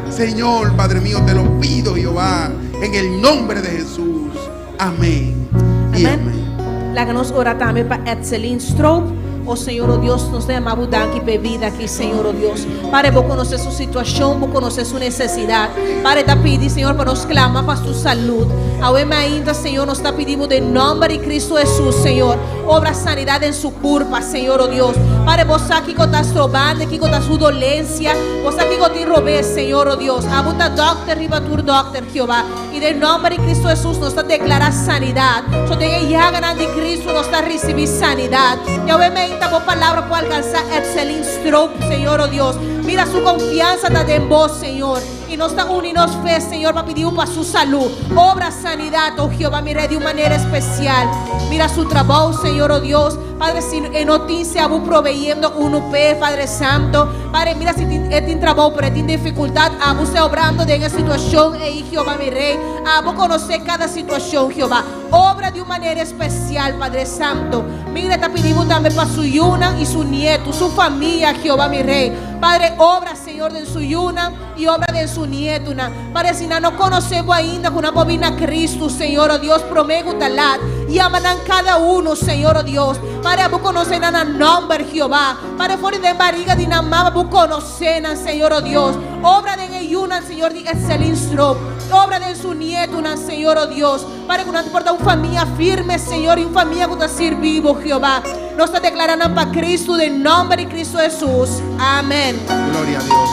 Señor, Padre mío, te lo pido, Jehová, en el nombre de Jesús. Amén. Y amén. La que nos ora también para Edselin Stroop. Oh Senhor, oh Deus, nós temos abundância e vida aqui, Senhor, oh Deus. Para vou conhecer sua situação, vou conhecer sua necessidade. Para te pedir, Senhor, para nos clamar para sua saúde. Agora ainda, Senhor, nós te pedimos em nome de Cristo Jesus, Senhor. Obra sanidade em sua curva, Senhor, oh Deus. Para você que está trobando, que está sua dolência, você que te roubou, Senhor, oh Deus. Abuta doctor, ribatur doctor, Jeová. E em nome de Cristo Jesus, nós te declaramos sanidade. Só tem a llaga de Cristo, nós te recebemos sanidade. E agora esta palabra puede alcanzar Edselin Stroop, Señor, oh Dios. Mira su confianza está en vos, Señor. Y nos está unidos fe, Señor, para pedir para su salud. Obra sanidad, oh Jehová, mira de una manera especial. Mira su trabajo, Señor, oh Dios. Padre, si en noticia vos proveyendo un UP, Padre Santo. Padre, mira si tiene trabajo, pero tiene dificultad. Vos está obrando de esa situación, Jehová, mi Rey. Vos conocer cada situación, Jehová. Obra de una manera especial, Padre Santo. Mira, te pedimos también para su Yuna y su nieto, su familia, Jehová, mi Rey. Padre, obra, Señor, de su Yuna y obra de su nieto. Padre, si no conocemos ainda con una bobina Cristo, Señor, oh Dios, prometo talat. Y aman cada uno, Señor, oh Dios. Padre, vos conocen a nombre, Jehová. Padre, fuera de barriga de namama, vos conocen, Señor, oh Dios. Obra de Yuna, Señor, de Edselin Stroop. Obra de su nieto, Señor, oh Dios. Padre, que nos porta una familia firme, Señor, y una familia que está sirviendo, Jehová. Nos está declarando para Cristo, en nombre de Cristo Jesús. Amén. Gloria a Dios.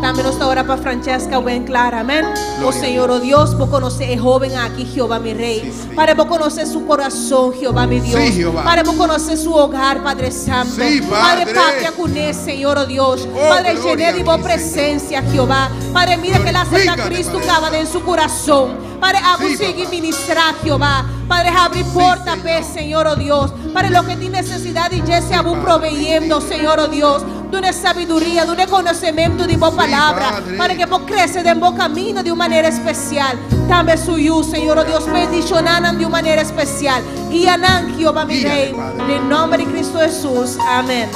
También nos está orando para Francesca, bien clara. Amén. Oh Señor, oh Dios, vos conoces el joven aquí, Jehová, mi Rey. Sí. Padre, vos conoces su corazón, Jehová, mi Dios. Sí, Jehová. Padre, vos conoces su hogar, Padre Santo. Sí, Padre. Patria con él, Señor, oh Dios. Oh, Padre, gloria llené de a vos ti, presencia, Jehová. Padre, mira que la Santa Glorifícate, Cristo Padre. cava en su corazón. Padre, vos Sí, sigue papá. ministrar, Jehová. Padre, abre puerta, Señor. Señor, oh Dios. Padre, lo que tiene necesidad y ya se vos Padre. proveyendo, Señor, oh Dios. de una sabiduría, de un conocimiento de boa palavra, Padre. para que possa crescer de bom caminho de uma maneira especial. Também suyu, Senhor, oh Deus, bendicionando de uma maneira especial. Guianan, Jehová, mi Guíale, rey, Padre. en nombre de Cristo Jesús. Amén.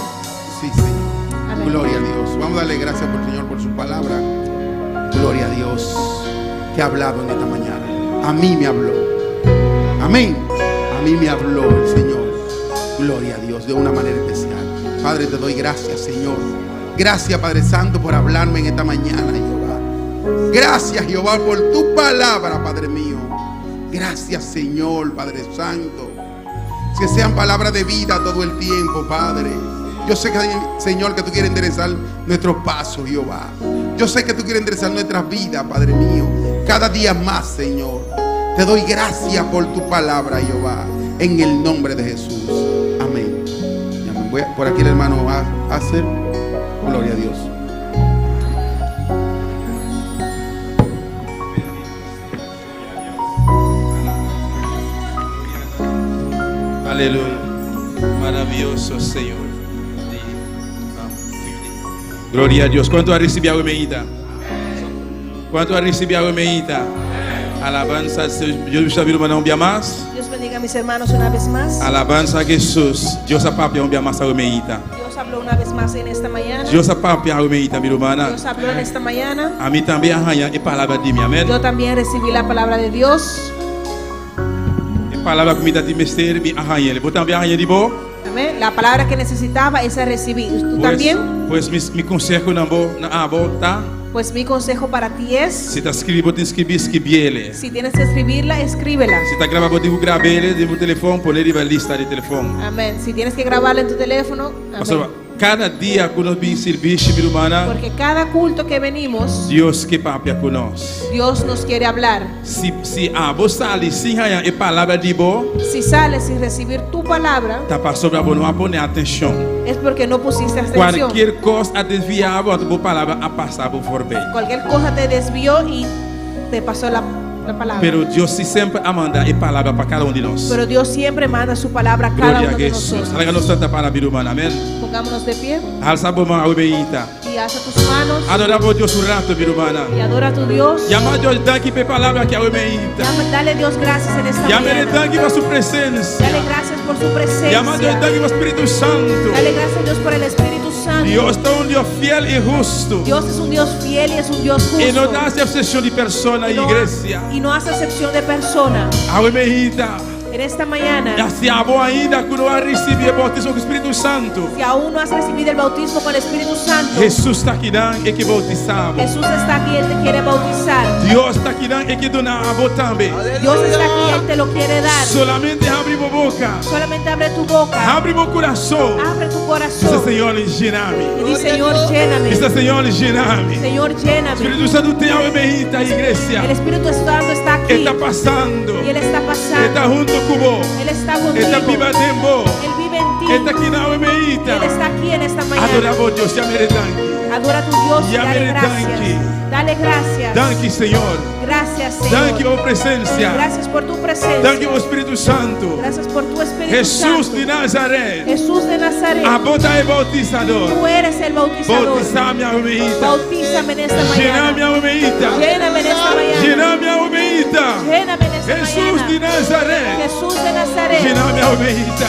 Sí, Señor. Amén. Gloria a Dios. Vamos a darle gracias por el Señor por su palabra. Gloria a Dios que ha hablado en esta mañana. A mí me habló. Amén. A mí me habló el Señor. Gloria a Dios de una manera especial. Padre, te doy gracias, Señor. Gracias, Padre Santo, por hablarme en esta mañana, Jehová. Gracias, Jehová, por tu palabra, Padre mío. Gracias, Señor, Padre Santo. Que sean palabras de vida todo el tiempo, Padre. Yo sé que, Señor, que tú quieres enderezar nuestros pasos, Jehová. Yo sé que tú quieres enderezar nuestras vidas, Padre mío. Cada día más, Señor. Te doy gracias por tu palabra, Jehová. En el nombre de Jesús. Amén. Voy por aquí el hermano Acer. Gloria a Dios. Aleluya. Maravilloso Señor. Gloria a Dios. ¿Cuánto ha recibido a Meita? ¿Cuánto ha recibido a Meita? Alabanza. Dios ha visto un día más. Dios bendiga a mis hermanos una vez más. Alabanza a Jesús. Dios ha papi un día más a Meita. Dios habló una vez más en esta mañana. Dios ha papi a Meita, mi hermana. Dios habló en esta mañana. A mí también hay palabra de mí. Amén. Yo también recibí la palabra de Dios. Palabra que me da de mister, mi arranha. ¿Vos también arranha de vos? Amén. La palabra que necesitaba, esa recibí. ¿Tú también? Pues mi consejo na abo, tá? Pues mi consejo para ti es, Se tá escrito, tem que escrever ele. si tienes que escribirla, escríbela. Se tá gravado, devo gravar ele, devo telefone, pôr ele na lista de telefone. Amén. Si tienes que grabarla en tu teléfono, Pastor, amén. cada dia que nós vimos servir, minha irmã, Porque cada culto que venimos, Deus que papi com nós. Dios nos quiere hablar. Se vos sale sem arranha e palavra de bo, Si sales sin recibir tu palabra, tá passando para não poner atenção. es porque no pusiste atención. Qualquer coisa a desviar, a boa palavra a passar por bem. Cualquier cosa te desvió y te pasó la palabra. Pero Deus sempre a mandar e palavra para cada de nós. Pero Dios siempre manda su palabra a cada Glória uno a de Jesus. nosotros. Alega nossa santa para irmã, amém. Pongámonos de pie Alça a mão ao beita. y alza tus manos Adoramos Deus um rato, minha irmã. y adora a tu Dios. Llama a Deus daqui para palavra que ao beita. Dale Dios gracias en esta Llama ele mañana. daqui para sua presença. Dale gracias por su presencia. Llama a Deus daqui para o Espírito Santo. Dale gracias a Dios por el Espíritu Santo. Deus é Deus fiel e justo. Dios es un Dios fiel y es un Dios justo. E não dá exceção de pessoa na Y no- igreja. y no hace excepción de persona. Ao beita. En esta mañana, E se a boa ainda que não a receber o batismo com o Espírito Santo. si aún no has recibido el bautismo con el Espíritu Santo, Jesus está aqui dando e que bautizamos. Jesús está aquí, Él te quiere bautizar. Deus está aqui dando e que dona a boa também. Dios está aquí, Él te lo quiere dar. Solamente abre a boca. Solamente abre tu boca, Abre meu coração. abre tu Diz corazón Senhor, llena-me. y di, Señor, lléname. Diz Senhor, llena-me. Señor, lléname. Espírito Santo tem a emerita, El igreja. Espíritu Santo está aquí Está passando. y Él está pasando. Está junto com vos. Él está Está contigo. viva de vos. Él vive en ti. Está aqui na Él emerita. está aquí en esta mañana. Adoramos Deus, te ameretanque. Adora a tu Dios y Ya dale me gracias. danke. Dale gracias. Danke, Senhor. Gracias, Señor. Danke, ó presença. Gracias por tu presencia. Danke, ó Espírito Santo. Gracias por tu Espíritu Jesus Santo. de Nazaré. Jesús de Nazaret. A bota é bautizador. Tú eres el bautizador. Bautizar-me a emerita. Bautízame en esta Llena-me mañana. a emerita. Lléname en esta mañana. Llena-me a emerita. Lléname en esta Jesus de mañana. Nazaré. Jesús de Nazaret. Llena-me a emerita.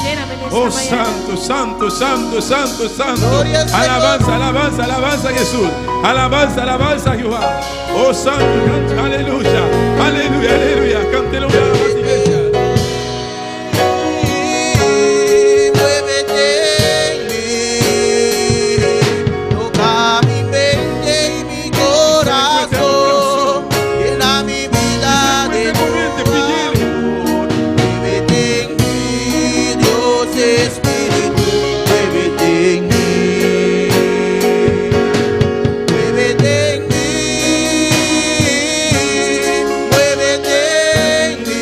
Lléname en esta Oh mañana. santo, santo, santo, santo, santo. Gloria al Señor. Alabanza, alabanza, alabanza a Jesús. Alabanza, alabanza a Jehová. Oh santo, canta, aleluya. Aleluya, aleluya. Cántelo una alabanza, iglesia. Muévete en mí, toca mi mente y mi corazón, llena mi vida de Corriente, pídele. muévete en mí, Dios Espíritu, muévete en mí, muévete en mí, muévete en mí.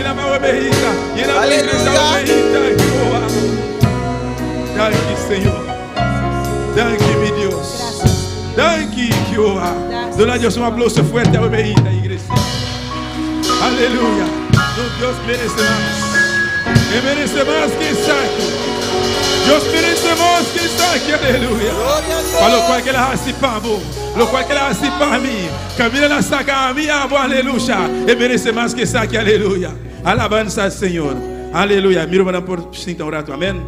la mawebehita. Llena la iglesia webehita, Jehová. Thank you, Señor. Thank you, mi Dios. Thank you, Jehová. Dona a Dios un aplauso fuerte a webehita, iglesia. Aleluya. Dios merece más. Él merece más que saque. Dios merece más que saque. Aleluya. Para lo cual que la hace para vos. Lo cual que la hace para mí. Camina la saca a mí. Aleluya. Él merece más que saque. Aleluya. Alabanza al Señor. Aleluya. Miro para por 5 un rato. Amén.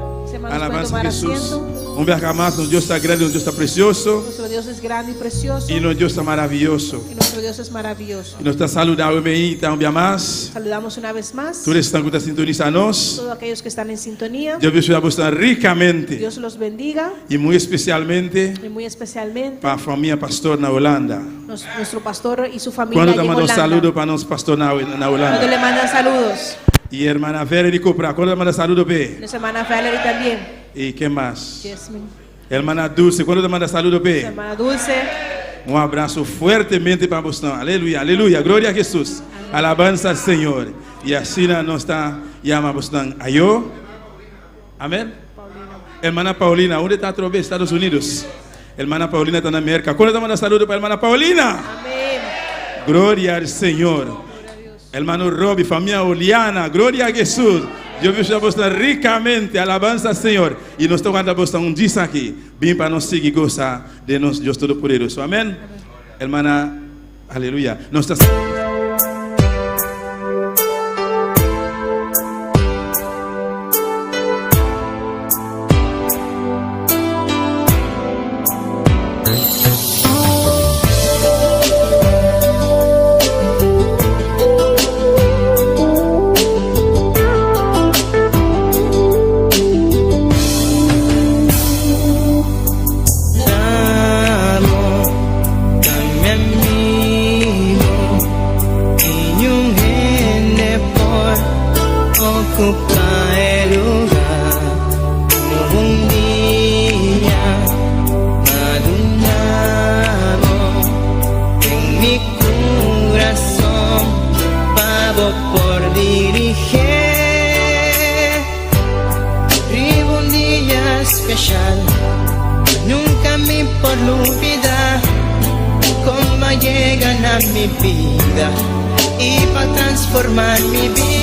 Alabanza a Jesús. Un viaje más. Un Dios está grande. Un Dios está precioso. Nuestro Dios es grande y precioso. Y nuestro Dios está maravilloso. Y nuestro Dios es maravilloso. Y nos está saludando un día más. Saludamos una vez más. Todos están que sintonizarnos. Todos aquellos que están en sintonía. Dios bendiga ricamente. Dios los bendiga. Y muy especialmente Para la familia pastor na Holanda. Nuestro pastor y su familia. Cuando te mando un saludo para nuestro pastor na Cuando Holanda. le mandan saludos. Y hermana Valerie Copra, cuando te manda saludo pe. Nuestra hermana Valerie también. ¿Y qué más? Jasmine. Hermana Dulce, cuando te manda saludo Nuestra pe. hermana Dulce. Un abrazo fuertemente para vos. Aleluya, aleluya. Gloria a Jesús. Alabanza al Señor. Y así nos está llamamos a yo. Amén. Hermana Paulina, ¿dónde está otra vez? Estados Unidos. Hermana Paulina está en América. ¿Cuándo te manda saludo para hermana Paulina? Amén. Gloria al Señor. Hermano Robbie, familia Oliana. Gloria a Jesús. Dios bendiga vos ricamente. Alabanza al Señor. Y nos toca vos un día aquí. Bien para nos seguir goza de nos Dios Todopoderoso. Amén. Hermana, aleluya. Nos está nunca me por olvidar cómo llegan a mi vida y para transformar mi vida.